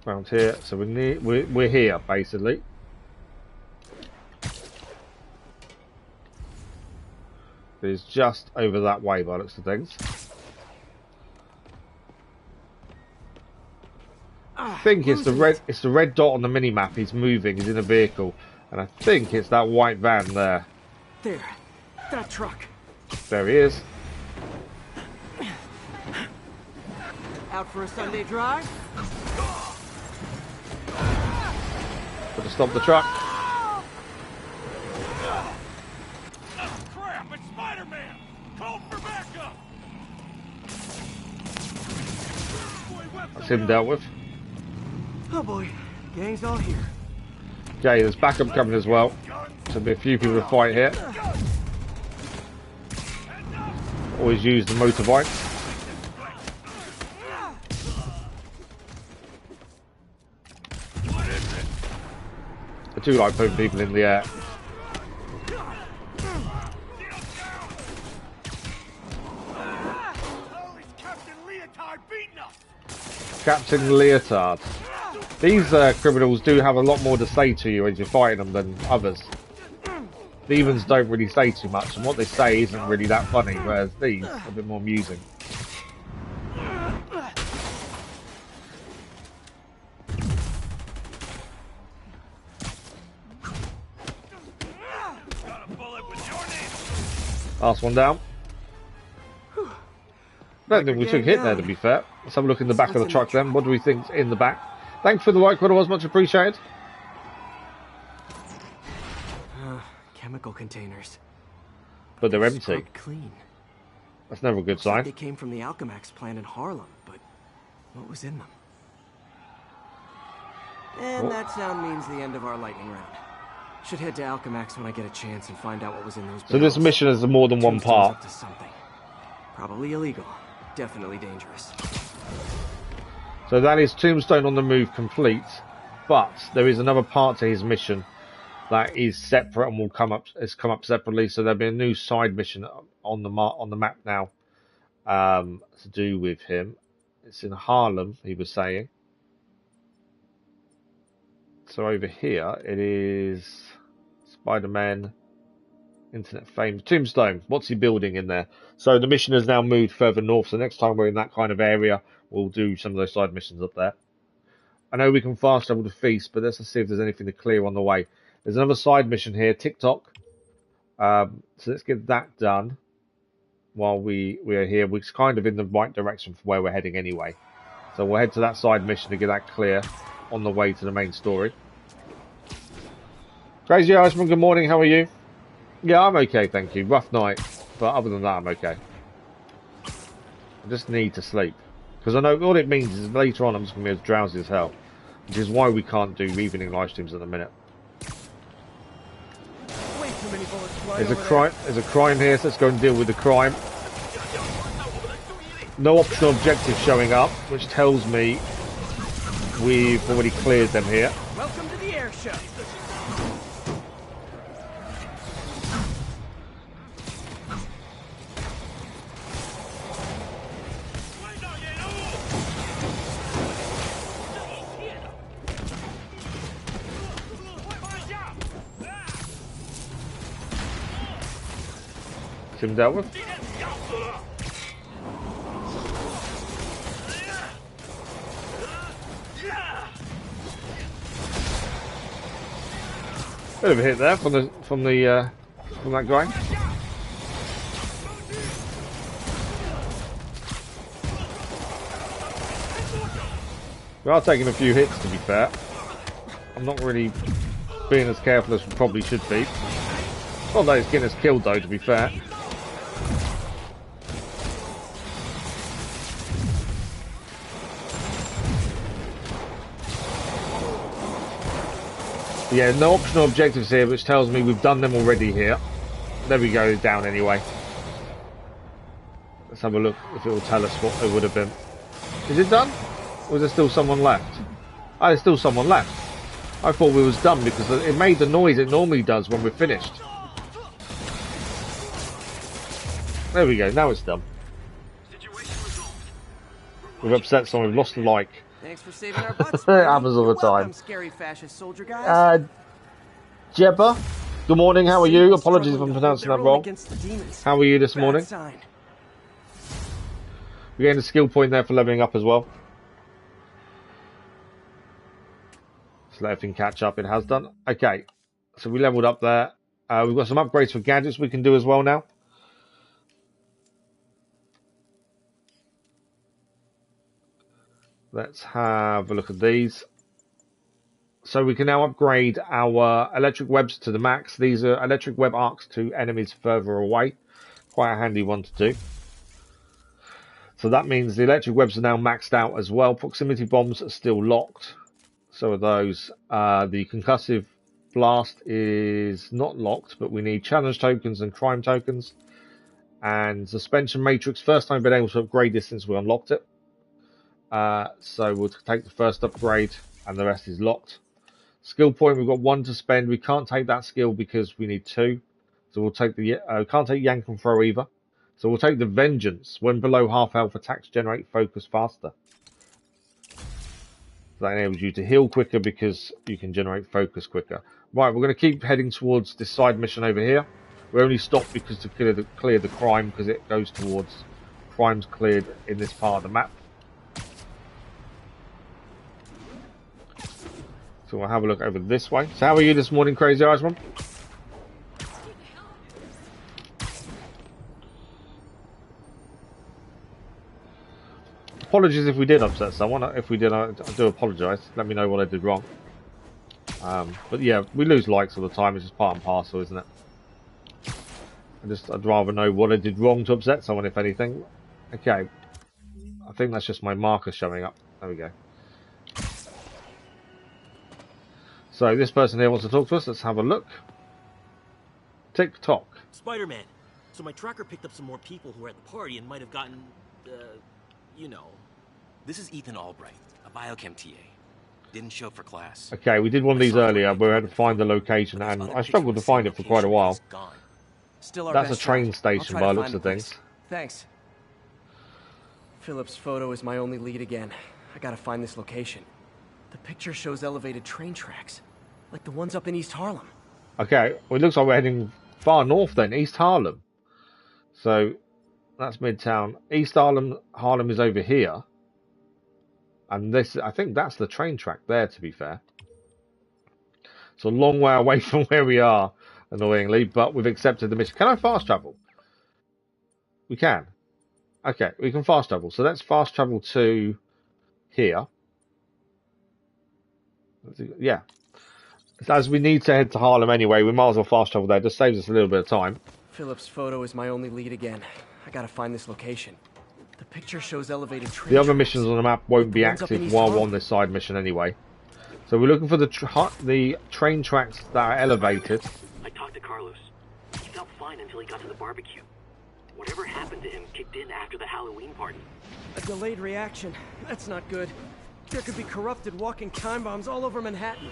Round here. So we're here basically. It's just over that way by the looks of things. I think it's the red dot on the mini map. He's moving. He's in a vehicle, and I think it's that white van there. There, that truck. There he is. Out for a Sunday drive? Got to stop the truck. Crap! It's Spider-Man! Call for backup! That's him dealt with. Oh boy, gang's all here. Okay, there's backup coming as well. So there'll be a few people to fight here. Always use the motorbike. I do like putting people in the air. Captain Leotard. These criminals do have a lot more to say to you as you're fighting them than others. Demons don't really say too much, and what they say isn't really that funny, whereas these are a bit more amusing. Last one down. I don't think we took a hit there, to be fair. Let's have a look in the back of the truck then. What do we think's in the back? Thanks for the like, what it was, much appreciated. Chemical containers. But they're empty. Clean. That's never a good sign. They came from the Alchemax plant in Harlem, but what was in them? And that sound means the end of our lightning round. Should head to Alchemax when I get a chance and find out what was in those barrels. So this mission has more than one part. Up to something. Probably illegal. Definitely dangerous. So that is Tombstone on the move complete, but there is another part to his mission that is separate and will come up separately. So there'll be a new side mission on the map now to do with him. It's in Harlem, he was saying. So over here it is Spider-Man Internet fame. Tombstone. What's he building in there? So the mission has now moved further north. So next time we're in that kind of area, we'll do some of those side missions up there. I know we can fast travel to Feast, but let's see if there's anything to clear on the way. There's another side mission here, TikTok. So let's get that done while we are here. We're kind of in the right direction for where we're heading anyway. So we'll head to that side mission to get that clear on the way to the main story. Crazy Irishman, good morning. How are you? Yeah, I'm okay, thank you. Rough night, but other than that, I'm okay. I just need to sleep. Because I know all it means is later on I'm just going to be as drowsy as hell. Which is why we can't do evening live streams at the minute. There's a crime here, so let's go and deal with the crime. No optional objective showing up, which tells me we've already cleared them here. Welcome to the air show. Him dealt with. Bit of a hit there from that guy. We are taking a few hits, to be fair. I'm not really being as careful as we probably should be. Not that it's getting us killed though, to be fair. Yeah, no optional objectives here, which tells me we've done them already here. There we go, down anyway. Let's have a look if it will tell us what it would have been. Is it done? Or is there still someone left? Oh, there's still someone left. I thought we was done because it made the noise it normally does when we're finished. There we go, now it's done. We've upset someone, we've lost a like. Thanks for saving our butts. It happens all the time. Welcome, scary fascist soldier guys. Jebba, Good morning, how are you? Apologies if I'm pronouncing that wrong. How are you this morning? We're getting a skill point there for leveling up as well. Just let everything catch up, it has done. Okay, so we leveled up there. We've got some upgrades for gadgets we can do as well now. Let's have a look at these. So we can now upgrade our electric webs to the max. These are electric web arcs to enemies further away. Quite a handy one to do. So that means the electric webs are now maxed out as well. Proximity bombs are still locked. So are those. The concussive blast is not locked, but we need challenge tokens and crime tokens. And suspension matrix, first time been able to upgrade this since we unlocked it. So we'll take the first upgrade and the rest is locked. Skill point, we've got 1 to spend. We can't take that skill because we need 2. So we'll take the can't take yank and throw either. So we'll take the vengeance. When below half health, attacks generate focus faster. That enables you to heal quicker because you can generate focus quicker. Right, we're going to keep heading towards this side mission over here. We only stopped because to clear the crime, because it goes towards crimes cleared in this part of the map. So we'll have a look over this way. So how are you this morning, Crazy Eyes One? Apologies if we did upset someone. If we did, I do apologise. Let me know what I did wrong. But yeah, we lose likes all the time. It's just part and parcel, isn't it? I'd rather know what I did wrong to upset someone, if anything. Okay. I think that's just my marker showing up. There we go. So this person here wants to talk to us. Let's have a look. Tick-tock. Spider-Man. So my tracker picked up some more people who were at the party and might have gotten, you know. This is Ethan Albright, a biochem TA. Didn't show up for class. Okay, we did one of these earlier. We had to find the location, and I struggled to find it for quite a while. That's a train station by the looks of things. Thanks. Philip's photo is my only lead again. I gotta find this location. The picture shows elevated train tracks, like the ones up in East Harlem. Okay, well, it looks like we're heading far north then, East Harlem. So, that's Midtown. East Harlem is over here. And this, I think that's the train track there, to be fair. It's a long way away from where we are, annoyingly, but we've accepted the mission. Can I fast travel? We can. Okay, we can fast travel. So let's fast travel to here. Yeah. As we need to head to Harlem anyway, we might as well fast travel there. It just saves us a little bit of time. Philip's photo is my only lead again. I gotta find this location. The picture shows elevated train. The other missions on the map won't be active while we're on this side mission anyway. So we're looking for the train tracks that are elevated. I talked to Carlos. He felt fine until he got to the barbecue. Whatever happened to him kicked in after the Halloween party. A delayed reaction. That's not good. There could be corrupted walking time bombs all over Manhattan.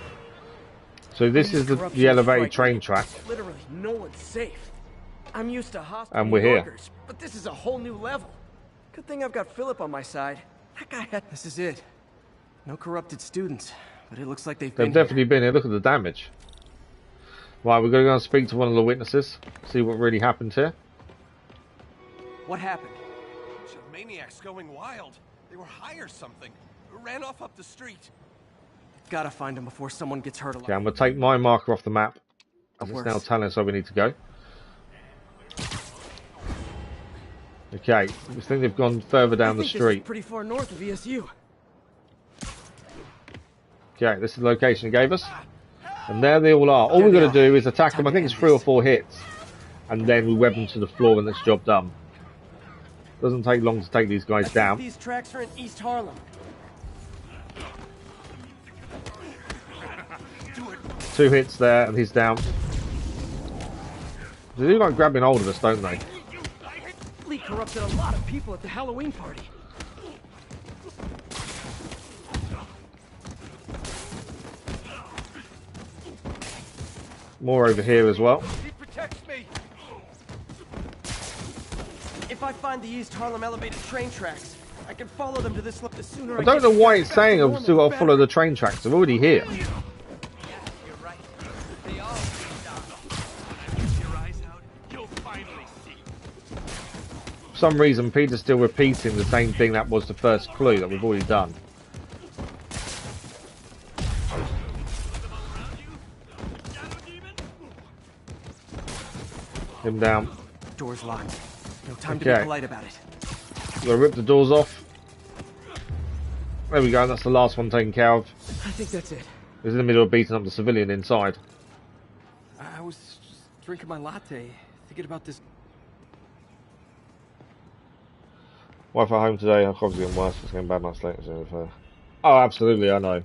So this is the elevated train track. Literally, no one's safe. I'm used to hostile and we're here. But this is a whole new level. Good thing I've got Philip on my side. That guy had... This is it. No corrupted students, but it looks like they've definitely been here. Look at the damage. Right, we're going to go and speak to one of the witnesses, see what really happened here. What happened? A bunch of maniacs going wild. They were high or something. Ran off up the street. Gotta find them before someone gets hurt alive. Okay, I'm going to take my marker off the map. As it's now telling us where we need to go. Okay, we think they've gone further down the street. This is pretty far north of ESU. Okay, this is the location it gave us. And there they all are. All we've got to do is attack them. I think it's 3 or 4 hits. And then we web them to the floor and it's job done. Doesn't take long to take these guys down. These tracks are in East Harlem. 2 hits there and he's down. They do like grabbing hold of us, don't they? Lee corrupted a lot of people at the Halloween party. More over here as well. He protects me. If I find the East Harlem elevated train tracks, I can follow them to this look. The sooner I don't know why it's saying I've still got to follow the train tracks. I'm already here. For some reason, Peter's still repeating the same thing that was the first clue that we've already done. Him down. Door's locked. No time to be polite about it. We'll rip the doors off. There we go, that's the last one taken care of. I think that's it. He was in the middle of beating up the civilian inside. I was just drinking my latte, thinking about this. Wife at home today, her coffee's getting worse, it's getting bad night's later. So oh, absolutely, I know.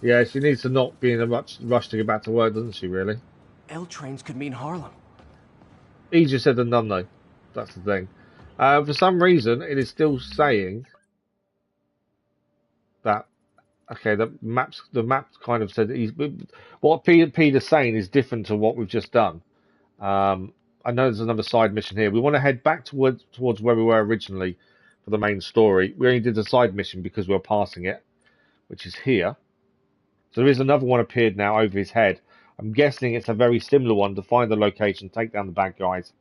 Yeah, she needs to not be in a rush to get back to work, doesn't she, really? L trains could mean Harlem. Easier said than done, though. That's the thing. For some reason, it is still saying that. Okay, the map kind of said that he's. What Peter's saying is different to what we've just done. I know there's another side mission here. We want to head back towards where we were originally for the main story. We only did the side mission because we were passing it, which is here. So there is another one appeared now over his head. I'm guessing it's a very similar one to find the location, take down the bad guys.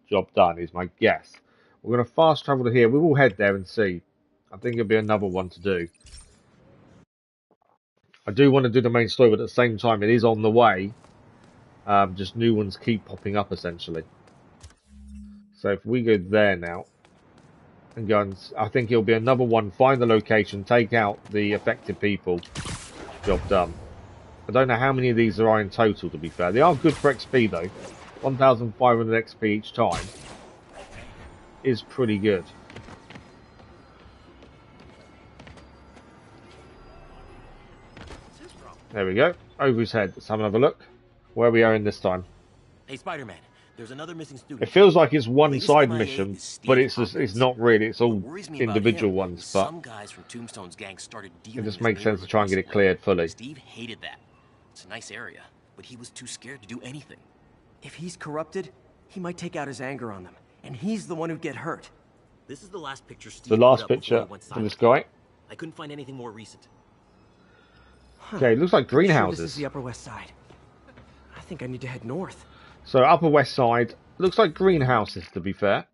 Job done is my guess. We're going to fast travel to here. We will head there and see. I think it'll be another one to do. I do want to do the main story, but at the same time, it is on the way. Just new ones keep popping up, essentially. So if we go there now, and go and, I think it'll be another one. Find the location, take out the affected people. Job done. I don't know how many of these there are in total, to be fair. They are good for XP, though. 1,500 XP each time is pretty good. There we go. Over his head. Let's have another look. Where we are in this time. Hey, Spider-Man. There's another missing student. It feels like it's one side mission, but it's not really. It's all individual ones. But some guys from Tombstone's gang started it just makes sense to try and get it cleared fully. Steve hated that. It's a nice area, but he was too scared to do anything. If he's corrupted, he might take out his anger on them, and he's the one who'd get hurt. This is the last picture Steve The last picture for this guy. I couldn't find anything more recent. Okay, it looks like greenhouses. Sure this is the Upper West Side. I think I need to head north. So Upper West Side looks like greenhouses, to be fair.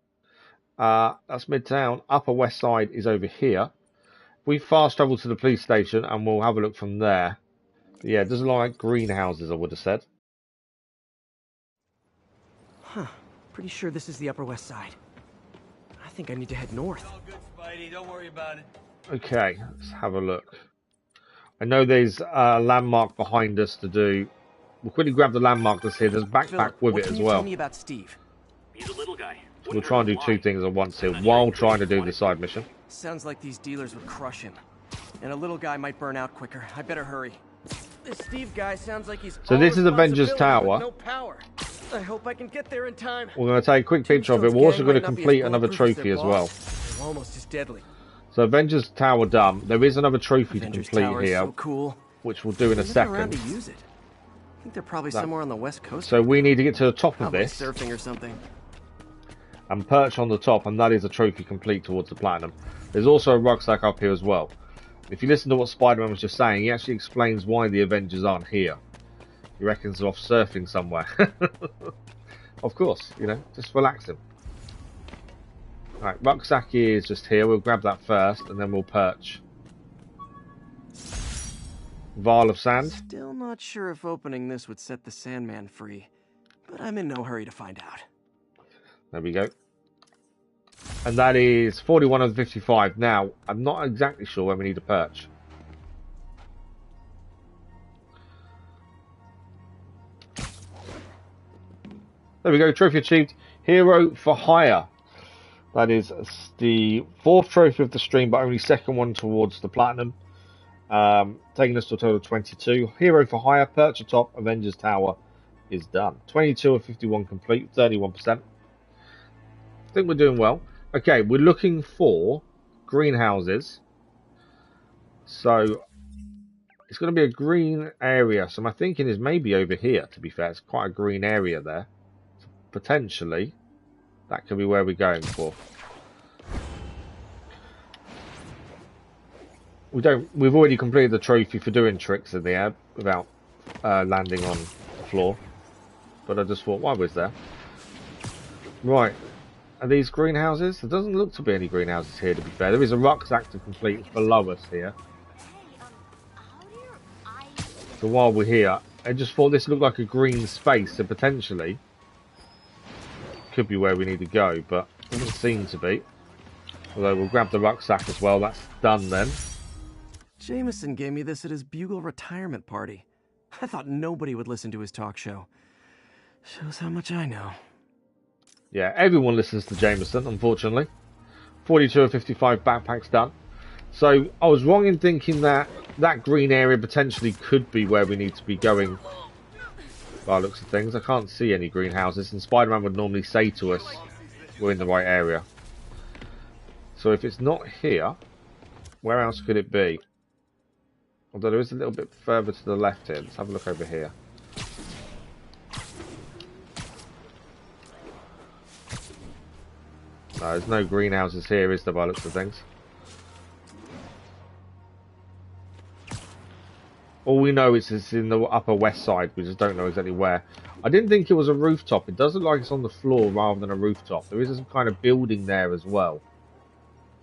That's Midtown. Upper West Side is over here. We fast travel to the police station and we'll have a look from there. But yeah, it doesn't look like greenhouses, I would have said. Huh. Pretty sure this is the Upper West Side. I think I need to head north. All good, Spidey. Don't worry about it. Okay, let's have a look. I know there's a landmark behind us to do. We'll quickly grab the landmark that's here. There's a backpack with it as well. Tell me about Steve? He's a little guy. We'll try and do two things at once here while trying to do the side mission. Sounds like these dealers would crush him. And a little guy might burn out quicker. I better hurry. This Steve guy sounds like he's So this is Avengers Tower. No power. I hope I can get there in time. We're going to take a quick picture of it. We're also going to complete another trophy as well. They're almost as deadly. So Avengers Tower done. There is another trophy Avengers to complete Tower here, so cool. which we'll do in a second. To use it. I think they're probably somewhere on the west coast. So we need to get to the top of probably this. Surfing or something. And perch on the top, and that is a trophy complete towards the platinum. There's also a rucksack up here as well. If you listen to what Spider-Man was just saying, he actually explains why the Avengers aren't here. He reckons they're off surfing somewhere. Of course, you know, just relax him. Right, rucksack is just here. We'll grab that first, and then we'll perch. Vial of sand. Still not sure if opening this would set the Sandman free, but I'm in no hurry to find out. There we go. And that is 41 of 55. Now, I'm not exactly sure when we need to perch. There we go, trophy achieved. Hero for hire. That is the 4th trophy of the stream, but only 2nd one towards the platinum. Taking us to a total of 22. Hero for hire, perch atop, Avengers Tower is done. 22 of 51 complete, 31%. I think we're doing well. Okay, we're looking for greenhouses. So it's going to be a green area. So my thinking is maybe over here, to be fair. It's quite a green area there. So potentially, that could be where we're going for. We've already completed the trophy for doing tricks in the air without landing on the floor. But I just thought, why was there? Right. Are these greenhouses? There doesn't look to be any greenhouses here, to be fair. There is a rucksack to complete below us here. So while we're here, I just thought this looked like a green space, so potentially could be where we need to go, but it doesn't seem to be. Although we'll grab the rucksack as well. That's done then. Jameson gave me this at his Bugle retirement party. I thought nobody would listen to his talk show. Shows how much I know. Yeah, everyone listens to Jameson, unfortunately. 42 of 55 backpacks done. So I was wrong in thinking that that green area potentially could be where we need to be going. By the looks of things, I can't see any greenhouses, and Spider-Man would normally say to us we're in the right area. So if it's not here, where else could it be? Although there is a little bit further to the left here. Let's have a look over here. No, there's no greenhouses here, is there, by the looks of things? All we know is it's in the upper west side. We just don't know exactly where. I didn't think it was a rooftop. It does look like it's on the floor rather than a rooftop. There is some kind of building there as well,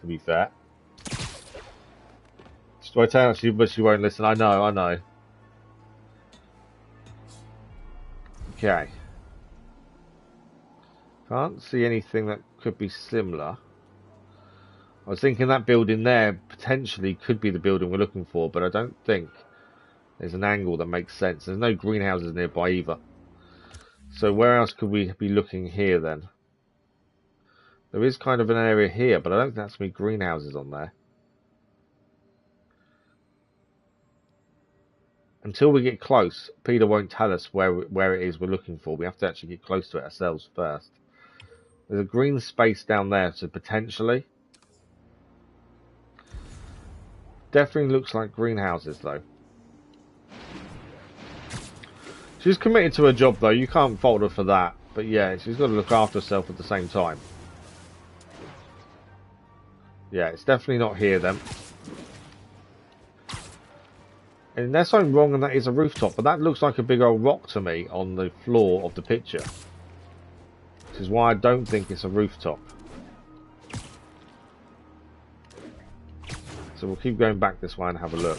to be fair. Do I tell her, but she won't listen? I know. Okay. Can't see anything that could be similar. I was thinking that building there potentially could be the building we're looking for, but I don't think there's an angle that makes sense. There's no greenhouses nearby either. So where else could we be looking here then? There is kind of an area here, but I don't think that's many greenhouses on there. Until we get close, Peter won't tell us where it is we're looking for. We have to actually get close to it ourselves first. There's a green space down there, so potentially. Definitely looks like greenhouses, though. She's committed to her job, though. You can't fault her for that. But yeah, she's got to look after herself at the same time. Yeah, it's definitely not here, then. Unless I'm wrong and that is a rooftop, but that looks like a big old rock to me on the floor of the picture. Which is why I don't think it's a rooftop. So we'll keep going back this way and have a look.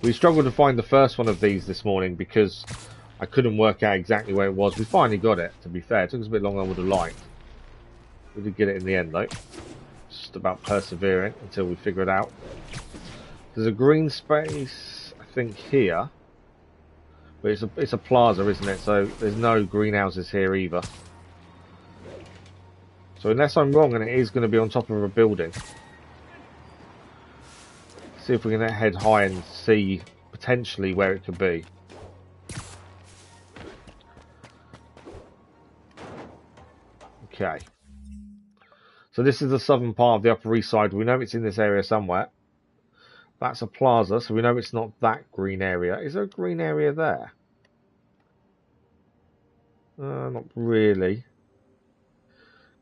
We struggled to find the first one of these this morning because I couldn't work out exactly where it was. We finally got it, to be fair. It took us a bit longer than I would have liked. We did get it in the end, though. Just about persevering until we figure it out. There's a green space, I think, here. But it's a plaza, isn't it? So there's no greenhouses here either. So unless I'm wrong and it is going to be on top of a building. See if we can head high and see potentially where it could be. Okay. So this is the southern part of the Upper East Side. We know it's in this area somewhere. That's a plaza, so we know it's not that green area. Is there a green area there? Not really.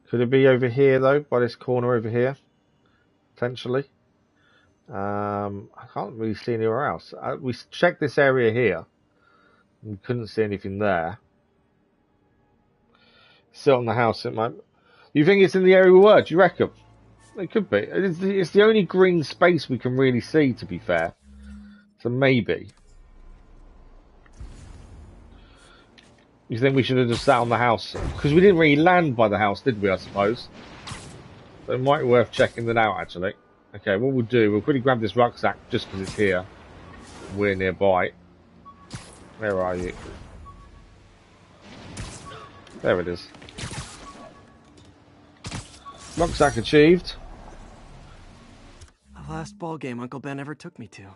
Could it be over here, though, by this corner over here? Potentially. I can't really see anywhere else. We checked this area here. We couldn't see anything there. Sit on the house, it might... You think it's in the area we were? Do you reckon? It could be. It's the only green space we can really see, to be fair. So maybe. You think we should have just sat on the house? Because we didn't really land by the house, did we, I suppose? So it might be worth checking that out, actually. Okay, what we'll do, we'll quickly grab this rucksack just because it's here. We're nearby. Where are you? There it is. Rucksack achieved. The last ball game Uncle Ben ever took me to.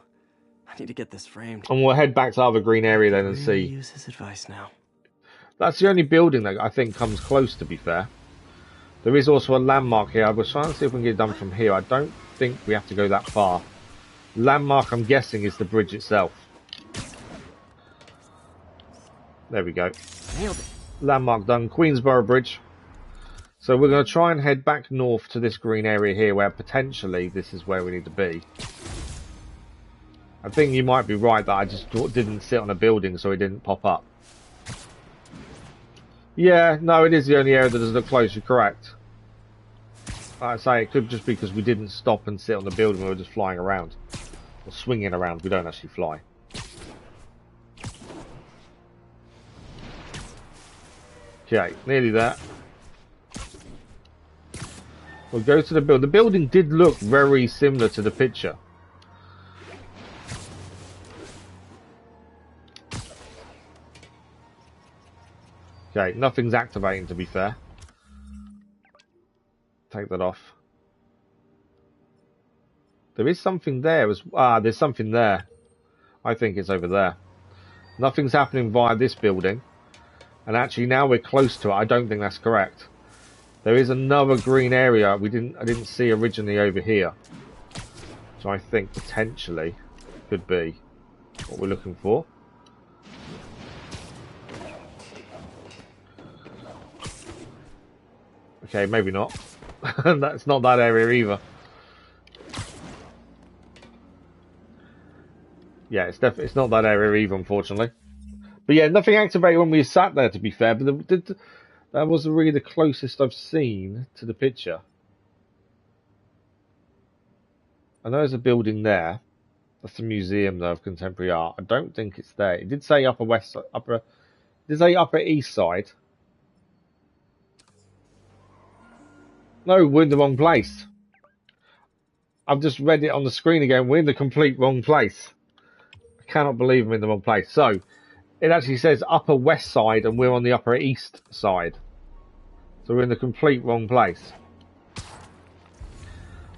I need to get this framed. And we'll head back to the other green area then and see. Use his advice now. That's the only building that I think comes close, to be fair. There is also a landmark here. I was trying to see if we can get it done from here. I don't think we have to go that far. Landmark, I'm guessing, is the bridge itself. There we go. Nailed it. Landmark done. Queensborough Bridge. So we're going to try and head back north to this green area here where potentially this is where we need to be. I think you might be right that I just didn't sit on a building so it didn't pop up. Yeah, no, it is the only area that doesn't look close, you're correct. Like I say, it could just be because we didn't stop and sit on the building, we were just flying around. Or swinging around, we don't actually fly. Okay, nearly there. We'll go to the building. The building did look very similar to the picture. Okay, nothing's activating to be fair. Take that off. There is something there. There's something there. I think it's over there. Nothing's happening via this building. And actually now we're close to it. I don't think that's correct. There is another green area I didn't see originally over here. So I think potentially could be what we're looking for. Okay, maybe not. That's not that area either. Yeah, it's not that area either, unfortunately. But yeah, nothing activated when we sat there, to be fair. But that wasn't really the closest I've seen to the picture. I know there's a building there. That's a museum, though, of contemporary art. I don't think it's there. It did say It did say upper east side. No, we're in the wrong place. I've just read it on the screen again. We're in the complete wrong place. I cannot believe I'm in the wrong place. So, it actually says upper west side and we're on the upper east side. So we're in the complete wrong place.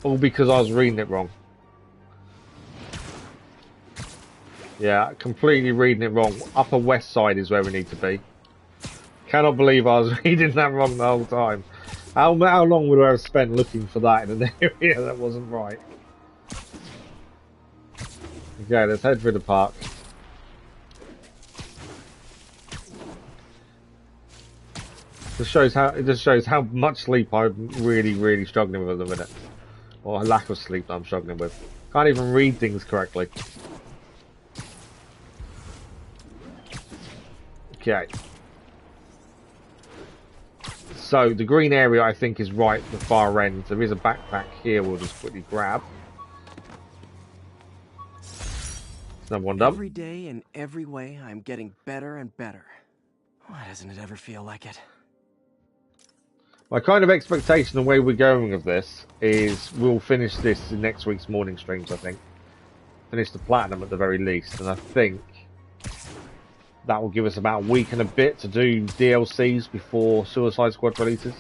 All because I was reading it wrong. Yeah, completely reading it wrong. Upper west side is where we need to be. Cannot believe I was reading that wrong the whole time. How long would I have spent looking for that in an area that wasn't right? Okay, let's head through the park. It just shows how much sleep I'm really struggling with at the minute. Or a lack of sleep that I'm struggling with. Can't even read things correctly. Okay. So, the green area I think is right at the far end. There is a backpack here we'll just quickly grab. Another one done. Every day in every way, I'm getting better and better. Why doesn't it ever feel like it? My kind of expectation, the way we're going with this, is we'll finish this in next week's morning streams, I think. Finish the platinum at the very least, and I think that will give us about a week and a bit to do DLCs before Suicide Squad releases,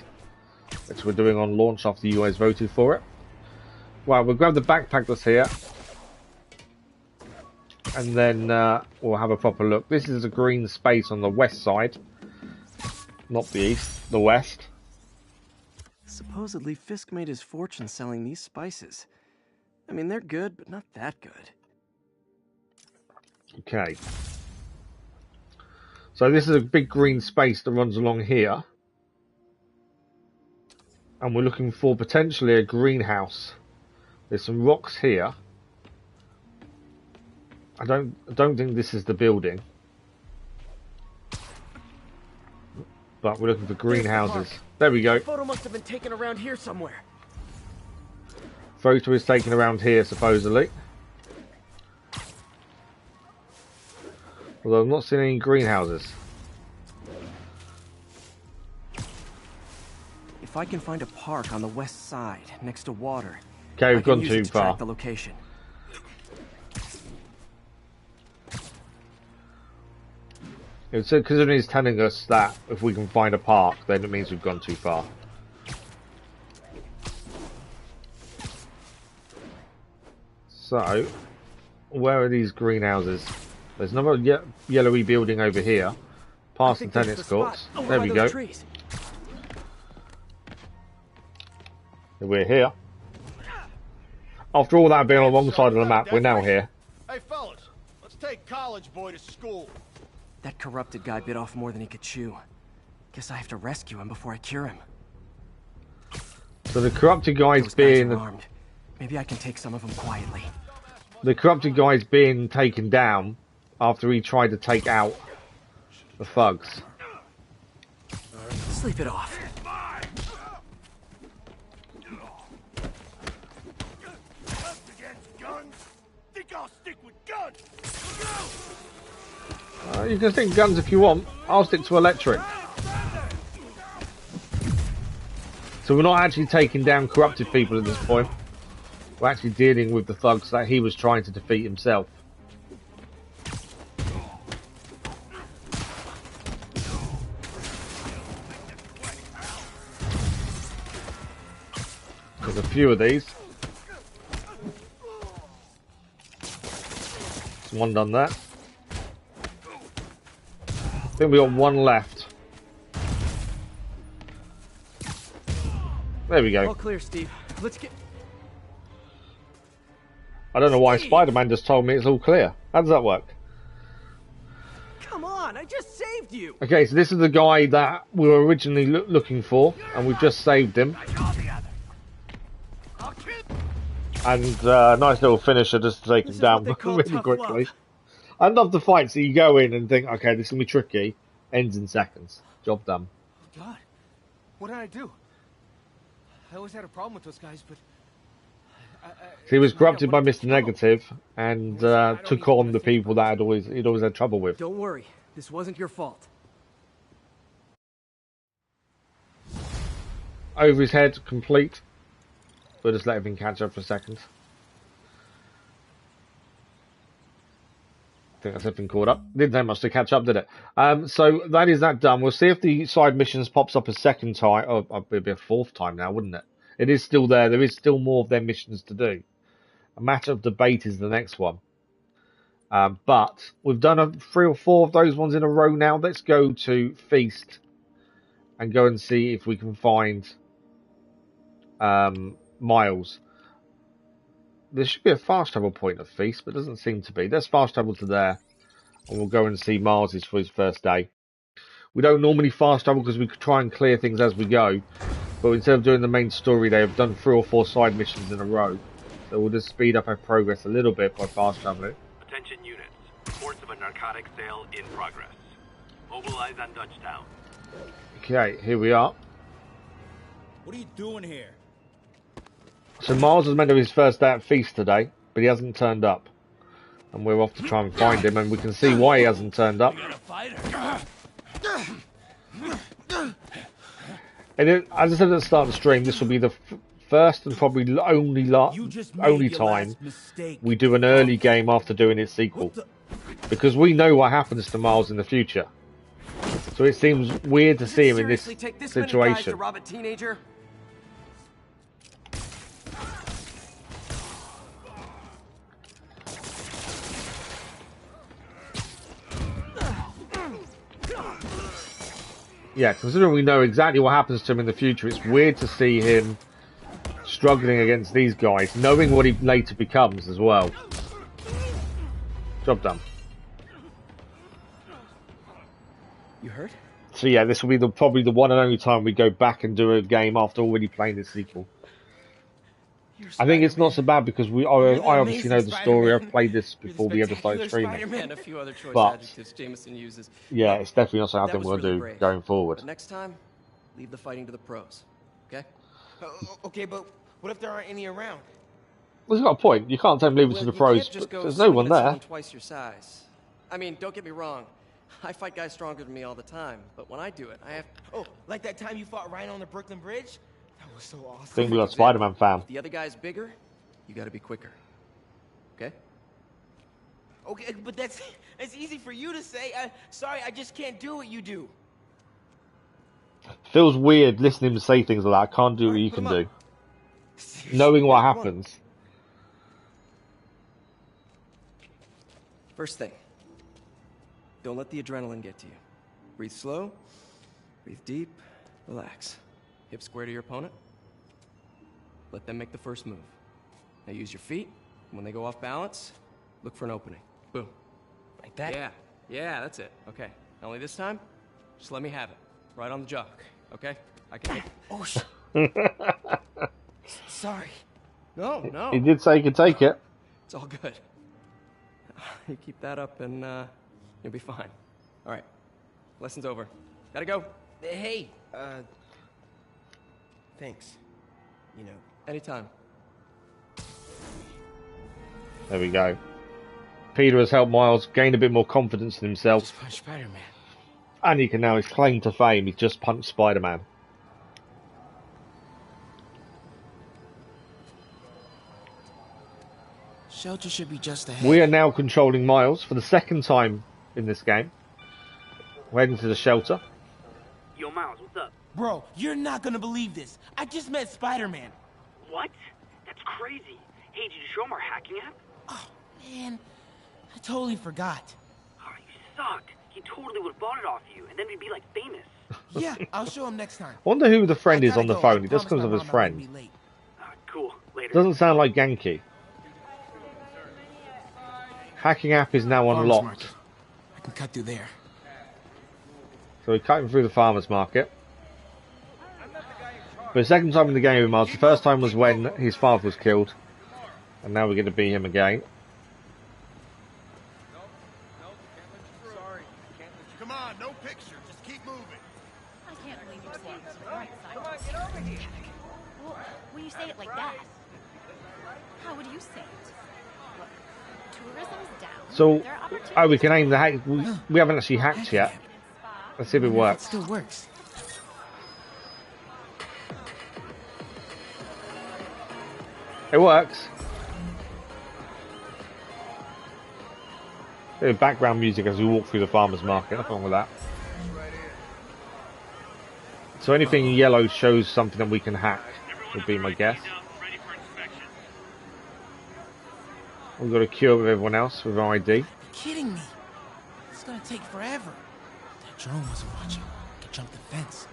which we're doing on launch after you guys voted for it. Well, we'll grab the backpack that's here, and then we'll have a proper look. This is a green space on the west side, not the east, the west. Supposedly, Fisk made his fortune selling these spices. I mean, they're good, but not that good. Okay. So this is a big green space that runs along here. And we're looking for potentially a greenhouse. There's some rocks here. I don't think this is the building. But we're looking for greenhouses. There we go. The photo must have been taken around here somewhere. Photo is taken around here, supposedly. Although I'm not seeing any greenhouses. If I can find a park on the west side, next to water, okay, we've gone too far. Track the location. Because he's telling us that if we can find a park, then it means we've gone too far. So, where are these greenhouses? There's another yellowy building over here, past the tennis courts. There we go. We're here. After all that being on the wrong side of the map, we're now here. Hey fellas, let's take college boy to school. That corrupted guy bit off more than he could chew. Guess I have to rescue him before I cure him. So the corrupted guy's being armed. Maybe I can take some of them quietly. The corrupted guy's being taken down after he tried to take out the thugs. Sleep it off. You can stick guns if you want. I'll stick to electric. So we're not actually taking down corrupted people at this point. We're actually dealing with the thugs that he was trying to defeat himself. There's a few of these. There's one done that. I think we got one left. There we go. All clear, Steve. Let's get... I don't know why Spider-Man just told me it's all clear. How does that work? Come on, I just saved you. Okay, so this is the guy that we were originally looking for, and we've just saved him. And nice little finisher just to take him down really quickly. I love the fights that you go in and think, okay, this is going to be tricky. Ends in seconds. Job done. Oh, God. What did I do? I always had a problem with those guys, but... He was corrupted by Mr. Negative and took on the people that he'd always had trouble with. Don't worry. This wasn't your fault. Over his head, complete. We'll just let everything catch up for a second. I think that's everything caught up. Didn't take much to catch up, did it? So that is that done. We'll see if the side missions pops up a second time, or it'd be a fourth time now, wouldn't it? It is still there. There is still more of their missions to do. A matter of debate is the next one. But we've done 3 or 4 of those ones in a row now. Let's go to Feast and go and see if we can find Miles. There should be a fast travel point at Feast, but it doesn't seem to be. Let's fast travel to there, and we'll go and see Miles for his first day. We don't normally fast travel because we could try and clear things as we go, but instead of doing the main story, they have done 3 or 4 side missions in a row. So we'll just speed up our progress a little bit by fast traveling. Attention units. Reports of a narcotic sale in progress. Mobilize on Dutchtown. Okay, here we are. What are you doing here? So Miles was meant to have his first day at Feast today, but he hasn't turned up. And we're off to try and find him, and we can see why he hasn't turned up. And as I said at the start of the stream, this will be the first and probably only time we do an early game after doing its sequel. Because we know what happens to Miles in the future. So it seems weird to see him in this situation. Yeah, considering we know exactly what happens to him in the future, it's weird to see him struggling against these guys, knowing what he later becomes as well. Job done. You hurt? So yeah, this will be probably the one and only time we go back and do a game after already playing the sequel. I think it's not so bad because I obviously know the story. I've played this before we ever started streaming. And a few other choice But adjectives Jameson uses. yeah, it's definitely not something we'll do going forward. But next time, leave the fighting to the pros. Okay? Okay, but what if there aren't any around? Well, he's got a point. You can't tell him leave it to the pros, but there's no one there. Twice your size. I mean, don't get me wrong. I fight guys stronger than me all the time, but when I do it, I have... Oh, like that time you fought Rhino on the Brooklyn Bridge? That was so awesome. I think we got a Spider-Man fan. If the other guy's bigger, you gotta be quicker. Okay? Okay, but that's easy for you to say. Sorry, I just can't do what you do. Feels weird listening to say things like that. I can't do what you can do. Knowing what happens. First thing. Don't let the adrenaline get to you. Breathe slow, breathe deep, relax. Hip square to your opponent. Let them make the first move. Now use your feet. When they go off balance, look for an opening. Boom. Like that? Yeah, that's it. Okay. Only this time, just let me have it. Right on the jaw. Okay? I can... Oh, sorry. No. He did say he could take it. It's all good. You keep that up and, you'll be fine. All right. Lesson's over. Gotta go. Hey, Thanks. You know, anytime. There we go. Peter has helped Miles gain a bit more confidence in himself. Just punch Spider-Man. And he can now his claim to fame. He's just punched Spider-Man. Shelter should be just ahead. We are now controlling Miles for the second time in this game. We're heading to the shelter. Yo, Miles, what's up? Bro, you're not gonna believe this. I just met Spider-Man. What? That's crazy. Hey, did you show him our hacking app? Oh, man. I totally forgot. Oh, you suck. He totally would have bought it off you, and then we'd be, like, famous. Yeah, I'll show him next time. I wonder who the friend is on the phone. He just comes up as friend. Cool. Later. Doesn't sound like Yankee. Hacking app is now unlocked. I can cut through there. So we're cutting through the farmer's market. For the second time in the game with Miles, the first time was when his father was killed. And now we're going to be him again. Come on, no picture. Just keep moving. I can't believe you're saying this right side. Come on, get over here. Well, when you say it like that, how would you say it? Look, tourism's down. So, oh, we can aim the hack. We haven't actually hacked yet. Let's see if it works. It still works. It works. Bit of background music as we walk through the farmer's market. Nothing wrong with that. So anything yellow shows something that we can hack, would be my guess. We've got a queue with everyone else with our ID. You're kidding me. It's gonna take forever. That drone wasn't watching. I could jump the fence.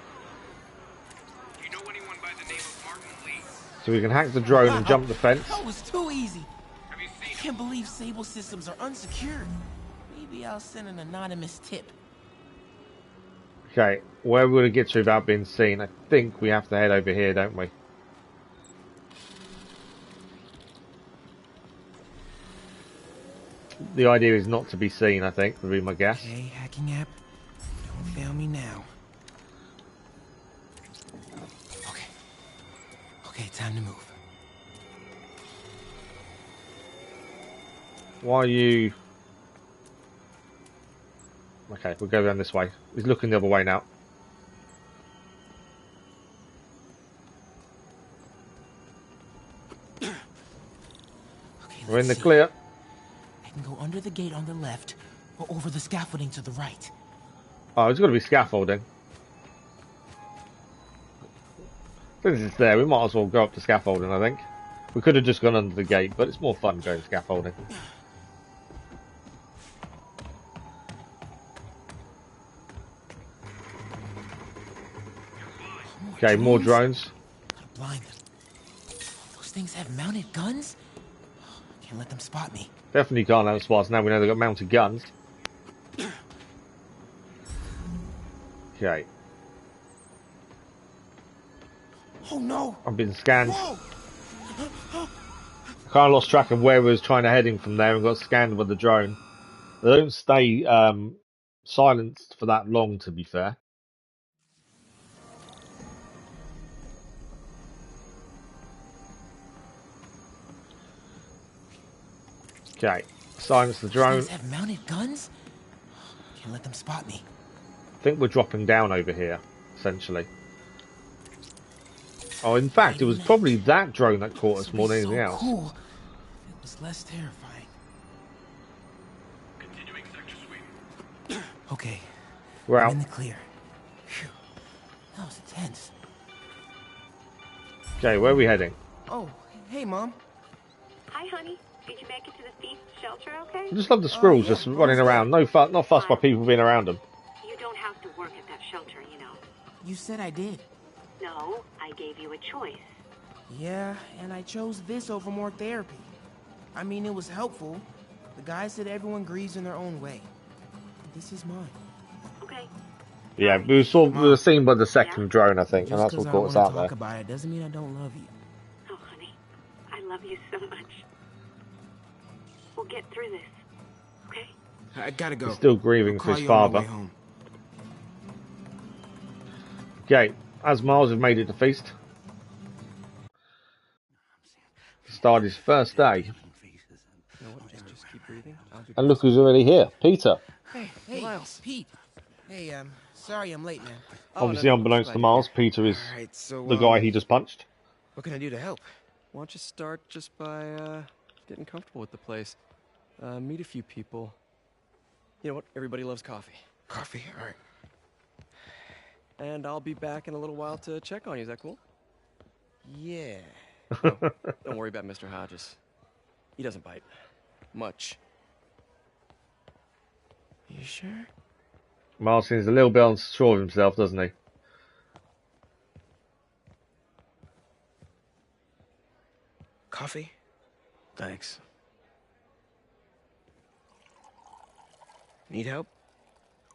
You know anyone by the name of Martin Lee? So we can hack the drone and jump the fence. That was too easy. I can't believe Sable systems are unsecured. Maybe I'll send an anonymous tip. Okay, where we're going to get to without being seen, I think we have to head over here, don't we? The idea is not to be seen, I think, would be my guess. Okay, hacking app. Don't fail me now. Okay, time to move. Why are you... Okay, we'll go down this way. He's looking the other way now. Okay, we're in the clear. I can go under the gate on the left, or over the scaffolding to the right. Oh, there's got to be scaffolding. Since it's there, we might as well go up to scaffolding, I think. We could have just gone under the gate, but it's more fun going scaffolding. Okay, more drones. Gotta blind them. Those things have mounted guns? Can't let them spot me. Definitely can't have spots. Now we know they've got mounted guns. Okay. Oh no! I've been scanned. I kind of lost track of where we was trying to head in from there and got scanned by the drone. They don't stay silenced for that long, to be fair. Okay, silence the drone. These have mounted guns? Can't let them spot me. I think we're dropping down over here, essentially. Oh, in fact, it was probably that drone that caught us more than anything else. Cool. It was less terrifying. Continuing sector sweep. Okay. We're out. In the clear. Phew. That was intense. Okay, where are we heading? Oh, hey, Mom. Hi, honey. Did you make it to the Feast shelter okay? I just love the squirrels just running around. No fuss, not fussed by people being around them. You don't have to work at that shelter, you know. You said I did. No, I gave you a choice. Yeah, and I chose this over more therapy. I mean, it was helpful. The guy said everyone grieves in their own way. This is mine. Okay. Yeah, we were seen by the second drone, I think, and that's what caught us out there. Talk about it doesn't mean I don't love you. Oh, honey, I love you so much. We'll get through this, okay? I gotta go. He's still grieving for his father. Okay, as Miles has made it to Feast, start his first day. You know what? Just keep breathing. And look who's already here, Peter. Hey, Miles. Pete. Hey, sorry I'm late, man. Obviously, unbeknownst to Miles, Peter is the guy he just punched. What can I do to help? Why don't you start just by getting comfortable with the place? Meet a few people. You know what? Everybody loves coffee. Coffee? All right. And I'll be back in a little while to check on you. Is that cool? Yeah. No, don't worry about Mr. Hodges. He doesn't bite. Much. You sure? Miles seems a little bit unsure of himself, doesn't he? Coffee? Thanks. Need help?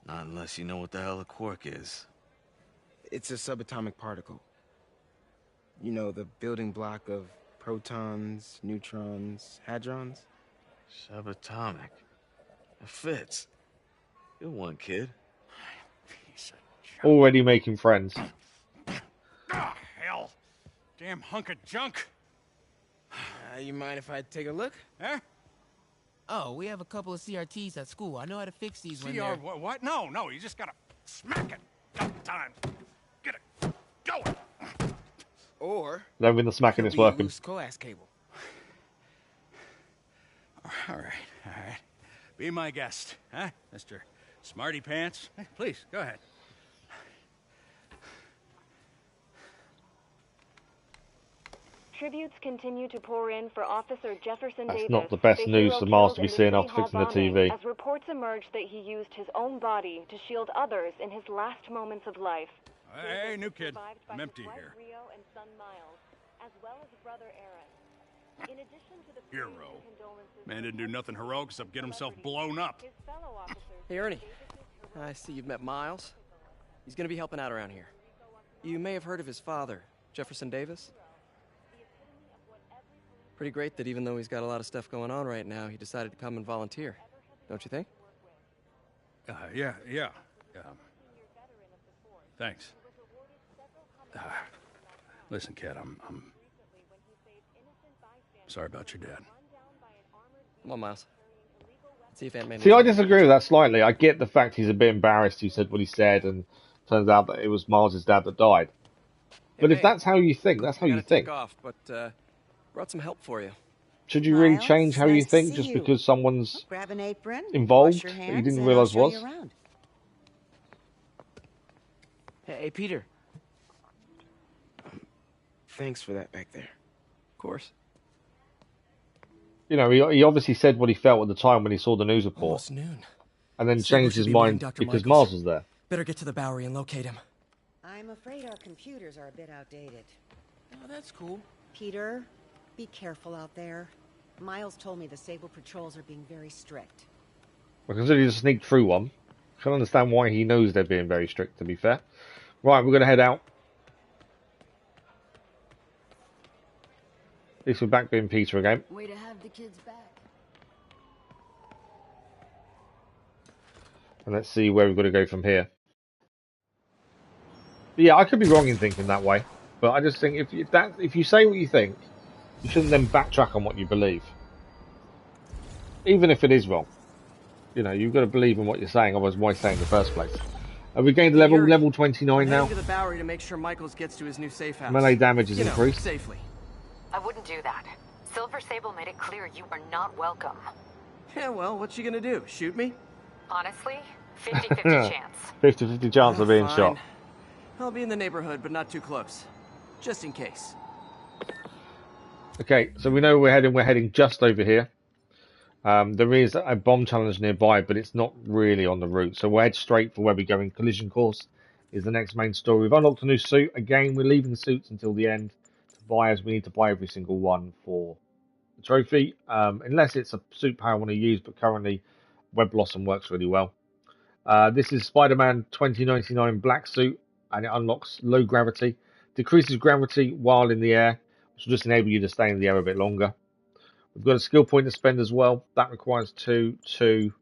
Not unless you know what the hell a quark is. It's a subatomic particle. You know, the building block of protons, neutrons, hadrons? Subatomic. It fits. Good one, kid. Already making friends. Ah, hell. Damn hunk of junk. You mind if I take a look? Huh? Oh, we have a couple of CRTs at school. I know how to fix these when they're... What? No, you just gotta smack it a couple times. Get it going. Or... Then when the smacking is working. Loose coax cable. All right. Be my guest, huh, Mr. Smarty Pants? Please, go ahead. Tributes continue to pour in for Officer Jefferson Davis. That's not the best news for Miles to be seeing after fixing the TV. As reports emerge that he used his own body to shield others in his last moments of life. Hey, new kid. I'm empty here. Rio and son Miles, as well as brother Aaron. In addition to the hero. Man didn't do nothing heroic except get himself blown up. Hey, Ernie. I see you've met Miles. He's gonna be helping out around here. You may have heard of his father, Jefferson Davis. Pretty great that even though he's got a lot of stuff going on right now, he decided to come and volunteer. Don't you think? Yeah. Thanks. Listen, kid, I'm sorry about your dad. Come on, Miles. Let's see if Aunt May... See, I disagree with that slightly. I get the fact he's a bit embarrassed he said what he said, and turns out that it was Miles' dad that died. But if that's how you think, that's how you think. Take off, but brought some help for you. Should you really change how you think just because someone's grab an apron, involved that you didn't realize was? Hey, Peter. Thanks for that back there. Of course. You know, he obviously said what he felt at the time when he saw the news report. Almost noon. And then Sable changed should his be mind Dr. because Michaels. Miles was there. Better get to the Bowery and locate him. I'm afraid our computers are a bit outdated. Oh, that's cool. Peter, be careful out there. Miles told me the Sable patrols are being very strict. Well, considering he just sneaked through one, I can understand why he knows they're being very strict, to be fair. Right, we're going to head out. At least we're back being Peter again. Way to have the kids back. And let's see where we've got to go from here. But yeah, I could be wrong in thinking that way. But I just think if you say what you think, you shouldn't then backtrack on what you believe. Even if it is wrong. You know, you've got to believe in what you're saying, otherwise why say it in the first place? Have we gained level 29 now? To the Bowery to make sure Michaels gets to his new safe house. Melee damage is increased. Safely. I wouldn't do that. Silver Sable made it clear you are not welcome. Yeah, well, what's she gonna do? Shoot me? Honestly, 50-50 chance. 50-50 chance of being shot. I'll be in the neighborhood, but not too close. Just in case. Okay, so we know we're heading just over here. There is a bomb challenge nearby, but it's not really on the route. So we'll head straight for where we're going. Collision course is the next main story. We've unlocked a new suit. Again, we're leaving suits until the end to buy, as we need to buy every single one for the trophy. Unless it's a suit power I want to use, but currently Web Blossom works really well. This is Spider-Man 2099 black suit, and it unlocks low gravity. Decreases gravity while in the air, which will just enable you to stay in the air a bit longer. We've got a skill point to spend as well. That requires 2, 2,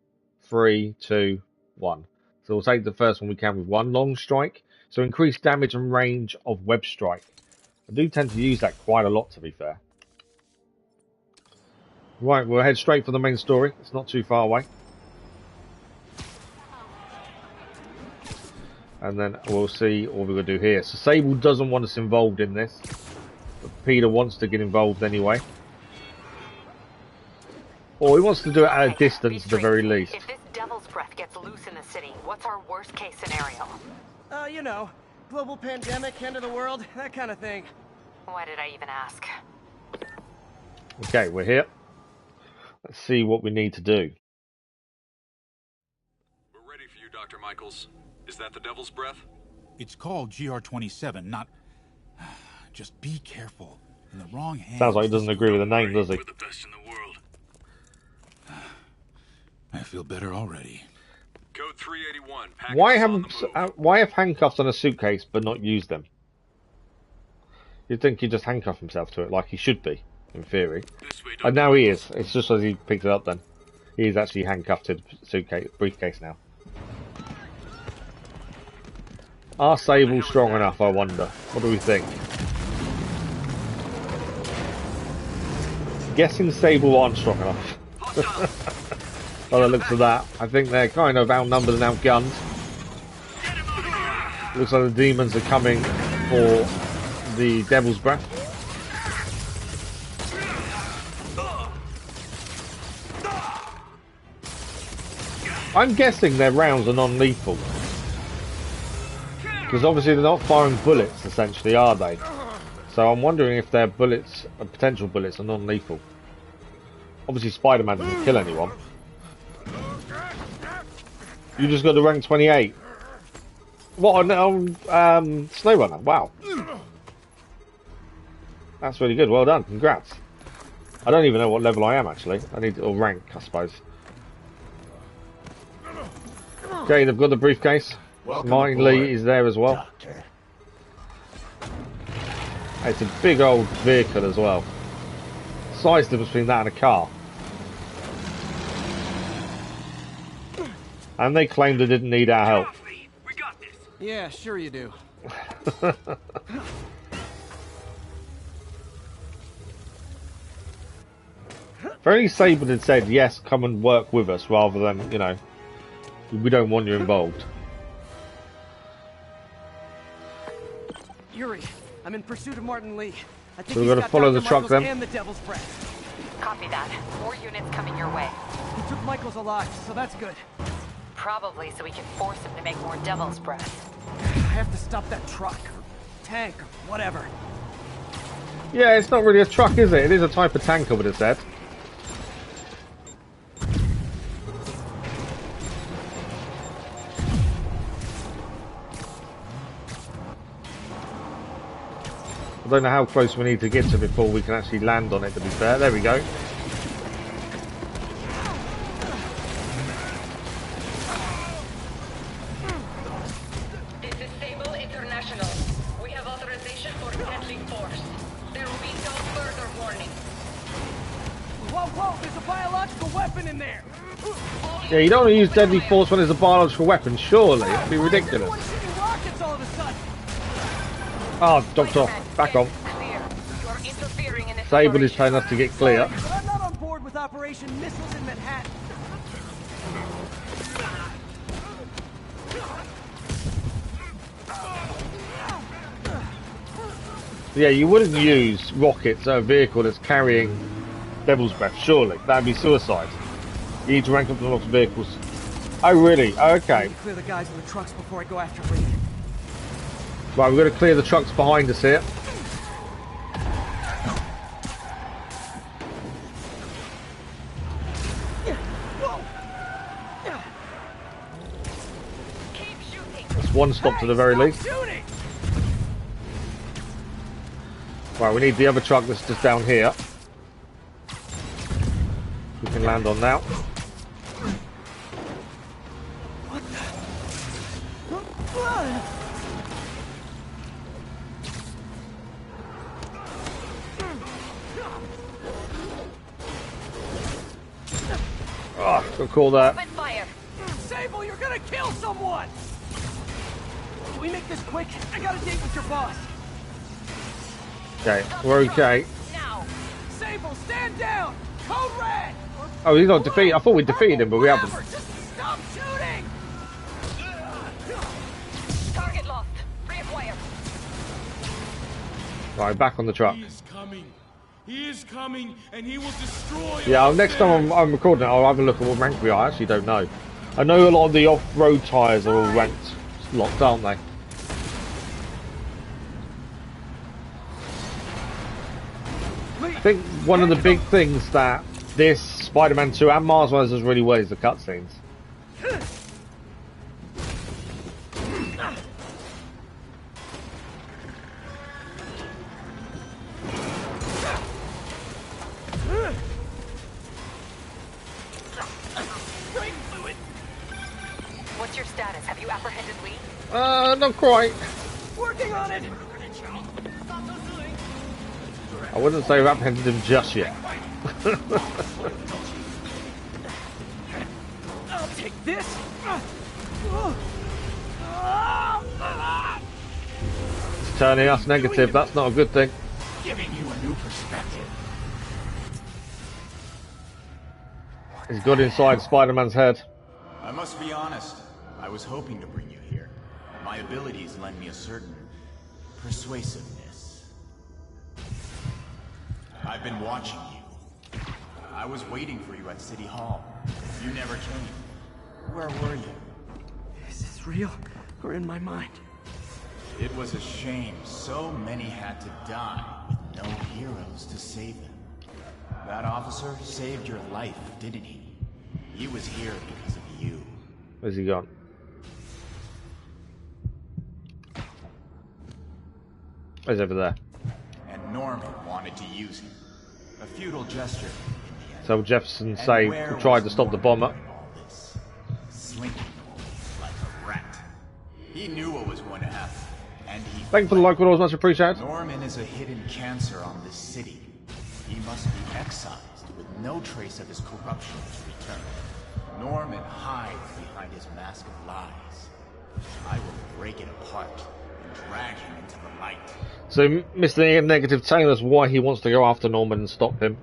3, 2, 1. So we'll take the first one we can with 1 long strike. So increased damage and range of web strike. I do tend to use that quite a lot, to be fair. Right, we'll head straight for the main story. It's not too far away. And then we'll see what we're going to do here. So Sable doesn't want us involved in this. But Peter wants to get involved anyway. Or he wants to do it at a distance at the very least. If this devil's breath gets loose in the city, what's our worst case scenario? You know, global pandemic, end of the world, that kind of thing. Why did I even ask? Okay, we're here. Let's see what we need to do. We're ready for you, Dr. Michaels. Is that the Devil's Breath? It's called GR27, not... Just be careful. In the wrong hands... Sounds like he doesn't agree with the name, does he? We're the best in the world. I feel better already. Code 381. Why have handcuffs on a suitcase but not use them? You'd think he'd just handcuff himself to it like he should be, in theory. And now he is. It's just as he picked it up then. He is actually handcuffed to the suitcase, briefcase now. Are Sable strong enough, I wonder? What do we think? Guessing Sable aren't strong enough. By the looks of that, I think they're kind of outnumbered and outgunned. Looks like the demons are coming for the Devil's Breath. I'm guessing their rounds are non-lethal. Because obviously they're not firing bullets, essentially, are they? So I'm wondering if their bullets, potential bullets, are non-lethal. Obviously Spider-Man doesn't kill anyone. You just got to rank 28. What on SnowRunner? Wow. That's really good. Well done. Congrats. I don't even know what level I am, actually. I need to rank, I suppose. Okay, they've got the briefcase. Martin Lee is there as well. Doctor. It's a big old vehicle as well. Size difference between that and a car. And they claimed they didn't need our help. We got this. Yeah, sure you do. If only Sable had said, yes, come and work with us, rather than, you know, we don't want you involved. Yuri, I'm in pursuit of Martin Lee. I think So we've got to follow the truck then. And the Devil's Breath. Copy that. More units coming your way. He took Michaels alive, so that's good. Probably so we can force him to make more Devil's Breath. I have to stop that truck, or tank, or whatever. Yeah, it's not really a truck, is it? It is a type of tank, I would have said. I don't know how close we need to get to before we can actually land on it, to be fair. There we go. This is Sable International. We have authorization for deadly force. There will be no further warning. Whoa, whoa, there's a biological weapon in there! Yeah, you don't want to use deadly force when there's a biological weapon, surely. That'd be ridiculous. Rockets all of a sudden. Oh, Doctor, back on. Sable is telling us to get clear. But I'm not on board with Operation Missiles in Manhattan. Yeah, you wouldn't use rockets at a vehicle that's carrying Devil's Breath, surely. That'd be suicide. You need to rank up the lots of vehicles. Oh, really? Oh, okay. Clear the guys in the trucks before I go after Lee. Right, we're going to clear the trucks behind us here. That's one stop to the very least. Right, we need the other truck that's just down here. We can land on now. Oh, got to call that. Sable, you're gonna kill someone! we make this quick? I got a date with your boss. Okay, we're okay. Now, Sable, stand down. Code red. Oh, he's not defeated. I thought we defeated him, but we haven't. Just stop shooting. Target lost. Reacquire. Right, back on the truck. He is coming. He is coming, and he will destroy. Yeah, next time I'm recording it, I'll have a look at what rank we are. I actually don't know. I know a lot of the off-road tyres are all ranked locked, aren't they? I think one of the big things that this Spider-Man 2 and Mars Rise does really well is the cutscenes. What's your status? Have you apprehended Lee? Not quite. Working on it. I wouldn't say we've apprehended him just yet. I'll take this. It's turning us negative. That's not a good thing. Giving you a new perspective. He's got inside Spider-Man's head. I must be honest. I was hoping to bring you here. My abilities lend me a certain persuasiveness. I've been watching you. I was waiting for you at City Hall. You never came. Where were you? Is this real or in my mind? It was a shame so many had to die with no heroes to save them. That officer saved your life, didn't he? He was here because of you. Where's he gone? He's over there. And Norman wanted to use him. A futile gesture. So Jefferson tried to stop the bomber. Slinking like a rat. He knew what was going to happen. And he... Thank you for the like, always much appreciated. Norman is a hidden cancer on this city. He must be excised with no trace of his corruption to return. Norman hides behind his mask of lies. I will break it apart and drag him into the light. So Mr. Negative telling us why he wants to go after Norman and stop him.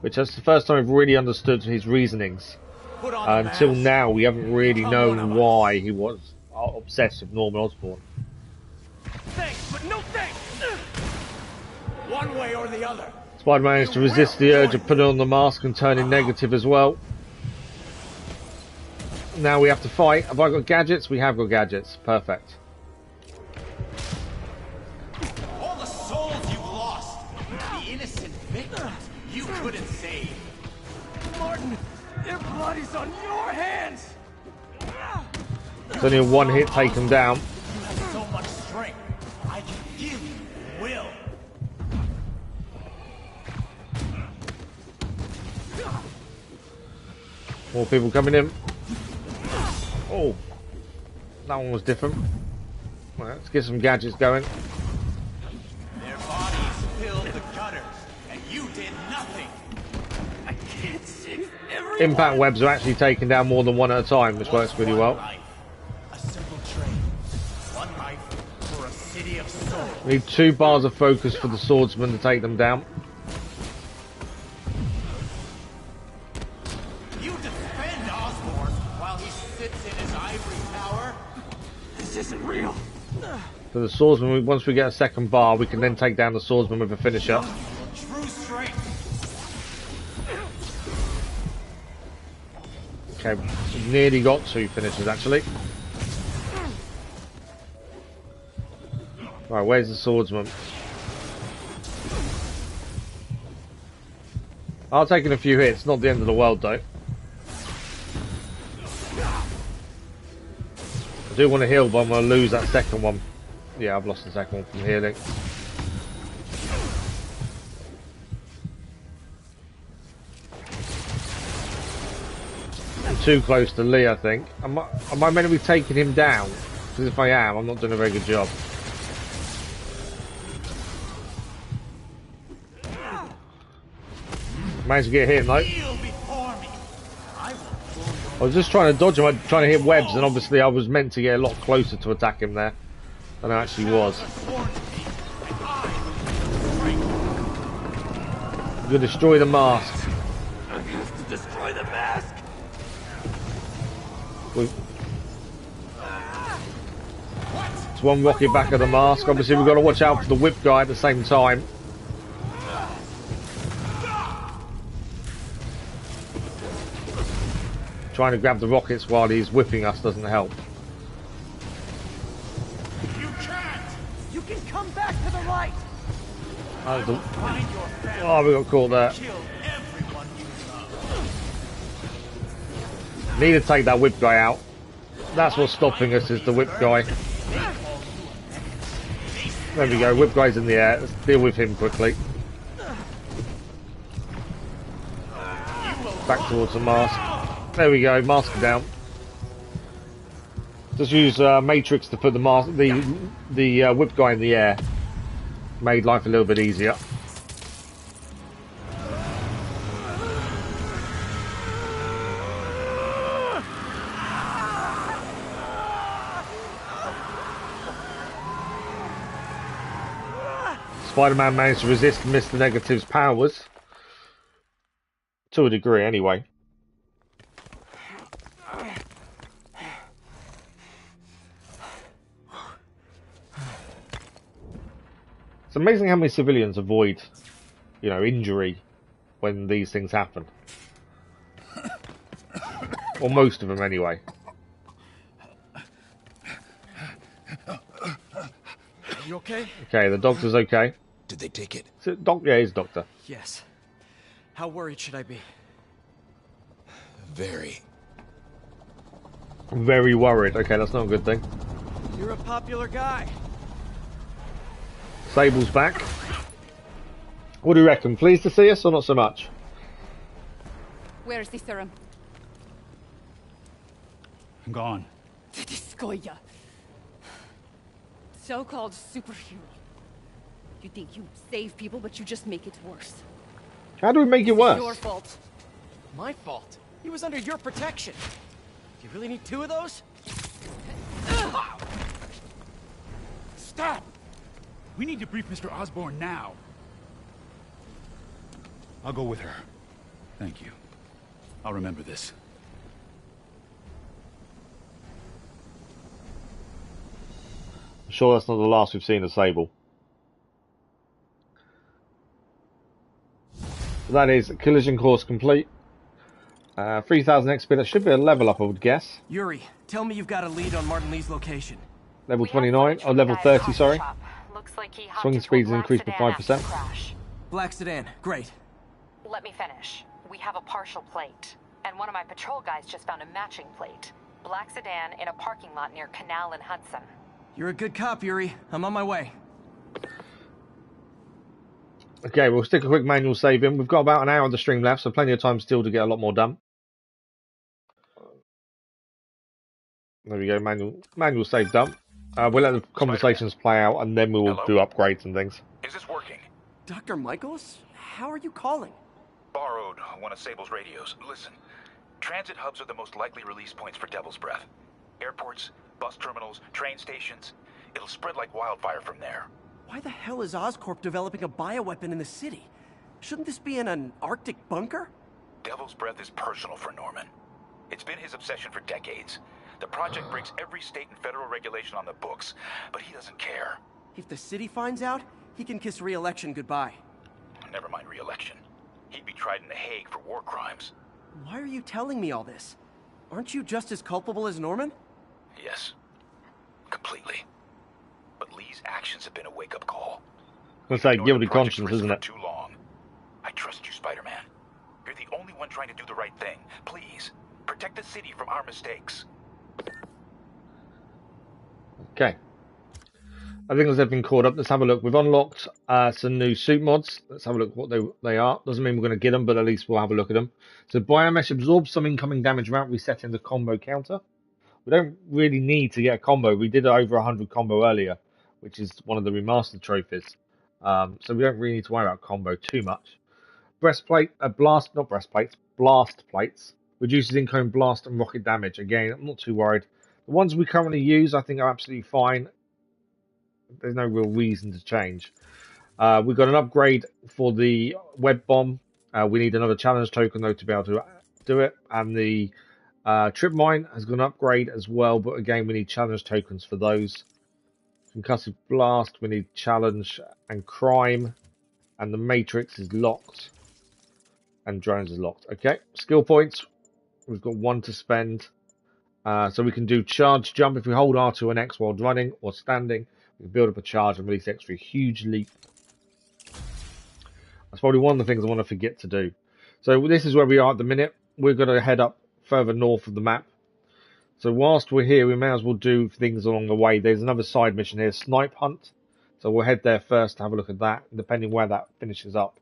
Which is the first time I've really understood his reasonings. Until now, we haven't really known why he was obsessed with Norman Osborn. Thanks, but no thanks. One way or the other. Spider-Man managed to resist the urge of putting on the mask and turning negative as well. Now we have to fight. Have I got gadgets? We have got gadgets. Perfect. All the souls you've lost, the innocent victims you couldn't save. Martin, their blood is on your hands. It's only a one hit take him down. You have so much strength. I can give you will. More people coming in. Oh, that one was different. Right, let's get some gadgets going. Their bodies filled the gutters, and you did nothing. I can't save everyone. Impact webs are actually taking down more than one at a time, which works really well. A simple trade. One life for a city of souls. We need 2 bars of focus for the swordsman to take them down. You defend Osborn while he sits in his ivory tower? This isn't real. For the swordsman, once we get a second bar, we can then take down the swordsman with a finisher. True strength. Okay, we've nearly got 2 finishers actually. Right, where's the swordsman? I'll take in a few hits, not the end of the world though. I do want to heal, but I'm going to lose that second one. Yeah, I've lost the second one from healing. I'm too close to Lee, I think. Am I meant to be taking him down? Because if I am, I'm not doing a very good job. Managed to get hit, though. Kneel before me. I will pull your I was just trying to dodge him, trying to hit webs, and obviously I was meant to get a lot closer to attack him there than I actually was. You destroy the mask. I have to destroy the mask. It's one rocket back of the mask. Obviously we've got to watch out for the whip guy at the same time. Trying to grab the rockets while he's whipping us doesn't help. You can't! You can come back to the light! Oh, we got caught there. Need to take that whip guy out. That's what's stopping us, is the whip guy. There we go, whip guy's in the air. Let's deal with him quickly. Back towards the mask. There we go, mask down. Just use Matrix to put the mask, the whip guy in the air. Made life a little bit easier. Spider-Man managed to resist Mr. Negative's powers. To a degree, anyway. It's amazing how many civilians avoid, injury when these things happen. Or most of them, anyway. You okay? Okay, the doctor's okay. Did they take it? Yeah, he's doctor. Yes. How worried should I be? Very. Very worried. Okay, that's not a good thing. You're a popular guy. Sable's back. What do you reckon? Pleased to see us or not so much? Where's the serum? I'm gone. Skoya. So-called superhero. You think you save people, but you just make it worse. How do we make it worse? It's your fault. My fault. He was under your protection. Do you really need two of those? Stop! We need to brief Mr. Osborn now. I'll go with her. Thank you. I'll remember this. I'm sure that's not the last we've seen of Sable. So that is collision course complete. 3000 XP, that should be a level up, I would guess. Yuri, tell me you've got a lead on Martin Lee's location. Level 29, or level 30, sorry. Looks like he Swinging speeds increased by 5%. Black sedan, great. Let me finish. We have a partial plate, and one of my patrol guys just found a matching plate. Black sedan in a parking lot near Canal and Hudson. You're a good cop, Yuri. I'm on my way. Okay, we'll stick a quick manual save in. We've got about an hour of the stream left, so plenty of time still to get a lot more done. There we go, manual save done. We'll let the conversations play out, and then we will do upgrades and things. Is this working? Dr. Michaels? How are you calling? Borrowed one of Sable's radios. Listen, transit hubs are the most likely release points for Devil's Breath. Airports, bus terminals, train stations. It'll spread like wildfire from there. Why the hell is Oscorp developing a bioweapon in the city? Shouldn't this be in an Arctic bunker? Devil's Breath is personal for Norman. It's been his obsession for decades. The project breaks every state and federal regulation on the books, but he doesn't care. If the city finds out, he can kiss re-election goodbye. Never mind re-election. He'd be tried in The Hague for war crimes. Why are you telling me all this? Aren't you just as culpable as Norman? Yes. Completely. But Lee's actions have been a wake-up call. It's like guilty conscience, isn't it? Too long. I trust you, Spider-Man. You're the only one trying to do the right thing. Please, protect the city from our mistakes. Okay. I think as everything caught up, let's have a look. We've unlocked some new suit mods. Let's have a look what they are. Doesn't mean we're going to get them, but at least we'll have a look at them. So Biomesh absorbs some incoming damage without resetting the combo counter. We don't really need to get a combo. We did over 100 combo earlier, which is one of the Remastered Trophies. So we don't really need to worry about combo too much. Breastplate, blast plates. Reduces incoming blast and rocket damage. Again, I'm not too worried. The ones we currently use, I think, are absolutely fine. There's no real reason to change. We've got an upgrade for the web bomb. We need another challenge token, though, to be able to do it. And the trip mine has got an upgrade as well, but again, we need challenge tokens for those. Concussive blast, we need challenge and crime. And the matrix is locked. And drones is locked. Okay, skill points. We've got 1 to spend. So we can do charge jump if we hold R2 and X while running or standing. We can build up a charge and release extra huge leap. That's probably one of the things I want to forget to do. So this is where we are at the minute. We're going to head up further north of the map. So whilst we're here, we may as well do things along the way. There's another side mission here, Snipe Hunt. So we'll head there first to have a look at that. And depending where that finishes up,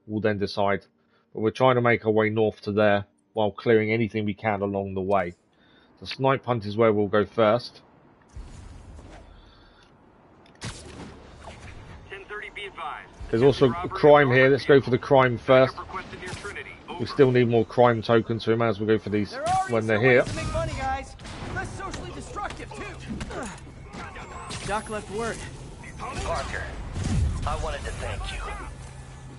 we'll then decide. But we're trying to make our way north to there while clearing anything we can along the way. The Snipe Hunt is where we'll go first. 10:30, be advised. There's also a crime here. Let's go for the crime first. We still need more crime tokens, so we may as well go for these when they're here. Make money, guys. Less socially destructive too. Doc left word. Parker, I wanted to thank you.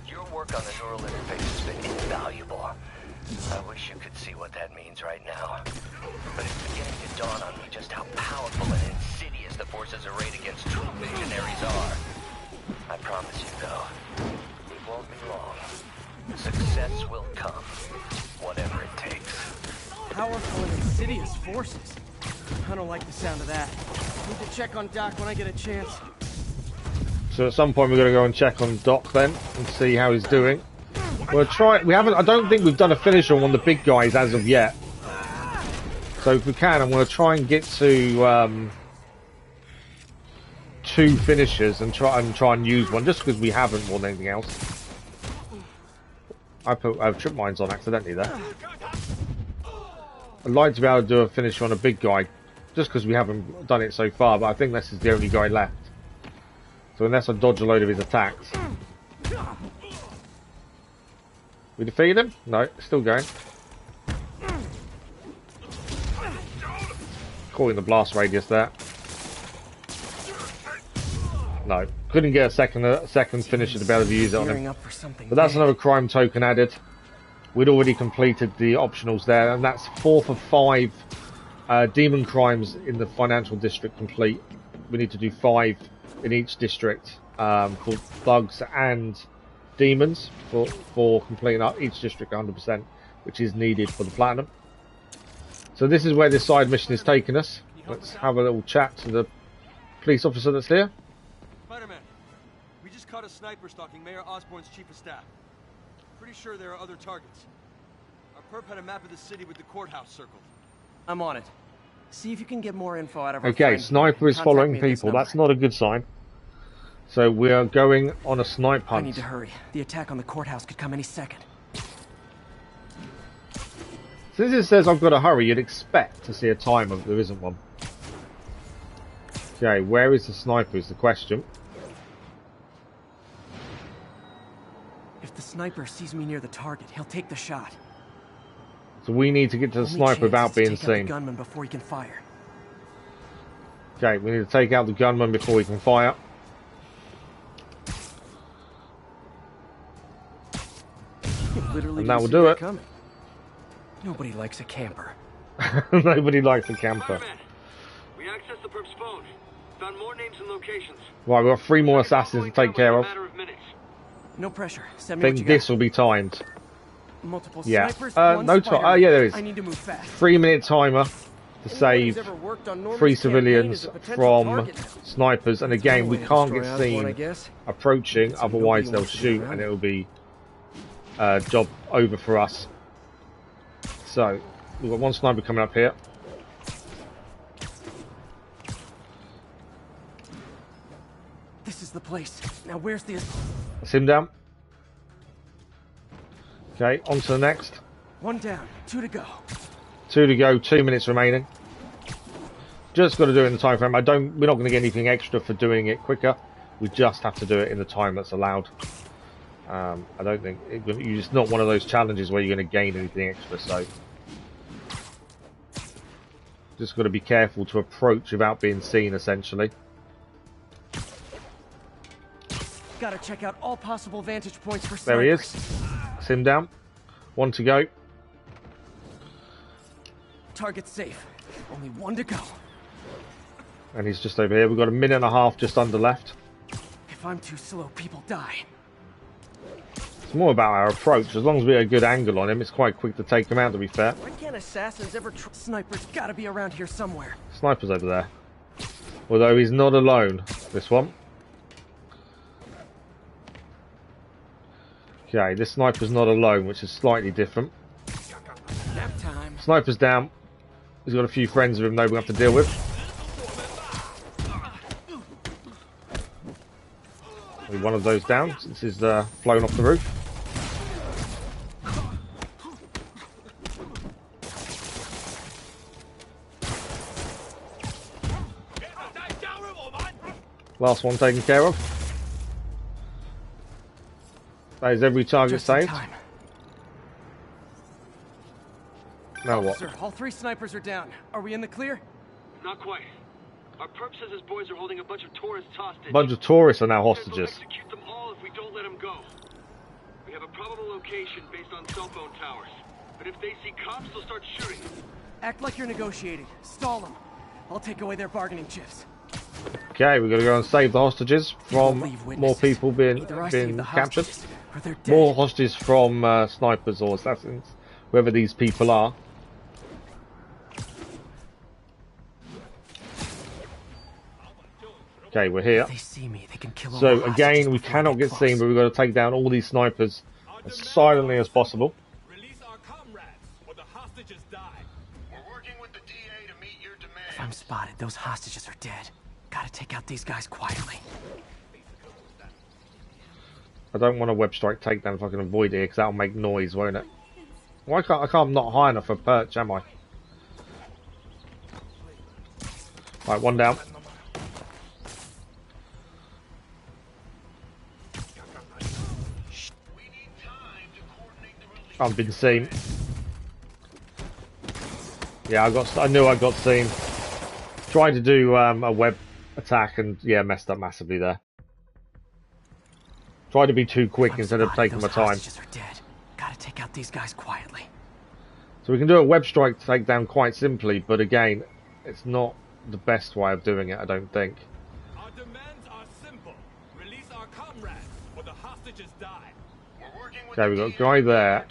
Your work on the neural interface has been invaluable. I wish you could see what that means right now. But it's beginning to dawn on me just how powerful and insidious the forces arrayed against true visionaries are. I promise you, though, it won't be long. Success will come, whatever it takes. Powerful and insidious forces. I don't like the sound of that. Need to check on Doc when I get a chance. So at some point we're going to go and check on Doc then and see how he's doing. We'll try. We haven't. I don't think we've done a finisher on one of the big guys as of yet. So if we can, I'm going to try and get to 2 finishers and try and use one, just because we haven't more than anything else. I put trip mines on accidentally there. I'd like to be able to do a finisher on a big guy, just because we haven't done it so far. But I think this is the only guy left. So unless I dodge a load of his attacks. We defeated him? No, still going. Caught in the blast radius there. No, couldn't get a second finisher to be able to use it on him. But that's another crime token added. We'd already completed the optionals there, and that's 4 for 5 demon crimes in the financial district complete. We need to do 5 in each district for thugs and demons for completing up each district 100%, which is needed for the platinum. So this is where this side mission is taking us. Let's have a little chat to the police officer that's here. Spider-Man, we just caught a sniper stalking Mayor Osborn's chief of staff. Pretty sure there are other targets. Our perp had a map of the city with the courthouse circled. I'm on it. See if you can get more info out of our Okay, friend. sniper is following people. That's not a good sign. So we are going on a snipe hunt. I need to hurry. The attack on the courthouse could come any second. Since it says I've got to hurry, you'd expect to see a timer, but there isn't one. Okay, where is the sniper is the question. If the sniper sees me near the target, he'll take the shot. So we need to get to the sniper without being seen. The gunman before he can fire. Okay, we need to take out the gunman before we can fire. And that will do it. Nobody likes a camper. Nobody likes a camper. We accessed the perp's phone. Found more names and locations. Right, we've got 3 more assassins to take care of. No pressure. I think this will be timed. Multiple yeah. snipers, No time. Oh, yeah, there is. I need to move fast. 3-minute timer to save 3 civilians from snipers. And again, we can't get seen approaching, otherwise they'll shoot and it'll be job over for us. So we've got 1 sniper coming up here. This is the place. Now where's the... That's him down. Okay, on to the next. 1 down, 2 to go. 2 to go, 2 minutes remaining. Just got to do it in the time frame. We're not going to get anything extra for doing it quicker. We just have to do it in the time that's allowed. I don't think it's not one of those challenges where you're going to gain anything extra. So Just got to be careful to approach without being seen, essentially. Gotta check out all possible vantage points for snipers. There he is. That's him down. One to go. Target safe. Only one to go. And he's just over here. We've got a minute and a half just under left. If I'm too slow, people die. It's more about our approach. As long as we get a good angle on him, it's quite quick to take him out, to be fair. Why can't assassins ever Snipers gotta be around here somewhere. Sniper's over there. Although he's not alone, this one. Okay, this sniper's not alone, which is slightly different. Nap time. Sniper's down. He's got a few friends with him, though, we have to deal with. One of those down, since he's flown off the roof. Last one taken care of. That is every target saved. Now what? Sir, all 3 snipers are down. Are we in the clear? Not quite. Our perp says his boys are holding a bunch of tourists hostage. A bunch of tourists are now hostages. We'll execute them all if we don't let them go. We have a probable location based on cell phone towers. But if they see cops, they'll start shooting. Act like you're negotiating. Stall them. I'll take away their bargaining chips. Okay, we've got to go and save the hostages from more people being captured. More hostages from snipers or assassins, whoever these people are. Okay, we're here. If they see me, they can kill all so the again, we cannot get seen, but we've got to take down all these snipers as silently as possible. If I'm spotted, those hostages are dead. Gotta take out these guys quietly. I don't want a web strike takedown if I can avoid it, because that'll make noise, won't it? Why can't I can't not high enough for Perch, am I? Right, one down. I've been seen. Yeah, I knew I got seen. Tried to do a web attack and yeah, messed up massively there. Tried to be too quick instead of taking my time. Are dead. Gotta take out these guys quietly. So we can do a web strike takedown quite simply, but again, it's not the best way of doing it, I don't think. Our demands are simple. Release our comrades, or the hostages die. We're working with Okay, we've got a guy there.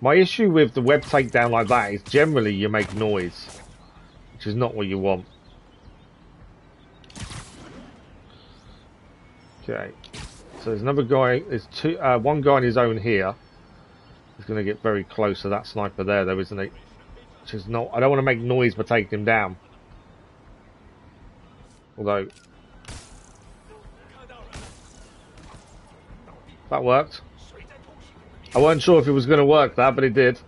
My issue with the web takedown like that is generally you make noise, which is not what you want. Okay, so there's another guy. There's one guy on his own here. He's going to get very close to that sniper there, though, isn't he? Which is not. I don't want to make noise by taking him down. Although that worked. I wasn't sure if it was going to work that, but it did.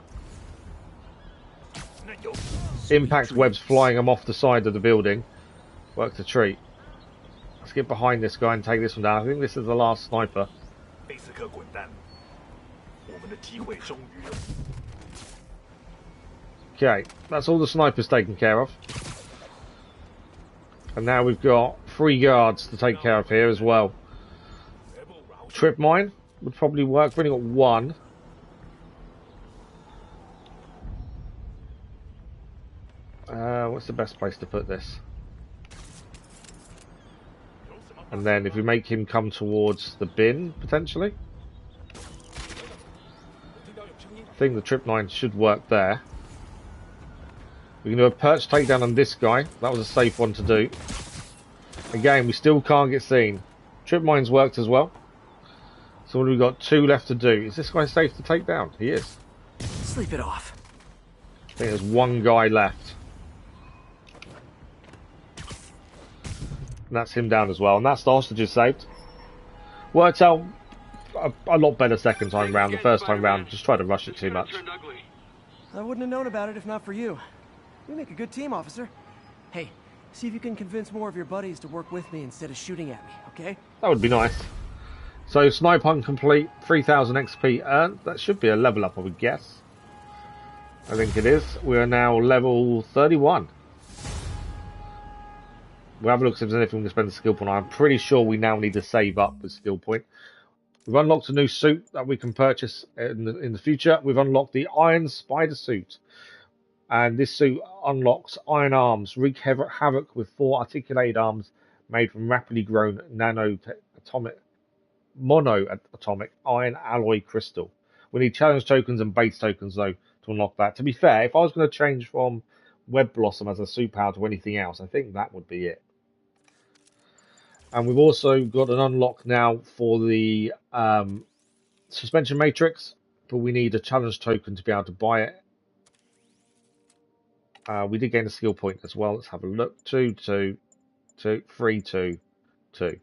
Impact webs flying him off the side of the building. Worked a treat. Let's get behind this guy and take this one down. I think this is the last sniper. Okay, that's all the snipers taken care of. And now we've got 3 guards to take care of here as well. Trip mine would probably work. We've only got 1. What's the best place to put this? And then if we make him come towards the bin, potentially. I think the trip mine should work there. We can do a perch takedown on this guy. That was a safe one to do. Again, we still can't get seen. Trip mine's worked as well. So what have we got? 2 left to do. Is this guy safe to take down? He is. Sleep it off. I think there's 1 guy left. And that's him down as well. And that's the hostages saved. Worked out a lot better second time round. The first time round, just tried to rush it too much. I wouldn't have known about it if not for you. We make a good team, officer. Hey, see if you can convince more of your buddies to work with me instead of shooting at me, okay? That would be nice. So, snipe hunt complete, 3,000 XP earned. That should be a level up, I would guess. I think it is. We are now level 31. We'll have a look if there's anything we can spend the skill point on. I'm pretty sure we now need to save up the skill point. We've unlocked a new suit that we can purchase in the future. We've unlocked the Iron Spider suit. And this suit unlocks iron arms, wreak havoc with 4 articulated arms made from rapidly grown mono-atomic iron alloy crystal. We need challenge tokens and base tokens, though, to unlock that. To be fair, if I was going to change from Web Blossom as a suit power to anything else, I think that would be it. And we've also got an unlock now for the suspension matrix, but we need a challenge token to be able to buy it. We did gain a skill point as well. Let's have a look. 2, 2, 2, 3, 2, 2.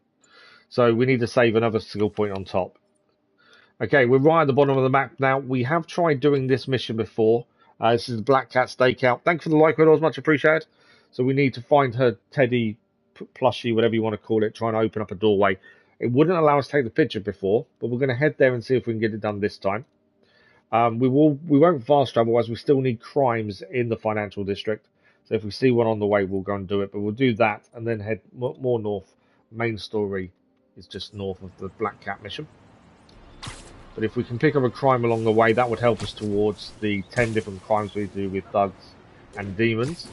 So we need to save another skill point on top. Okay, we're right at the bottom of the map now. We have tried doing this mission before. This is the Black Cat Stakeout. Thanks for the like, Otto, much appreciated. So we need to find her teddy plushie, whatever you want to call it, trying to open up a doorway. It wouldn't allow us to take the picture before, but we're going to head there and see if we can get it done this time. We won't fast travel, as we still need crimes in the financial district. So if we see one on the way, we'll go and do it. But we'll do that and then head more north. Main story is just north of the Black Cat mission. But if we can pick up a crime along the way, that would help us towards the 10 different crimes we do with thugs and demons.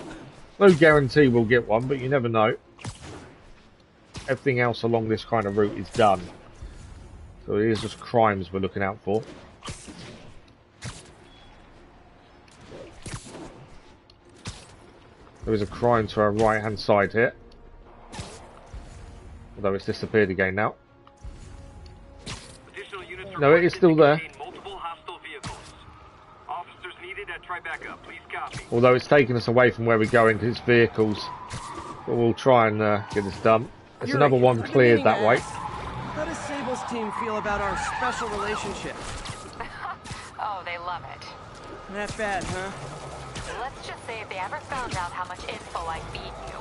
No guarantee we'll get one, but you never know. Everything else along this kind of route is done. So it is just crimes we're looking out for. There is a crime to our right hand side here. Although it's disappeared again now. No, it is still there. Although it's taken us away from where we're going because it's vehicles. But we'll try and get this done. There's another one cleared that way. How does Sable's team feel about our special relationship? Oh, they love it. That bad, huh? Let's just say if they ever found out how much info I feed you.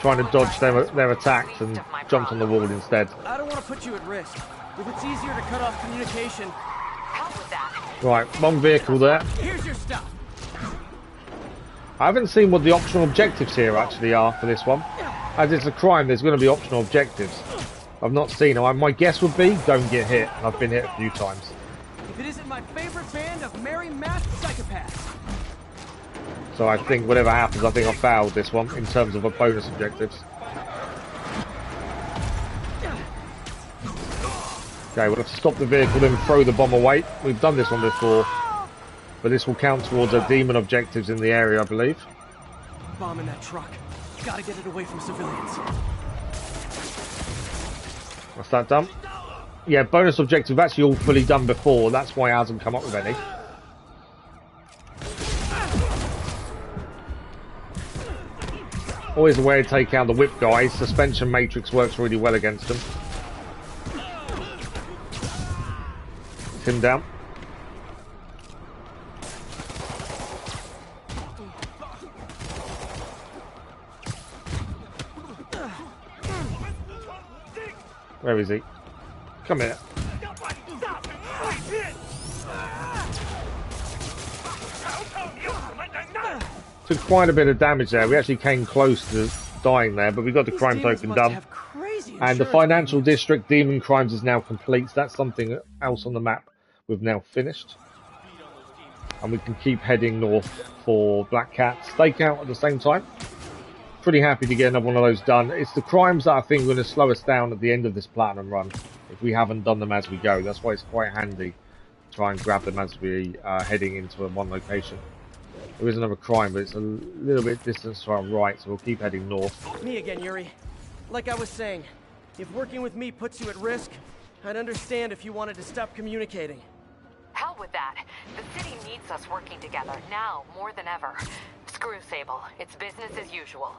Trying to dodge their attacks and jumped on the wall instead. I don't want to put you at risk. If it's easier to cut off communication... Help with that. Right, one vehicle there. Here's your stuff. I haven't seen what the optional objectives here actually are for this one. As it's a crime, there's going to be optional objectives. I've not seen them. My guess would be don't get hit, and I've been hit a few times. If it isn't my favorite band of merry masked psychopaths. So I think whatever happens, I think I failed this one in terms of bonus objectives. Okay, we'll have to stop the vehicle, then throw the bomb away. We've done this one before, but this will count towards our demon objectives in the area, I believe. Bomb in that truck. Gotta get it away from civilians. What's that done? Yeah, bonus objective actually all fully done before. That's why it hasn't come up with any. Always a way to take out the whip guys. Suspension matrix works really well against them. Him down. Where is he? Come here. Took quite a bit of damage there. We actually came close to dying there, but we got the crime token done. And the financial district demon crimes is now complete. So that's something else on the map we've now finished. And we can keep heading north for Black Cat Stakeout at the same time. Pretty happy to get another one of those done. It's the crimes that I think are going to slow us down at the end of this platinum run if we haven't done them as we go. That's why it's quite handy to try and grab them as we are heading into one location. There is another crime, but it's a little bit distance to our right, so we'll keep heading north. Me again, Yuri. Like I was saying, if working with me puts you at risk, I'd understand if you wanted to stop communicating. Hell with that. The city needs us working together, now more than ever. Screw Sable. It's business as usual.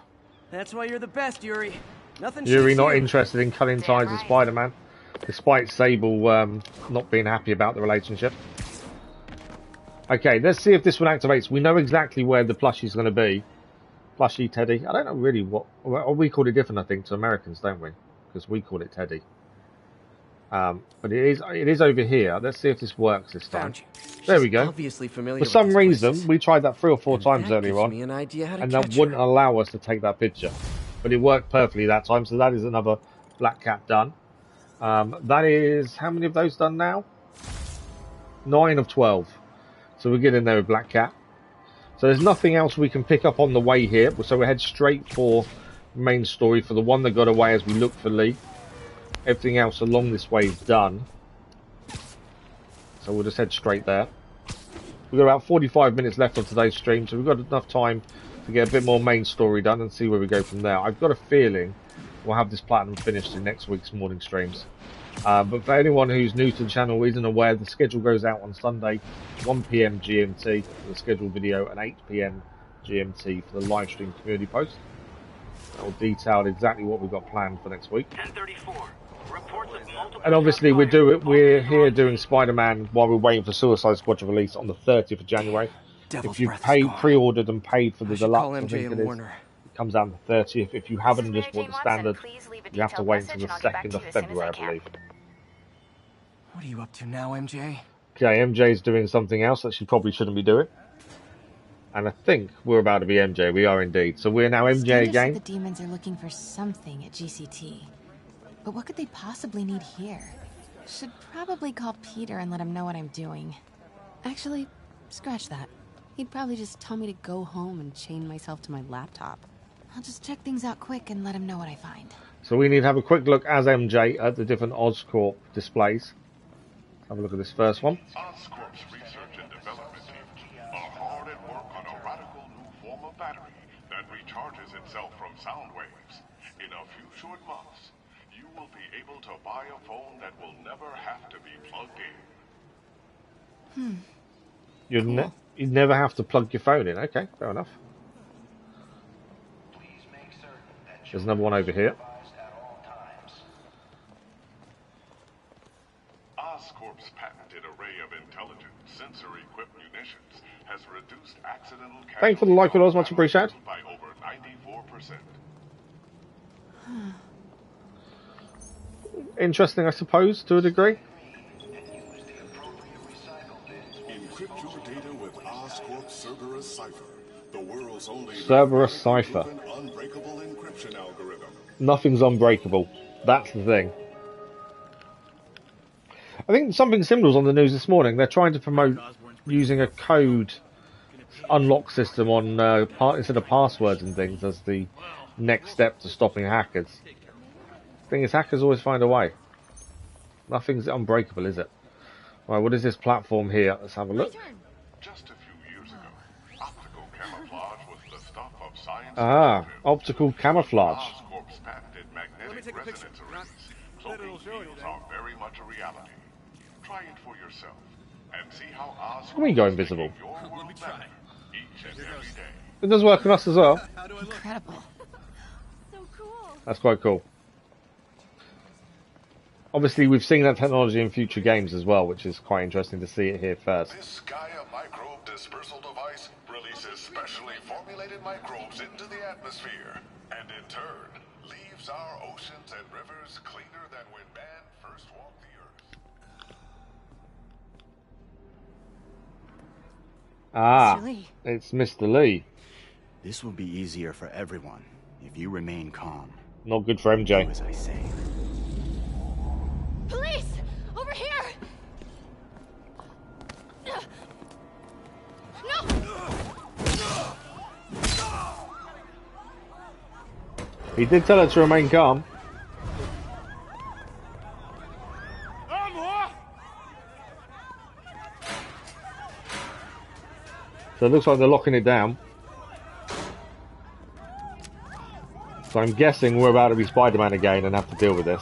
That's why you're the best, Yuri. Nothing Yuri not interested in cutting ties with Spider-Man, despite Sable not being happy about the relationship. Okay, let's see if this one activates. We know exactly where the plushie's going to be. Plushie, Teddy. I don't know really what... Well, we call it different, I think, to Americans, don't we? Because we call it Teddy. But it is over here. Let's see if this works this time. There we go. Obviously familiar For with some these reason, places. we tried that 3 or 4 times that earlier gives on, me an idea how to and catch that wouldn't allow us to take that picture. But it worked perfectly that time, so that is another black cat done. That is, how many of those done now? 9 of 12. So we're getting there with black cat. So there's nothing else we can pick up on the way here, so we head straight for main story for the one that got away as we look for Lee. Everything else along this way is done. So we'll just head straight there. We've got about 45 minutes left on today's stream, so we've got enough time to get a bit more main story done and see where we go from there. I've got a feeling we'll have this platinum finished in next week's morning streams. But for anyone who's new to the channel or isn't aware, the schedule goes out on Sunday, 1 PM GMT for the scheduled video and 8 PM GMT for the live stream community post. That will detail exactly what we've got planned for next week. 1034. And obviously we're here doing Spider-Man while we're waiting for Suicide Squad to release on the 30th of January. If you've pre-ordered and paid for the deluxe, I think it is, it comes out on the 30th. If you haven't and just bought the standard, you have to wait until the 2nd of February, I believe. What are you up to now, MJ? Okay, MJ's doing something else that she probably shouldn't be doing. And I think we're about to be MJ. We are indeed. So we're now MJ again. The demons are looking for something at GCT. But what could they possibly need here? Should probably call Peter and let him know what I'm doing. Actually, scratch that. He'd probably just tell me to go home and chain myself to my laptop. I'll just check things out quick and let him know what I find. So we need to have a quick look as MJ at the different Oscorp displays. Have a look at this first one. Oscorp's research and development team are hard at work on a radical new form of battery that recharges itself from sound waves. In a few short months, you will be able to buy a phone that will never have to be plugged in. You'd never have to plug your phone in. Okay, fair enough. There's another one over here. Oscorp's patented array of intelligent, sensor-equipped munitions has reduced accidental Thanks for the like, Oz, much appreciated. by over 94%. Interesting, I suppose, to a degree. Encrypt your data with Oscorp's Cerberus Cipher, the world's only Cerberus Cipher. unbreakable encryption algorithm. Nothing's unbreakable. That's the thing. I think something similar was on the news this morning. They're trying to promote using a code unlock system on instead of passwords and things as the next step to stopping hackers. The thing is, hackers always find a way. Nothing's unbreakable, is it? Right, what is this platform here? Let's have a look. Just a few years ago, optical camouflage was the stuff of science. Optical camouflage. Oscorp's patented magnetic resonance arrays. So these fields are very much a reality. Try it for yourself and see how Oscorp Can we go invisible? Let me try. Each and every day. It does work on us as well. Incredible. That's quite cool. Obviously, we've seen that technology in future games as well, which is quite interesting to see it here first. This Gaia microbe dispersal device releases specially formulated microbes into the atmosphere, and in turn, leaves our oceans and rivers cleaner than when man first walked the earth. Ah, Mr. Lee. it's Mr. Lee. This will be easier for everyone if you remain calm. Not good for MJ. Do as I say. Police! Over here! No! He did tell her to remain calm. So it looks like they're locking it down. So I'm guessing we're about to be Spider-Man again and have to deal with this.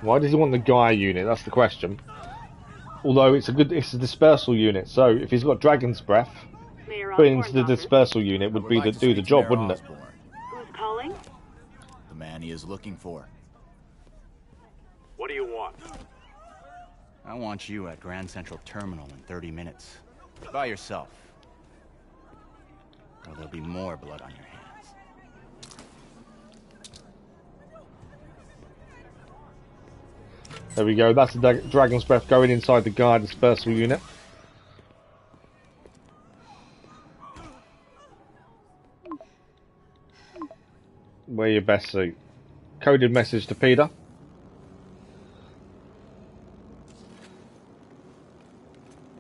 Why does he want the Gaia unit? That's the question. Although it's a dispersal unit, so if he's got Dragon's Breath, putting into the dispersal unit would be do the job, wouldn't it? Who's calling? The man he is looking for. What do you want? I want you at Grand Central Terminal in 30 minutes. By yourself. Or there'll be more blood on your hands. There we go. That's the Dragon's Breath going inside the guard dispersal unit. Wear your best suit. Coded message to Peter.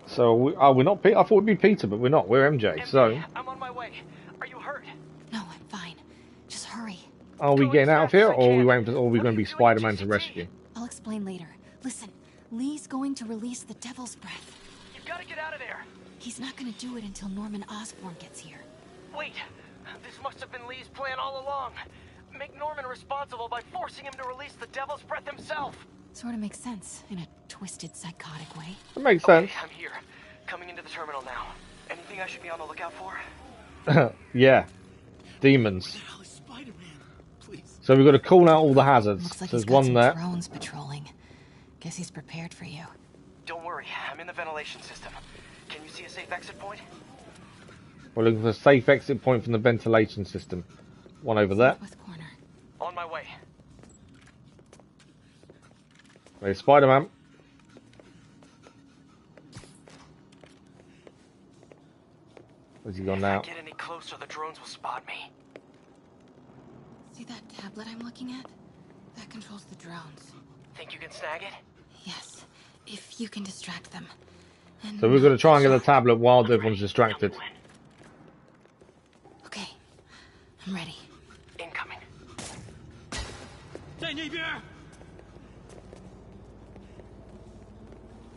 So, we're not Peter. I thought we'd be Peter, but we're not. We're MJ. So, I'm on my way. Are you hurt? No, I'm fine. Just hurry. Are we getting out of here, or are we waiting for, or are we going to be Spider-Man to rescue? I'll explain later. Listen, Lee's going to release the Devil's Breath. You've got to get out of there. He's not going to do it until Norman Osborn gets here. Wait, this must have been Lee's plan all along. Make Norman responsible by forcing him to release the Devil's Breath himself. Sort of makes sense, in a twisted, psychotic way. It makes sense. Okay, I'm here. Coming into the terminal now. Anything I should be on the lookout for? Yeah. Demons. So we've got to call out all the hazards. Looks like There's he's got one some there. drones patrolling. Guess he's prepared for you. Don't worry, I'm in the ventilation system. Can you see a safe exit point? We're looking for a safe exit point from the ventilation system. One over there. Corner. On my way. There's Spider-Man. Where's he gone now? If I get any closer, the drones will spot me. See that tablet I'm looking at? That controls the drones. Think you can snag it? Yes, if you can distract them. And So we're going to try and get the tablet while everyone's distracted. Okay, I'm ready. Incoming.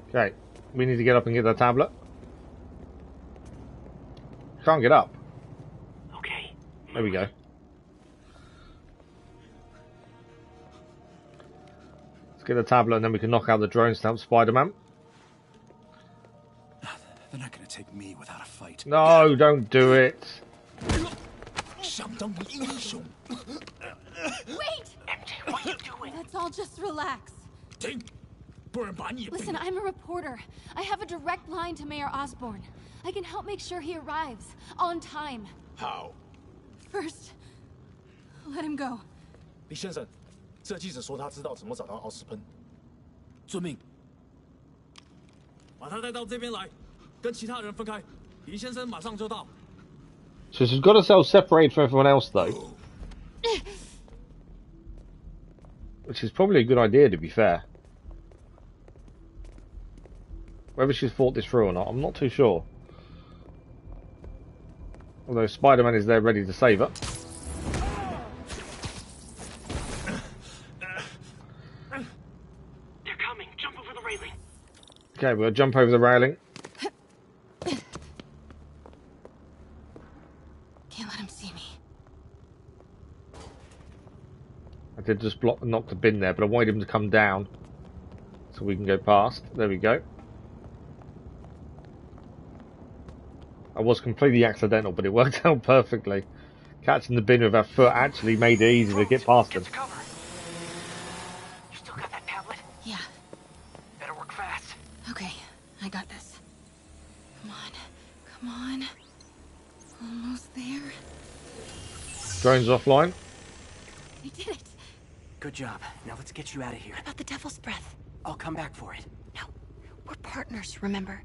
Okay, we need to get up and get the tablet. Can't get up. Okay. There we go. Let's get the tablet and then we can knock out the drone stamp Spider-Man. They're not going to take me without a fight. No, don't do it. Wait! MJ, what are you doing? Let's all just relax. Listen, I'm a reporter. I have a direct line to Mayor Osborn. I can help make sure he arrives on time. How? First, let him go. 李先生，这记者说他知道怎么找到奥斯喷。遵命。把他带到这边来，跟其他人分开。李先生马上就到。 So she's got herself separated from everyone else though. Which is probably a good idea, to be fair. Whether she's thought this through or not, I'm not too sure. Although Spider-Man is there ready to save her. They're coming. Jump over the railing. Okay, we'll jump over the railing. Can't let him see me. I did just knock the bin there, but I wanted him to come down so we can go past. There we go. I was completely accidental, but it worked out perfectly. Catching the bin with our foot actually made it easy to get past him. You still got that tablet? Yeah. Better work fast. Okay, I got this. Come on, come on. Almost there. Drone's offline. We did it. Good job. Now let's get you out of here. What about the Devil's Breath? I'll come back for it. No, we're partners, remember?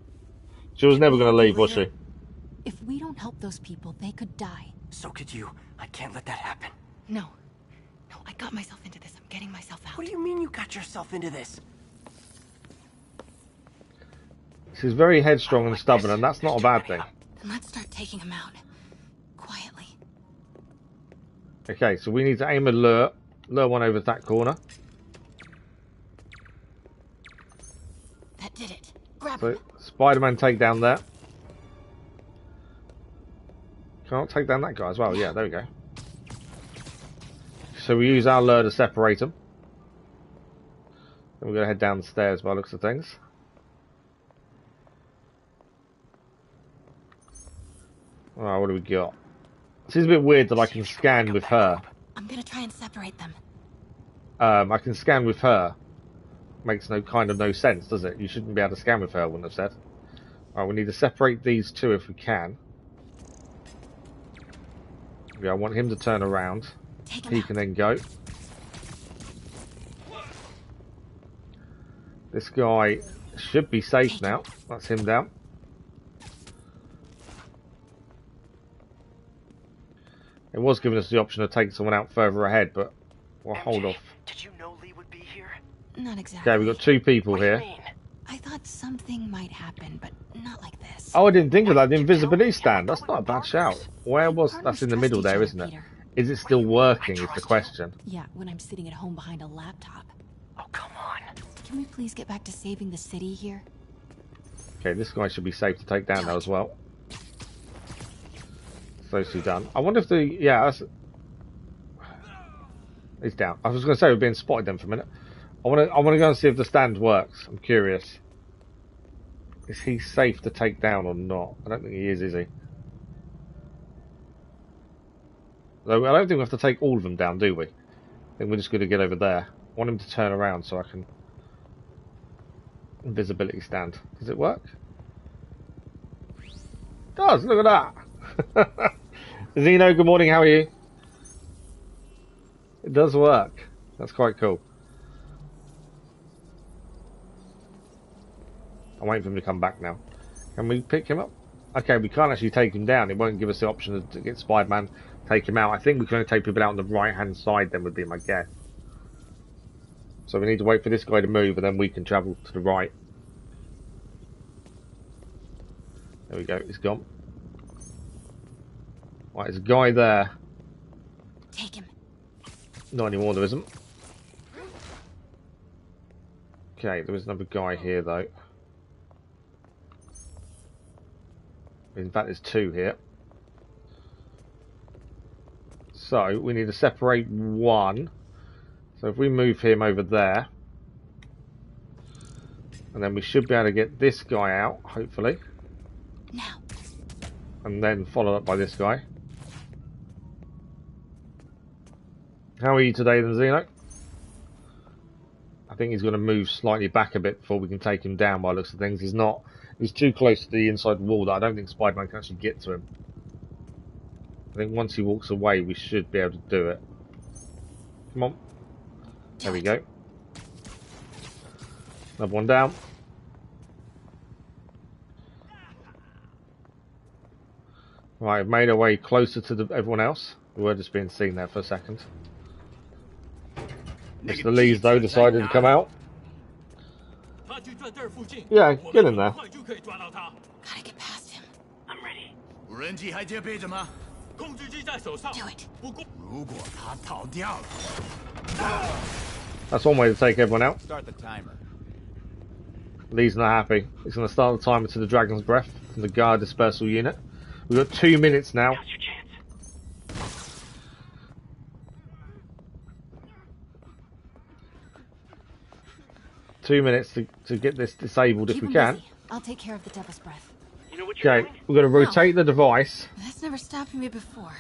She was never going to leave, was she? If we don't help those people, they could die. So could you. I can't let that happen. No. No, I got myself into this. I'm getting myself out. What do you mean you got yourself into this? She's very headstrong and stubborn, and that's not a bad thing. Then let's start taking him out. Quietly. Okay, so we need to aim a lure. Lure one over that corner. That did it. Grab So, him. Spider-Man takedown there. Can't take down that guy as well. Yeah, there we go. So we use our lure to separate them. Then we're going to head down the stairs by the looks of things. Alright, what do we got? This is a bit weird that I can scan with her. I'm gonna try and separate them. I can scan with her. makes no sense, does it? You shouldn't be able to scan with her, I wouldn't have said. Alright, we need to separate these two if we can. Yeah, I want him to turn around. He can then go. This guy should be safe now. That's him down. It was giving us the option of taking someone out further ahead, but we'll hold off. Did you know Lee would be here? Not exactly. Okay, we've got 2 people here. I thought something might happen, but not like this. Oh, I didn't think of that. The invisibility stand. That's not a bad shout. Where was... That's in the middle there, isn't it? Is it still working is the question. Yeah, when I'm sitting at home behind a laptop. Oh, come on. Can we please get back to saving the city here? Okay, this guy should be safe to take down now as well. Those two done. I wonder if the... Yeah, that's... He's down. I was going to say we're being spotted then for a minute. I want to go and see if the stand works. I'm curious. Is he safe to take down or not? I don't think he is he? Though I don't think we have to take all of them down, do we? I think we're just going to get over there. I want him to turn around so I can... Invisibility stand. Does it work? It does! Look at that! Zeno, good morning, how are you? It does work. That's quite cool. I'm waiting for him to come back now. Can we pick him up? Okay, we can't actually take him down. It won't give us the option to get Spider-Man, take him out. I think we can only take people out on the right-hand side then would be my guess. So we need to wait for this guy to move and then we can travel to the right. There we go, he's gone. Right, there's a guy there. Take him. Not anymore, there isn't. Okay, there is another guy here though. In fact, there's 2 here. So, we need to separate one. So if we move him over there. And then we should be able to get this guy out, hopefully. Now. And then followed up by this guy. How are you today then, Zeno? I think he's going to move slightly back a bit before we can take him down by the looks of things. He's too close to the inside wall that I don't think Spider-Man can actually get to him. I think once he walks away, we should be able to do it. Come on. There we go. Another one down. Right, I've made our way closer to everyone else. We were just being seen there for a second. Mr. Lee's, though, decided to come out. Yeah, get in there. Gotta get past him. I'm ready. Do it. That's one way to take everyone out. Start the timer. Lee's not happy. He's going to start the timer to the Dragon's Breath from the guard dispersal unit. We've got 2 minutes now. Now's your chance. 2 minutes to get this disabled if we can. Busy. I'll take care of the Devil's Breath. You know what you're Okay, doing? we're going to rotate the device. That's never stopped me before.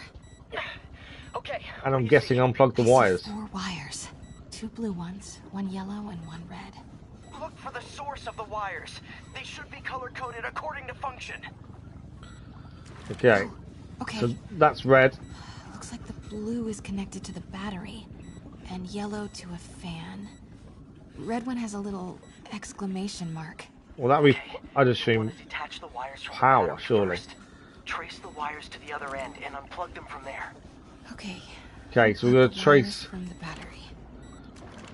Okay. And I'm guessing unplug the wires. 4 wires. 2 blue ones, 1 yellow, and 1 red. Look for the source of the wires. They should be color-coded according to function. Okay. Okay. So that's red. Looks like the blue is connected to the battery, and yellow to a fan. Red one has a little exclamation mark. Well, that we... I'd assume Detach the wires from power, the battery surely. first. Trace the wires to the other end and unplug them from there. Okay. Okay, so we're going to trace... From the battery.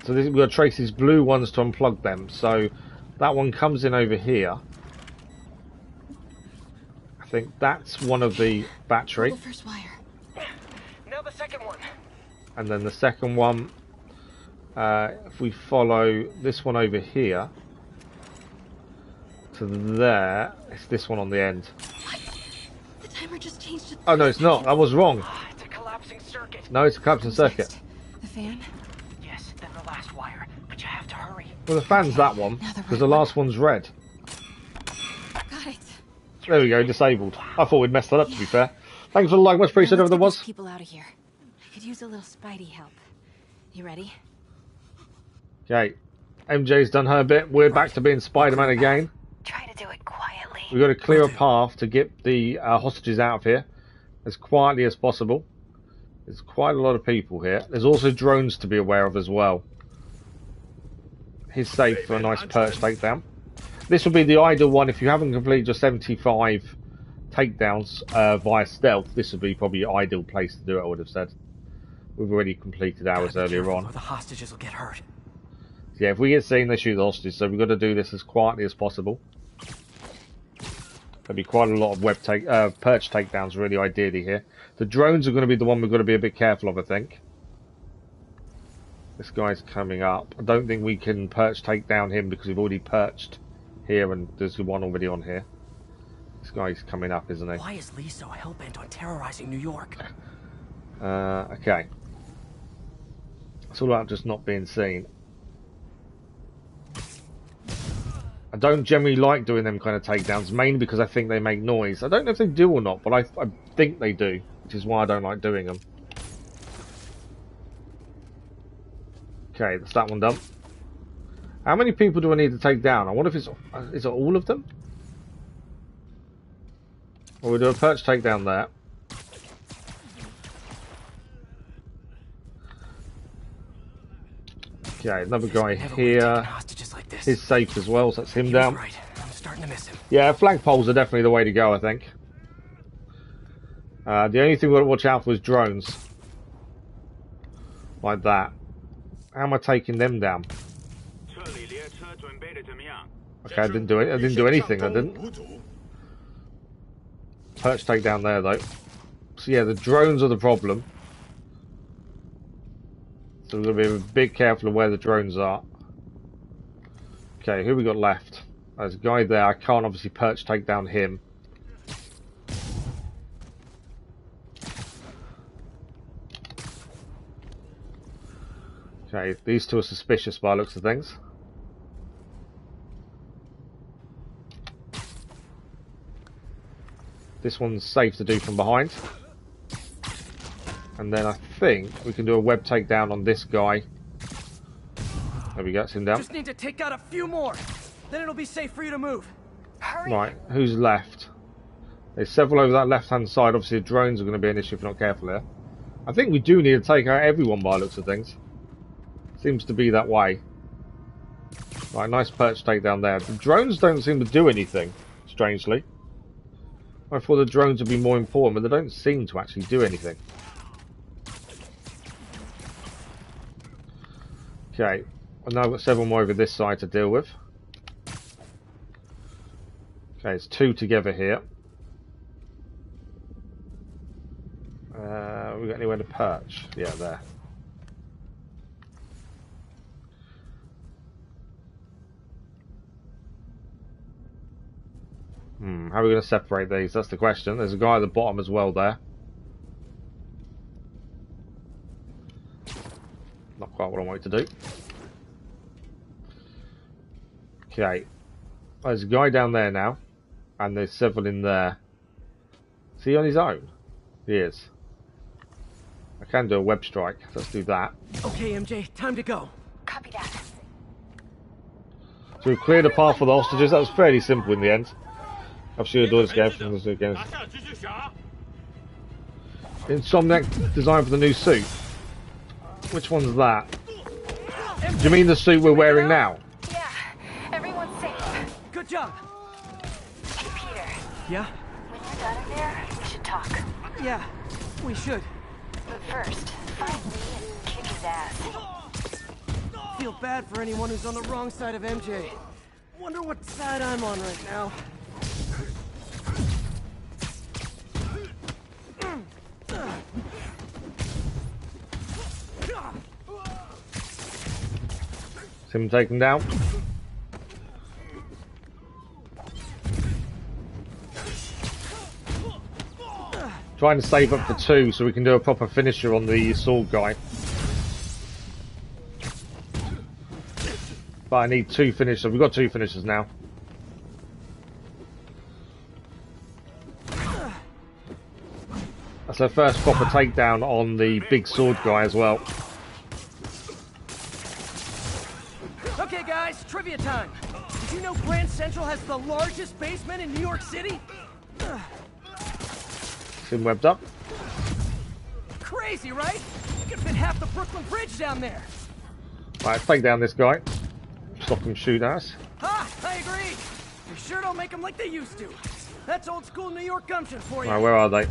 So we're going to trace these blue ones to unplug them. So that one comes in over here. I think that's one of the battery. The first wire. Now the second one. And then the second one, if we follow this one over here to there, it's this one on the end. What? The timer just changed to... Oh no, it's not. I was wrong. It's a collapsing circuit. No, it's a collapsing circuit. The fan? Yes, then the last wire. But you have to hurry. Well, the fan's that one, because the last one's red. Got it. There we go, disabled. I thought we'd messed that up, to be fair. Thanks for the like, much appreciated, whatever there was. People out of here. I could use a little Spidey help. You ready? Okay. MJ's done her bit. We're back to being Spider-Man again. Try to do it quietly. We've got to clear a path to get the hostages out of here as quietly as possible. There's quite a lot of people here. There's also drones to be aware of as well. He's safe for a nice perch takedown. This will be the ideal one if you haven't completed your 75 takedowns via stealth. This would be probably your ideal place to do it, I would have said. We've already completed ours earlier on. The hostages will get hurt. Yeah, if we get seen, they shoot the hostages, so we've got to do this as quietly as possible. There'll be quite a lot of perch takedowns, really, ideally here. The drones are going to be the one we've got to be a bit careful of, I think. This guy's coming up. I don't think we can perch take down him because we've already perched here, and there's one already on here. This guy's coming up, isn't he? Why is Lee so hell-bent on terrorizing New York? Okay. It's all about just not being seen. I don't generally like doing them kind of takedowns, mainly because I think they make noise. I don't know if they do or not, but I think they do, which is why I don't like doing them. Okay, that's that one done. How many people do I need to take down? I wonder if it's... Is it all of them? Well, we'll do a perch takedown there. Okay, another guy here. He's safe as well, so that's him down. Right. I'm starting to miss him. Yeah, flagpoles are definitely the way to go, I think. The only thing we've got to watch out for is drones. Like that. How am I taking them down? Okay, I didn't do it. I didn't do anything. I didn't. Perch takedown there, though. So yeah, the drones are the problem. So we've got to be a bit careful of where the drones are. Okay, who we got left? There's a guy there. I can't obviously perch take down him. Okay, these two are suspicious by the looks of things. This one's safe to do from behind. And then I think we can do a web takedown on this guy. There we go, it's him down. Just need to take out a few more. Then it'll be safe for you to move. Hurry. Right, who's left? There's several over that left-hand side. Obviously, the drones are going to be an issue if we're not careful here. I think we do need to take out everyone by the looks of things. Seems to be that way. Right, nice perch takedown there. The drones don't seem to do anything, strangely. I thought the drones would be more important, but they don't seem to actually do anything. Okay, well, now I've got several more over this side to deal with. Okay, it's two together here. We got anywhere to perch? Yeah, there. How are we going to separate these? That's the question. There's a guy at the bottom as well there. Not quite what I wanted to do. Okay. There's a guy down there now. And there's several in there. Is he on his own? He is. I can do a web strike. Let's do that. Okay, MJ, time to go. Copy that. So we've cleared a path for the hostages. That was fairly simple in the end. Obviously, we'll do this again. Insomniac design for the new suit. Which one's that? Do you mean the suit we're wearing now? Yeah, everyone's safe. Good job. Hey, Peter. Yeah? When you're done in there, we should talk. Yeah, we should. But first, find Lee and kick his ass. Feel bad for anyone who's on the wrong side of MJ. Wonder what side I'm on right now. See him taken down. Trying to save up for two so we can do a proper finisher on the sword guy. But I need two finishers. We've got two finishers now. That's our first proper takedown on the big sword guy as well. Okay, guys. Trivia time! Did you know Grand Central has the largest basement in New York City? Seem webbed up. Crazy, right? You could fit half the Brooklyn Bridge down there. Right, let's take down this guy. Stop him shoot at us. Ha! I agree! We sure don't make them like they used to. That's old school New York gumption for you. Right, where are they?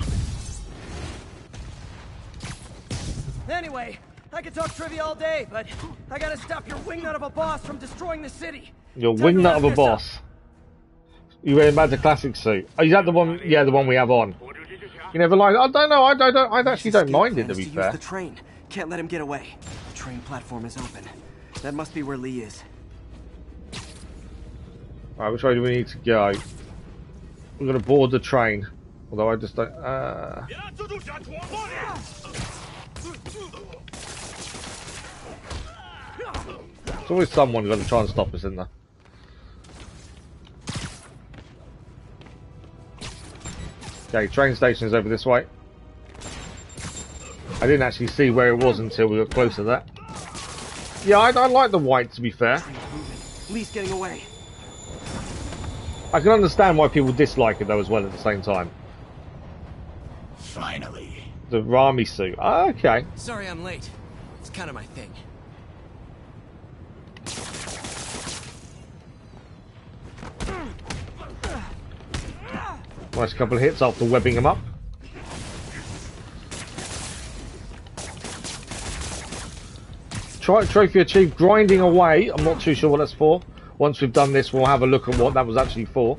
Anyway, I could talk trivia all day, but I gotta stop your wingnut of a boss from destroying the city. Your wingnut of a boss. You wearing Magic Classic suit? Oh, is that the one? Yeah, the one we have on. You never liked? I don't know. I actually don't mind it, to be fair. The train. Can't let him get away. The train platform is open. That must be where Lee is. Right, which way do we need to go? We're gonna board the train. Although I just don't. There's always someone going to try and stop us, isn't there? Okay, train station is over this way. I didn't actually see where it was until we got close to that. Yeah, I like the white, to be fair. Lee's getting away. I can understand why people dislike it though as well at the same time. Finally. The Rami suit. Oh, okay. Sorry I'm late. It's kind of my thing. Nice couple of hits after webbing him up. Trophy achieved, grinding away. I'm not too sure what that's for. Once we've done this, we'll have a look at what that was actually for.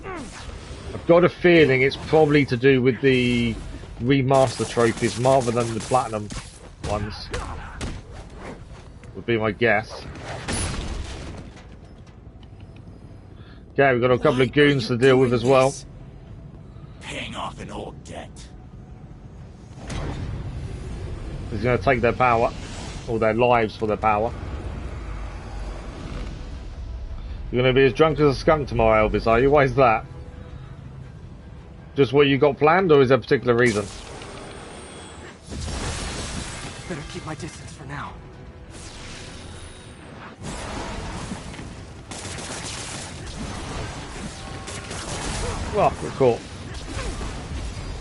I've got a feeling it's probably to do with the remaster trophies rather than the platinum ones. Would be my guess. Okay, we've got a couple of goons to deal with as well. Paying off an old debt. He's going to take their power, or their lives for their power. You're going to be as drunk as a skunk tomorrow, Elvis, are you? Why is that? Just what you got planned, or is there a particular reason? Better keep my distance for now. Well, we're caught.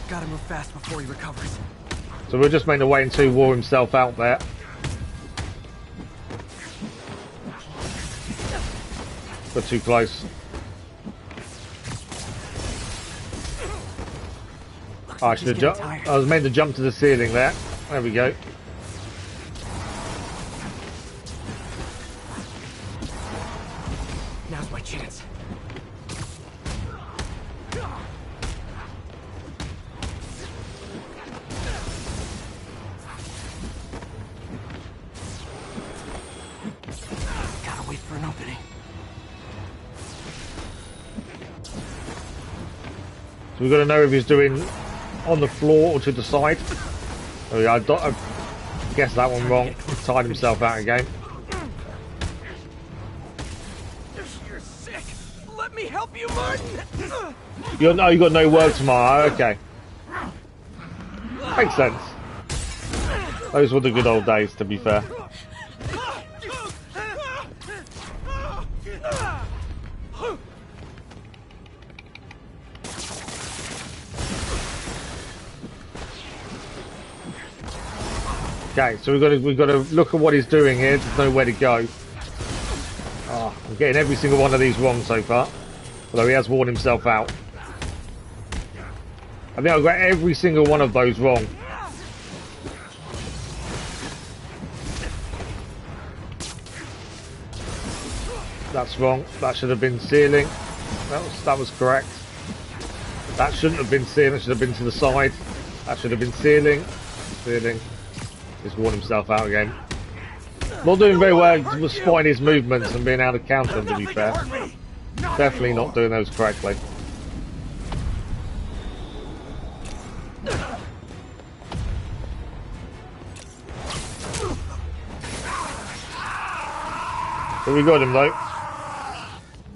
Gotta move fast before he recovers. So we're just making a way to wore himself out there. Got too close. Oh, I should have jumped. I was meant to jump to the ceiling there. There we go. Now's my chance. Gotta wait for an opening. So we've got to know if he's doing on the floor or to the side. Oh yeah, I guessed that one wrong. He's tied himself out again. You're sick. Let me help you, Martin. You got no work tomorrow. Okay, makes sense. Those were the good old days, to be fair. Okay, so we've got to look at what he's doing here. There's nowhere to go. Oh, I'm getting every single one of these wrong so far. Although he has worn himself out. I think I've got every single one of those wrong. That's wrong. That should have been ceiling. That was correct. That shouldn't have been ceiling. It should have been to the side. That should have been ceiling. Ceiling. He's worn himself out again. Not doing very well with spotting his movements and being able to counter them, to be fair. Definitely not doing those correctly. So we got him though.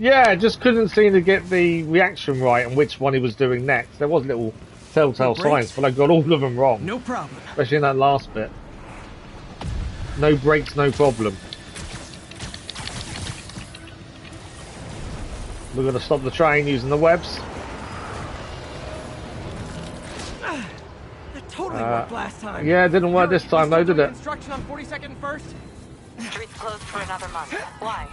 Yeah, just couldn't seem to get the reaction right on which one he was doing next. There was little telltale signs, but I got all of them wrong. No problem. Especially in that last bit. No breaks, no problem. We're going to stop the train using the webs. That totally worked last time. Yeah, it didn't work this time though, did it? Construction on 42nd and 1st? Street's closed for another month. Why?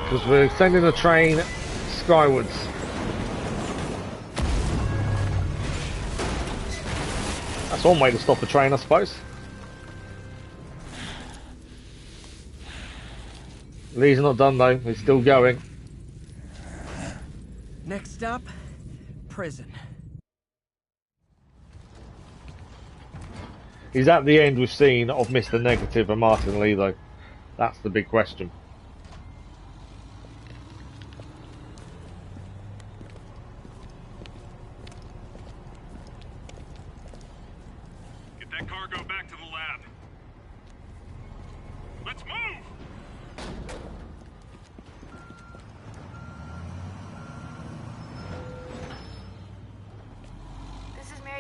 Because we're sending the train skywards. That's one way to stop the train, I suppose. Lee's not done though, he's still going. Next stop, prison. He's at the end we've seen of Mr. Negative and Martin Lee though. That's the big question. Get that cargo back to the lab. Let's move!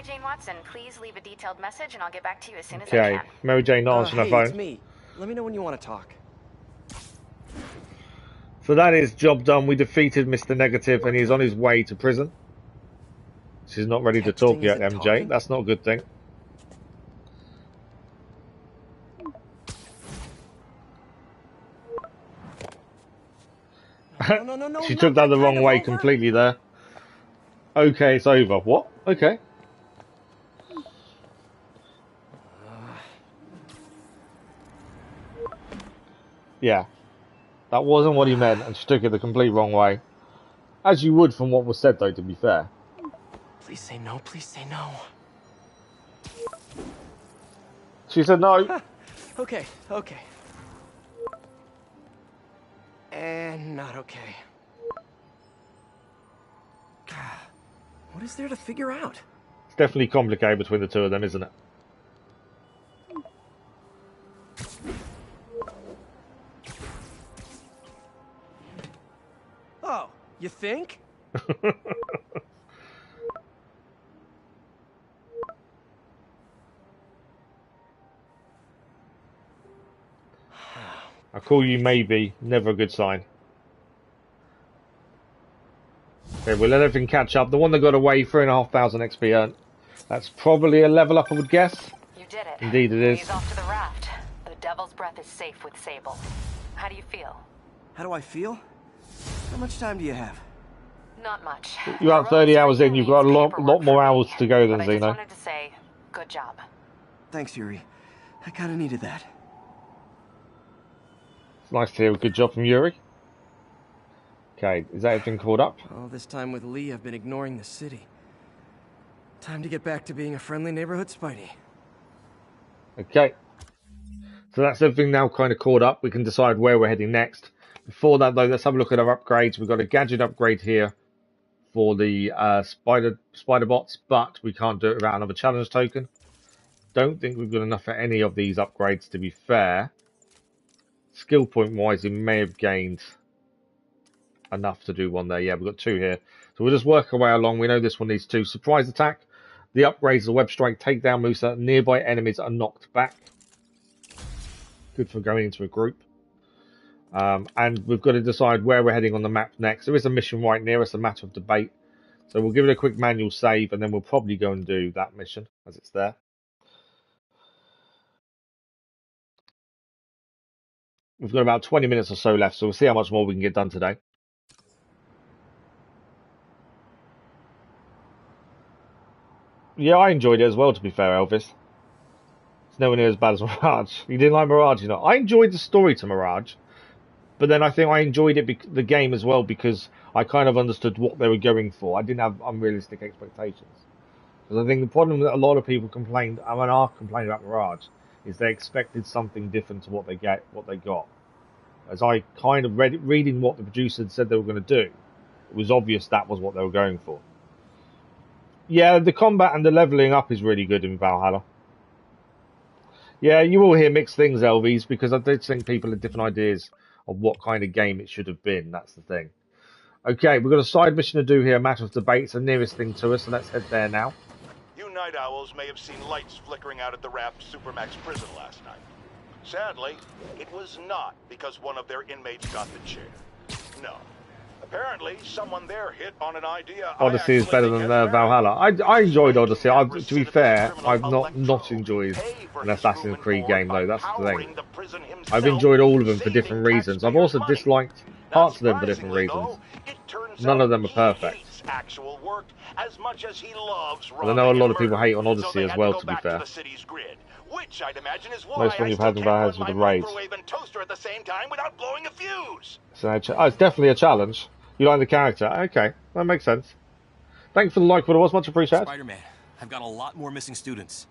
Jane Watson, please leave a detailed message and I'll get back to you as soon as I Okay, can. Mary Jane not answering her hey, phone. It's me. Let me know when you want to talk. So that is job done. We defeated Mr. Negative and he's on his way to prison. She's not ready to talk yet, MJ. Talking? That's not a good thing. No, she took that the wrong way completely there. Okay, it's over. What? Okay. Yeah. That wasn't what he meant, and she took it the complete wrong way. As you would from what was said, though, to be fair. Please say no, please say no. She said no. Okay. And not okay. What is there to figure out? It's definitely complicated between the two of them, isn't it? Oh, you think? I call you maybe, never a good sign. Okay, we'll let everything catch up. The one that got away, 3,500 XP earned. That's probably a level up, I would guess. You did it. Indeed it is. He's off to the raft. The Devil's Breath is safe with Sable. How do you feel? How do I feel? How much time do you have? Not much. You're at 30 hours in. You've got a lot more hours to go than Zeno. I just wanted to say, good job. Thanks, Yuri. I kind of needed that. It's nice to hear a good job from Yuri. Okay, is that everything caught up? All this time with Lee, I've been ignoring the city. Time to get back to being a friendly neighborhood Spidey. Okay. So that's everything now kind of caught up. We can decide where we're heading next. Before that, though, let's have a look at our upgrades. We've got a gadget upgrade here for the spider bots, but we can't do it without another challenge token. Don't think we've got enough for any of these upgrades, to be fair. Skill point wise, we may have gained enough to do one there. Yeah, we've got two here. So we'll just work our way along. We know this one needs two. Surprise attack. The upgrades, the web strike, takedown moves that nearby enemies are knocked back. Good for going into a group. And we've got to decide where we're heading on the map next. There is a mission right near us, a matter of debate. So we'll give it a quick manual save, and then we'll probably go and do that mission as it's there. We've got about 20 minutes or so left, so we'll see how much more we can get done today. Yeah, I enjoyed it as well, to be fair, Elvis. It's nowhere near as bad as Mirage. You didn't like Mirage, you know. I enjoyed the story to Mirage, but then I think I enjoyed it the game as well because I kind of understood what they were going for. I didn't have unrealistic expectations. Because I think the problem that a lot of people are complaining about Mirage is they expected something different to what they got. As I kind of reading what the producer had said they were going to do, it was obvious that was what they were going for. Yeah, the combat and the leveling up is really good in Valhalla. Yeah, you will hear mixed things, Elvis, because I did think people had different ideas of what kind of game it should have been. That's the thing. Okay, we've got a side mission to do here, a matter of debate. It's the nearest thing to us, so let's head there now. You night owls may have seen lights flickering out at the Raft Supermax prison last night. Sadly, it was not because one of their inmates got the chair. No. Apparently, someone there hit on an idea. Odyssey is better than Valhalla. I enjoyed Odyssey. To be fair, I've not enjoyed an Assassin's Creed game though. That's the thing. I've enjoyed all of them for different reasons. I've also disliked parts of them for different reasons. None of them are perfect. I know a lot of people hate on Odyssey as well. To be fair, which I'd imagine is most why when you've had them bad with the raids. Toaster at the same time without blowing a fuse. So it's definitely a challenge. You like the character? Okay, that makes sense. Thank you for the like, what it was much appreciated. Spider-Man, I've got a lot more missing students.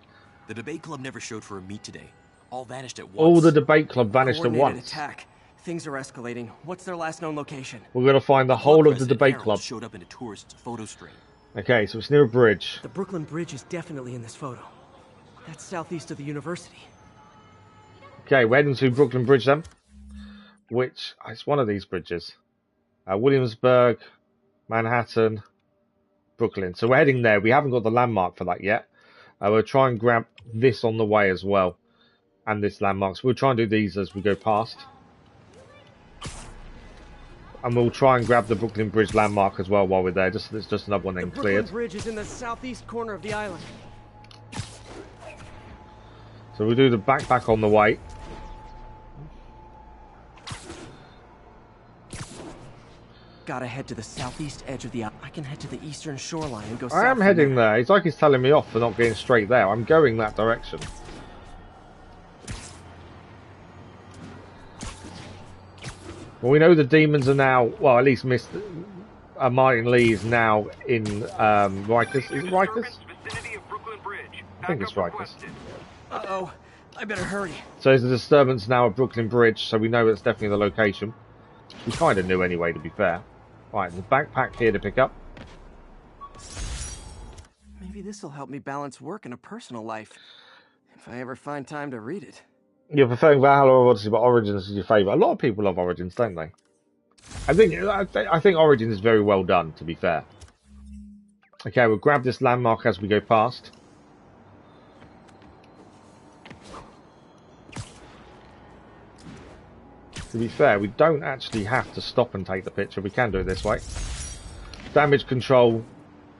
The debate club never showed for a meet today. All vanished at once. All the debate club vanished at once. Attack. Things are escalating. What's their last known location? We're gonna find the whole of the debate club. Showed up in a tourist's photo stream. Okay, so it's near a bridge. The Brooklyn Bridge is definitely in this photo. That's southeast of the university. Okay, we're heading to Brooklyn Bridge then. Which it's one of these bridges. Williamsburg, Manhattan, Brooklyn. So we're heading there. We haven't got the landmark for that yet. We'll try and grab this on the way as well. And this landmark. So we'll try and do these as we go past. And we'll try and grab the Brooklyn Bridge landmark as well while we're there. It's just another one then cleared. The Brooklyn Bridge is in the southeast corner of the island. So we'll do the backpack on the way. Gotta head to the southeast edge of the island. I can head to the eastern shoreline and go south. I am heading there. It's like he's telling me off for not getting straight there. I'm going that direction. Well, we know the demons are now, well, at least Martin Lee is now in Rikers. Is it Rikers? I think it's Rikers. Uh-oh. I better hurry. So there's a disturbance now at Brooklyn Bridge, so we know it's definitely the location. We kind of knew anyway, to be fair. Right, the backpack here to pick up. Maybe this will help me balance work and a personal life. If I ever find time to read it. You're preferring Valhalla or Odyssey, but Origins is your favourite. A lot of people love Origins, don't they? I think Origins is very well done, to be fair. Okay, we'll grab this landmark as we go past. To be fair, we don't actually have to stop and take the picture. We can do it this way. Damage control,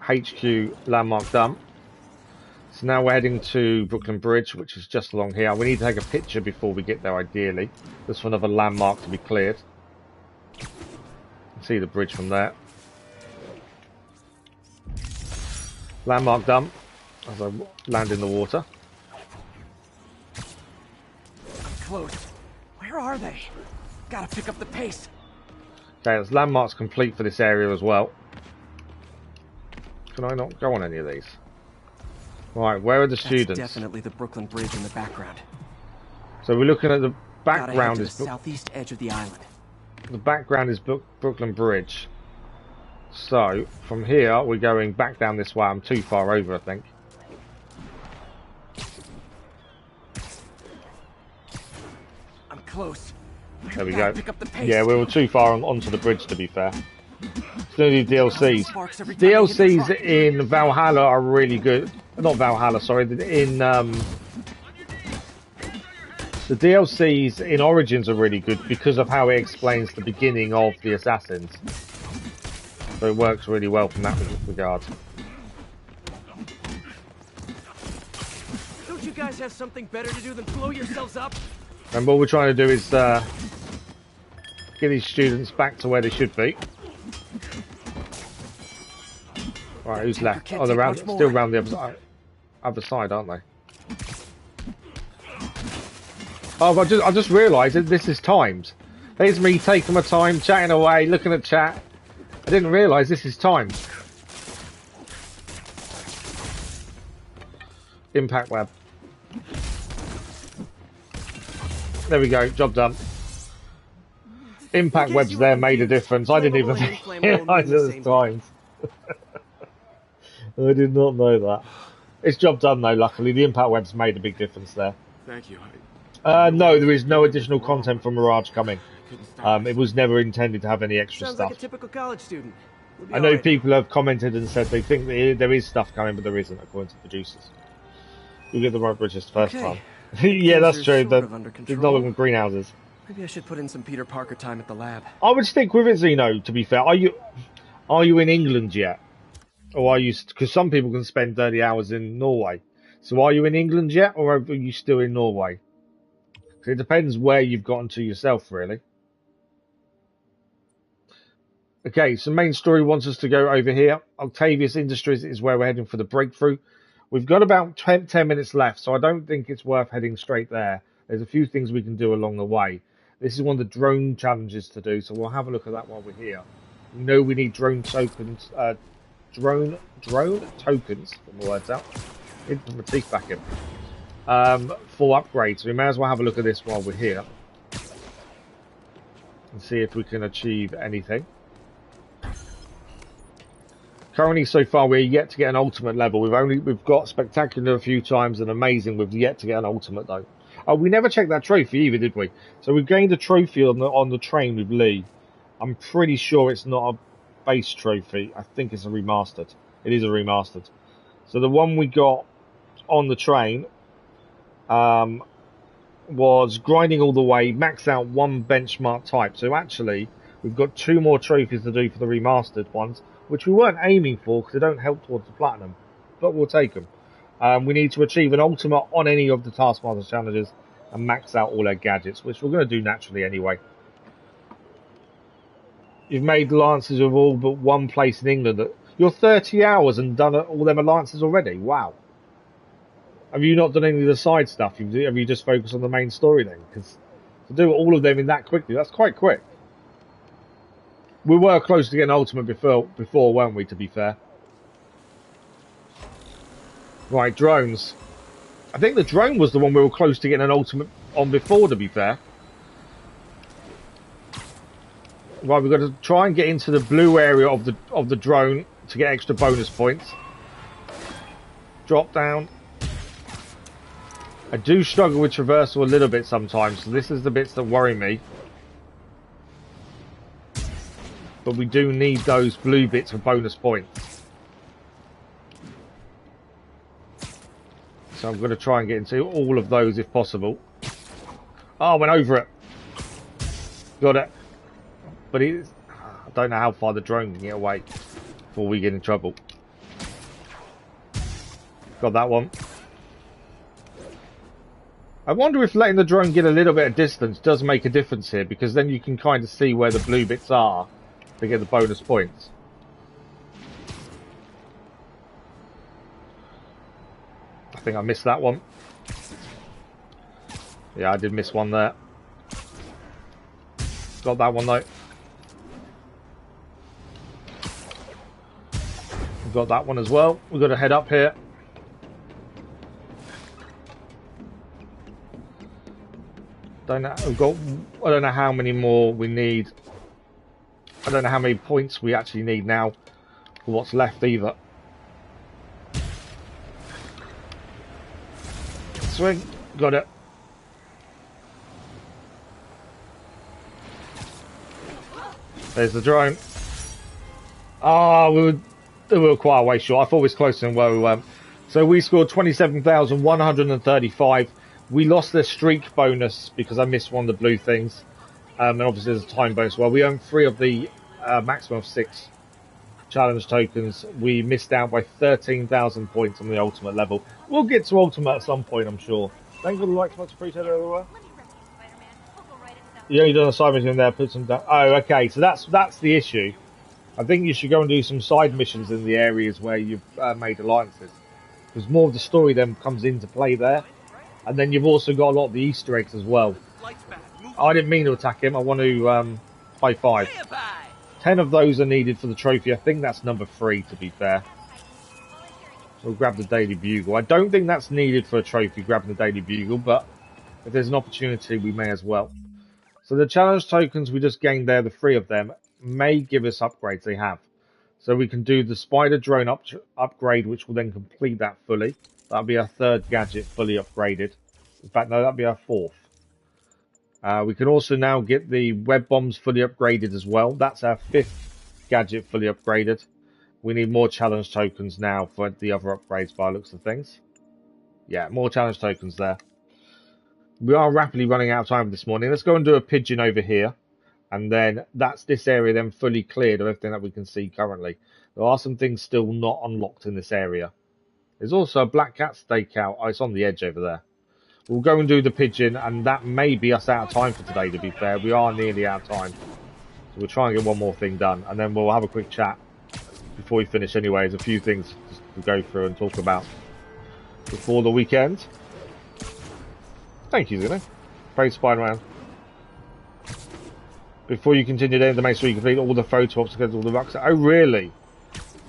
HQ, landmark done. So now we're heading to Brooklyn Bridge, which is just along here. We need to take a picture before we get there, ideally. There's another landmark to be cleared. You can see the bridge from there. Landmark done as I land in the water. I'm close. Where are they? Gotta pick up the pace. Okay, there's landmarks complete for this area as well. Can I not go on any of these? Right, where are the students? That's definitely the Brooklyn Bridge in the background. So we're looking at the background. Is the southeast edge of the island. The background is Brooklyn Bridge. So from here we're going back down this way. I'm too far over, I think. I'm close. There we go. Yeah, we were too far onto the bridge, to be fair. Still need DLCs. DLCs in Valhalla are really good. Not Valhalla, sorry. In the DLCs in Origins are really good because of how it explains the beginning of the assassins. So it works really well from that regard. Don't you guys have something better to do than blow yourselves up? And what we're trying to do is get these students back to where they should be. Right, who's left? Oh, they're still round the other side, aren't they? Oh, I just realised that this is timed. There's me taking my time, chatting away, looking at chat. I didn't realise this is timed. Impact web. There we go, job done. Impact webs there made a difference. I didn't even realise it was timed. I did not know that. It's job done though, luckily. The impact webs made a big difference there. Thank you. No, there is no additional content from Mirage coming. It was never intended to have any extra Sounds stuff. like a typical college student. I know people have commented and said they think there is stuff coming, but there isn't, according to the producers. You get the right bridges the first time. Yeah, that's true. Sort of under There's not looking greenhouses. Maybe I should put in some Peter Parker time at the lab. I would stick with it, Zeno, to be fair. Are you in England yet? Or are you... Because some people can spend 30 hours in Norway. So are you in England yet, or are you still in Norway? It depends where you've gotten to yourself, really. Okay, so main story wants us to go over here. Octavius Industries is where we're heading for the breakthrough. We've got about 10 minutes left, so I don't think it's worth heading straight there. There's a few things we can do along the way. This is one of the drone challenges to do, so we'll have a look at that while we're here. We know we need drone tokens, drone tokens, get my words out, put my teeth back in, for upgrades. So we may as well have a look at this while we're here and see if we can achieve anything. Currently, so far, we're yet to get an ultimate level. We've got spectacular a few times and amazing. We've yet to get an ultimate though. Oh, we never checked that trophy either, did we? So we gained a trophy on the train with Lee. I'm pretty sure it's not a base trophy. I think it's a remastered. It is a remastered. So the one we got on the train was grinding all the way, max out one benchmark type. So actually, we've got 2 more trophies to do for the remastered ones, which we weren't aiming for because they don't help towards the platinum, but we'll take them. We need to achieve an ultimate on any of the Taskmaster challenges and max out all their gadgets, which we're going to do naturally anyway. You've made alliances with all but one place in England. You're 30 hours and done all them alliances already. Wow. Have you not done any of the side stuff? Have you just focused on the main story then? Because to do all of them in that quickly, that's quite quick. We were close to getting ultimate before, weren't we, to be fair? Right, drones. I think the drone was the one we were close to getting an ultimate on before, to be fair. Right, we've got to try and get into the blue area of the drone to get extra bonus points. Drop down. I do struggle with traversal a little bit sometimes, so this is the bits that worry me. But we do need those blue bits for bonus points. So I'm going to try and get into all of those if possible. Oh, I went over it. Got it. But I don't know how far the drone can get away before we get in trouble. Got that one. I wonder if letting the drone get a little bit of distance does make a difference here, because then you can kind of see where the blue bits are to get the bonus points. I think I missed that one. Yeah, I did miss one there. Got that one though. We've got that one as well. We've got to head up here. I don't know how many more we need. I don't know how many points we actually need now for what's left either. Swing. Got it. There's the drone. Ah, we were quite a way short. I thought it was closer than where we went. So we scored 27,135. We lost the streak bonus because I missed one of the blue things. And obviously there's a time bonus. Well, we own 3 of the maximum of 6 challenge tokens. We missed out by 13,000 points on the ultimate level. We'll get to ultimate at some point, I'm sure. Thanks for the likes, much appreciated everywhere. You only done a side mission there, put some down. Oh, okay, so that's the issue. I think you should go and do some side missions in the areas where you've made alliances. Because more of the story then comes into play there. And then you've also got a lot of the Easter eggs as well. I didn't mean to attack him. I want to high five. 10 of those are needed for the trophy. I think that's number 3, to be fair. We'll grab the Daily Bugle. I don't think that's needed for a trophy, grabbing the Daily Bugle, but if there's an opportunity, we may as well. So the challenge tokens we just gained there, the 3 of them, may give us upgrades. They have. So we can do the spider drone upgrade, which will then complete that fully. That'll be our 3rd gadget fully upgraded. In fact, no, that'll be our 4th. We can also now get the web bombs fully upgraded as well. That's our 5th gadget fully upgraded. We need more challenge tokens now for the other upgrades by the looks of things. Yeah, more challenge tokens there. We are rapidly running out of time this morning. Let's go and do a pigeon over here. And then that's this area then fully cleared of everything that we can see currently. There are some things still not unlocked in this area. There's also a Black Cat stakeout. Oh, it's on the edge over there. We'll go and do the pigeon, and that may be us out of time for today, to be fair. We are nearly out of time. So we'll try and get one more thing done, and then we'll have a quick chat before we finish anyway. There's a few things to go through and talk about before the weekend. Thank you, Zeno. Praise Spider-Man. Before you continue then, to make sure you complete all the photo ops against all the rocks. Oh, really?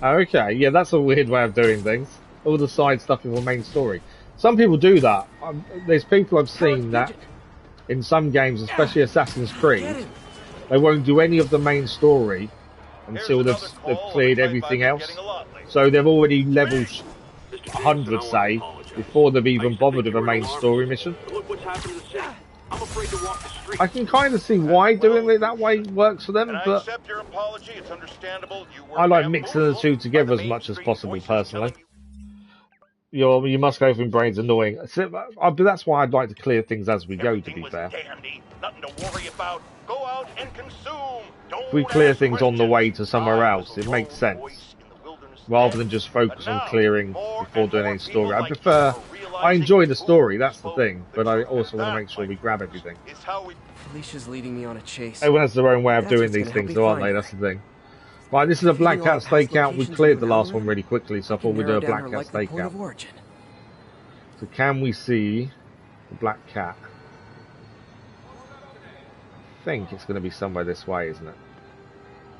Okay, yeah, that's a weird way of doing things. All the side stuff in the main story. Some people do that. There's people I've seen that in some games, especially Assassin's Creed, they won't do any of the main story until they've cleared everything else. So they've already leveled 100, say, before they've even bothered with a main story mission. I can kind of see why doing it that way works for them, but I like mixing the two together as much as possible, personally. You must go from brains annoying. But that's why I'd like to clear things as we go, to be fair. If we clear things on the way to somewhere else, it makes sense. Rather than just focus on clearing before doing any story. I enjoy the story, that's the thing, but I also want to make sure we grab everything. Felicia's leading me on a chase. Everyone has their own way of doing these things, though, aren't they? That's the thing. Right, this is a Black Cat stakeout. We cleared the last one really quickly, so I thought we'd do a Black Cat stakeout. So can we see the Black Cat? I think it's going to be somewhere this way, isn't it?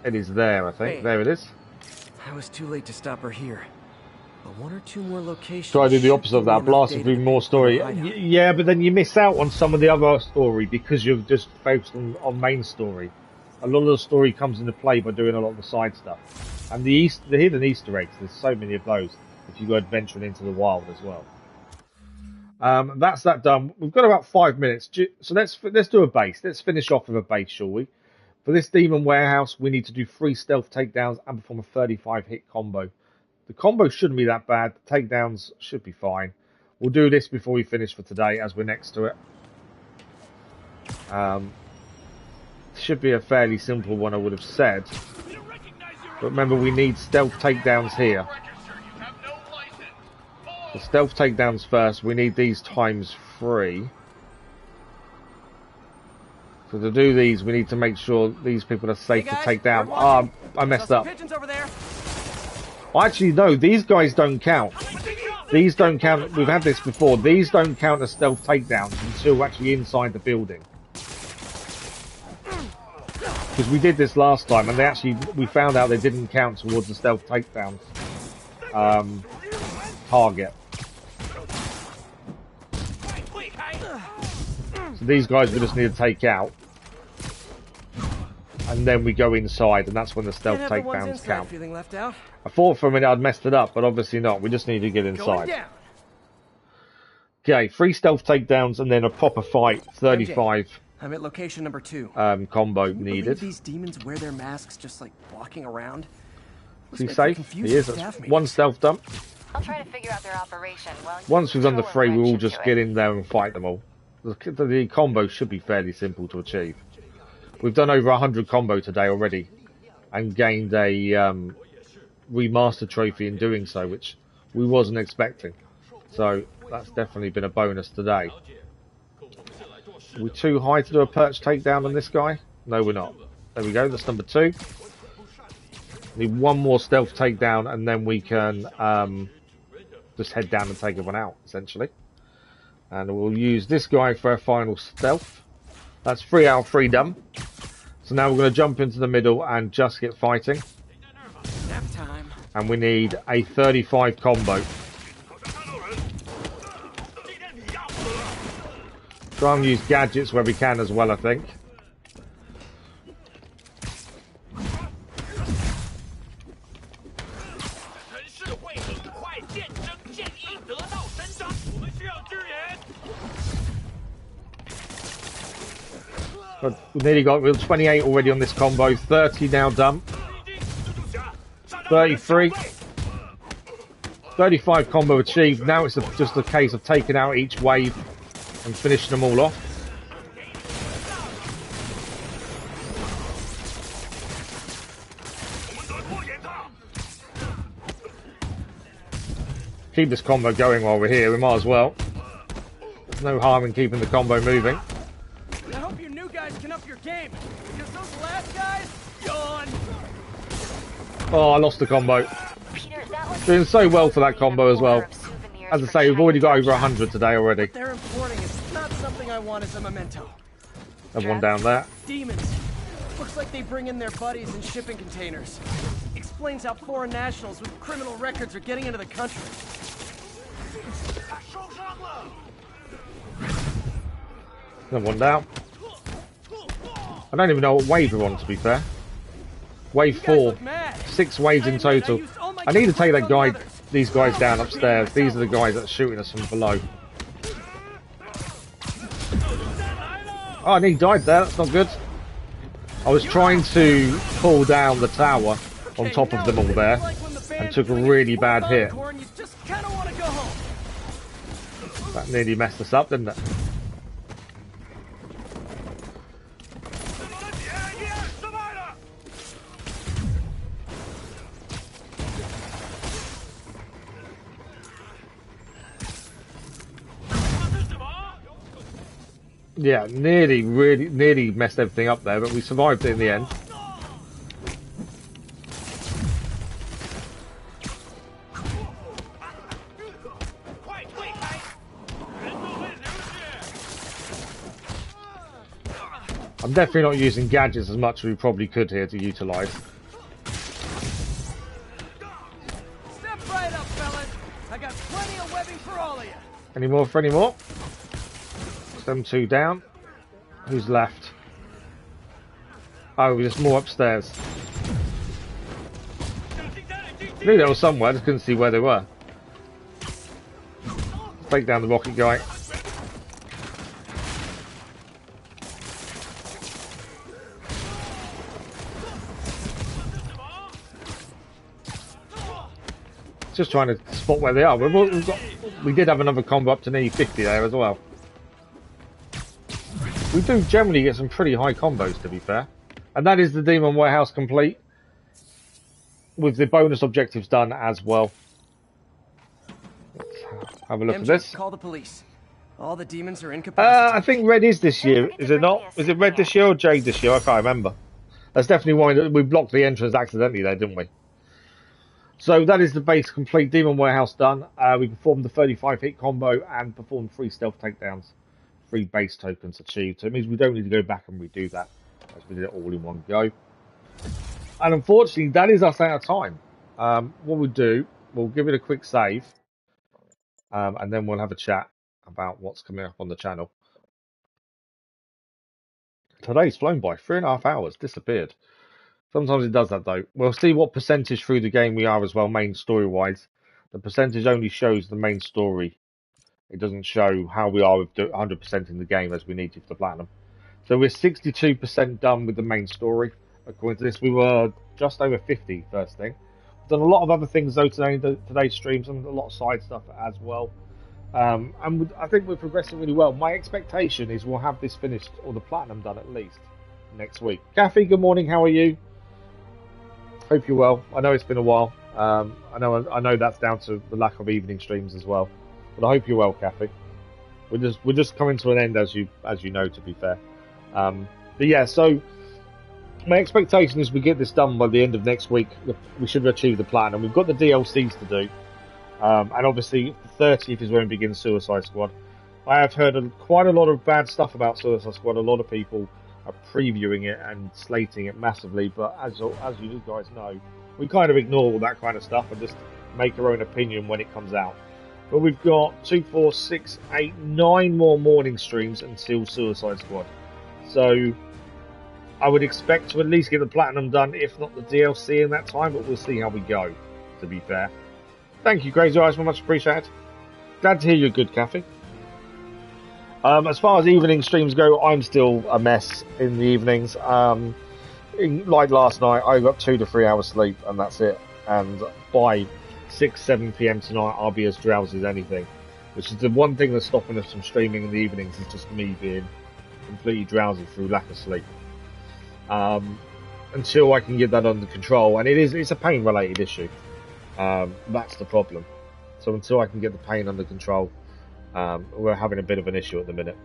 It is there, I think. Hey, there it is. I was too late to stop her here. But one or two more locations. Try to do the opposite of that. Blast through more story. Yeah, but then you miss out on some of the other story because you've just focused on main story. A lot of the story comes into play by doing a lot of the side stuff. And the hidden Easter eggs, there's so many of those if you go adventuring into the wild as well. That's that done. We've got about 5 minutes. So let's do a base. Let's finish off with a base, shall we? For this Demon Warehouse, we need to do 3 stealth takedowns and perform a 35 hit combo. The combo shouldn't be that bad. The takedowns should be fine. We'll do this before we finish for today, as we're next to it. Should be a fairly simple one, I would have said. But remember, we need stealth takedowns here. The stealth takedowns first. We need these times 3. So to do these, we need to make sure these people are safe to take down. I messed up. Actually, no, these guys don't count. These don't count. We've had this before. These don't count as stealth takedowns until actually inside the building. Because we did this last time, and we found out they didn't count towards the stealth takedowns target. So these guys we just need to take out. And then we go inside, and that's when the stealth takedowns count. I thought for a minute I'd messed it up, but obviously not. We just need to get inside. Okay, 3 stealth takedowns, and then a proper fight. 35. I'm at location number 2. Combo needed. These demons wear their masks just like walking around. Is he safe? He is. That's 1 stealth dump. I'll try to figure out their operation. Once we've done the 3, we'll all just get in there and fight them all. The combo should be fairly simple to achieve. We've done over 100 combo today already, and gained a remastered trophy in doing so, which we wasn't expecting. So that's definitely been a bonus today. Are we too high to do a perch takedown on this guy? No, we're not. There we go. That's number 2. Need 1 more stealth takedown, and then we can just head down and take everyone out, essentially. And we'll use this guy for our final stealth. That's 3 out of 3 done. So now we're going to jump into the middle and just get fighting. And we need a 35 combo. Try and use gadgets where we can as well, I think. But we've nearly got 28 already on this combo. 30 now done. 33. 35 combo achieved. Now it's just a case of taking out each wave and finishing them all off. Keep this combo going while we're here, we might as well. There's no harm in keeping the combo moving. I hope you new guys can up your game, because those last guys, yawn. Oh, I lost the combo. Doing so well for that combo as well. As I say, we've already got over 100 today already. What they're importing is not something I want as a memento. Everyone down there. Demons. Looks like they bring in their buddies in shipping containers. Explains how foreign nationals with criminal records are getting into the country. Another one down. I don't even know what wave we're on, to be fair. Wave 4. 6 waves in total. I need to take these guys down upstairs. These are the guys that are shooting us from below. Oh, and he died there. That's not good. I was trying to pull down the tower on top of them all there and took a really bad hit. That nearly messed us up, didn't it? Yeah, nearly messed everything up there, but we survived it in the end. I'm definitely not using gadgets as much as we probably could here to utilise. Step right up, fellas. I got plenty of webbing for all of you. Any more for any more? Them 2 down. Who's left? Oh, there's more upstairs. I knew there was somewhere, I just couldn't see where they were. Take down the rocket guy. Just trying to spot where they are. We did have another combo up to nearly 50 there as well. We do generally get some pretty high combos, to be fair. And that is the Demon Warehouse complete. With the bonus objectives done as well. Let's have a look at this. Call the police. All the demons are incapacitated. I think red is this year, is it not? Is it red this year or jade this year? I can't remember. That's definitely why we blocked the entrance accidentally there, didn't we? So that is the base complete. Demon Warehouse done. We performed the 35 hit combo and performed 3 stealth takedowns. 3 base tokens achieved. So it means we don't need to go back and redo that, as we did it all in one go. And unfortunately, that is us out of time. What we'll do, we'll give it a quick save, and then we'll have a chat about what's coming up on the channel. Today's flown by 3.5 hours, disappeared. Sometimes it does that though. We'll see what percentage through the game we are as well, main story-wise. The percentage only shows the main story. It doesn't show how we are with 100% in the game as we need to for the platinum. So we're 62% done with the main story. According to this, we were just over 50 first thing. We've done a lot of other things though today's streams and a lot of side stuff as well. And I think we're progressing really well. My expectation is we'll have this finished, or the platinum done at least, next week. Kathy, good morning, how are you? Hope you're well. I know it's been a while. I know that's down to the lack of evening streams as well. But I hope you're well, Kathy. We're just coming to an end, as you know, to be fair. But yeah, so my expectation is we get this done by the end of next week. We should achieve the platinum. We've got the DLCs to do, and obviously the 30th is when we begin Suicide Squad. I have heard quite a lot of bad stuff about Suicide Squad. A lot of people are previewing it and slating it massively, but as you guys know, we kind of ignore all that kind of stuff and just make our own opinion when it comes out. But we've got 2, 4, 6, 8, 9 more morning streams until Suicide Squad. So I would expect to at least get the platinum done, if not the DLC in that time, but we'll see how we go, to be fair. Thank you, Crazy Eyes, very much appreciated. Glad to hear you're good, Kathy. As far as evening streams go, I'm still a mess in the evenings. Like last night, I got 2 to 3 hours sleep, and that's it. And by 6, 7 p.m. tonight, I'll be as drowsy as anything. which is the one thing that's stopping us from streaming in the evenings, is just me being completely drowsy through lack of sleep. Until I can get that under control, and it's a pain related issue. That's the problem. So until I can get the pain under control, we're having a bit of an issue at the minute.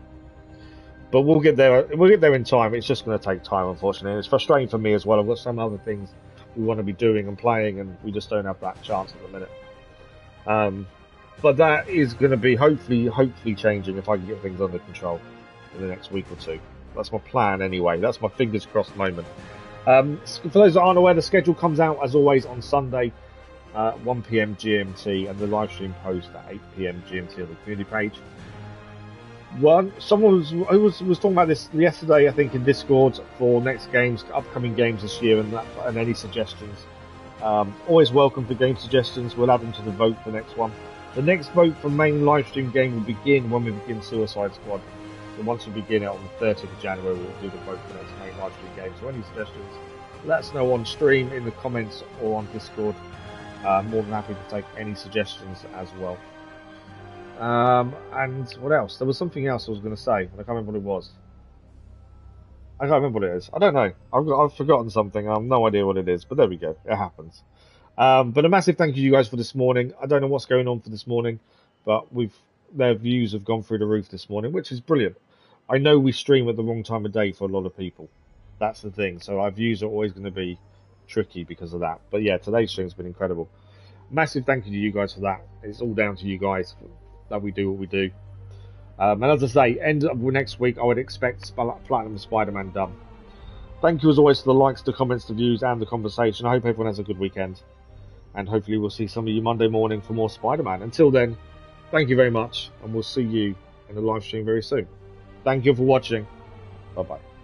But we'll get there. We'll get there in time. It's just going to take time, unfortunately. And it's frustrating for me as well. I've got some other things we want to be doing and playing, and we just don't have that chance at the minute. But that is going to be hopefully changing if I can get things under control in the next week or two. That's my plan anyway. That's my fingers crossed moment. For those that aren't aware, the schedule comes out as always on Sunday, 1 PM GMT, and the live stream post at 8 PM GMT on the community page. Someone was talking about this yesterday, I think, in Discord for next games, upcoming games this year, and any suggestions. Always welcome for game suggestions. We'll add them to the vote for next one. The next vote for main live stream game will begin when we begin Suicide Squad. So once we begin it on the 30th of January, we'll do the vote for the next main live stream game. So any suggestions, let us know on stream, in the comments, or on Discord. More than happy to take any suggestions as well. And what else? There was something else I was going to say, and I can't remember what it was. I can't remember what it is. I don't know. I've forgotten something. I have no idea what it is, but there we go. It happens. But a massive thank you to you guys for this morning. I don't know what's going on for this morning, but their views have gone through the roof this morning, which is brilliant. I know we stream at the wrong time of day for a lot of people. That's the thing. So our views are always going to be tricky because of that. But yeah, today's stream's been incredible. Massive thank you to you guys for that. It's all down to you guys that we do what we do. And as I say, end of next week, I would expect Platinum Spider-Man done. Thank you as always for the likes, the comments, the views, and the conversation. I hope everyone has a good weekend. And hopefully we'll see some of you Monday morning for more Spider-Man. Until then, thank you very much, and we'll see you in the live stream very soon. Thank you for watching. Bye-bye.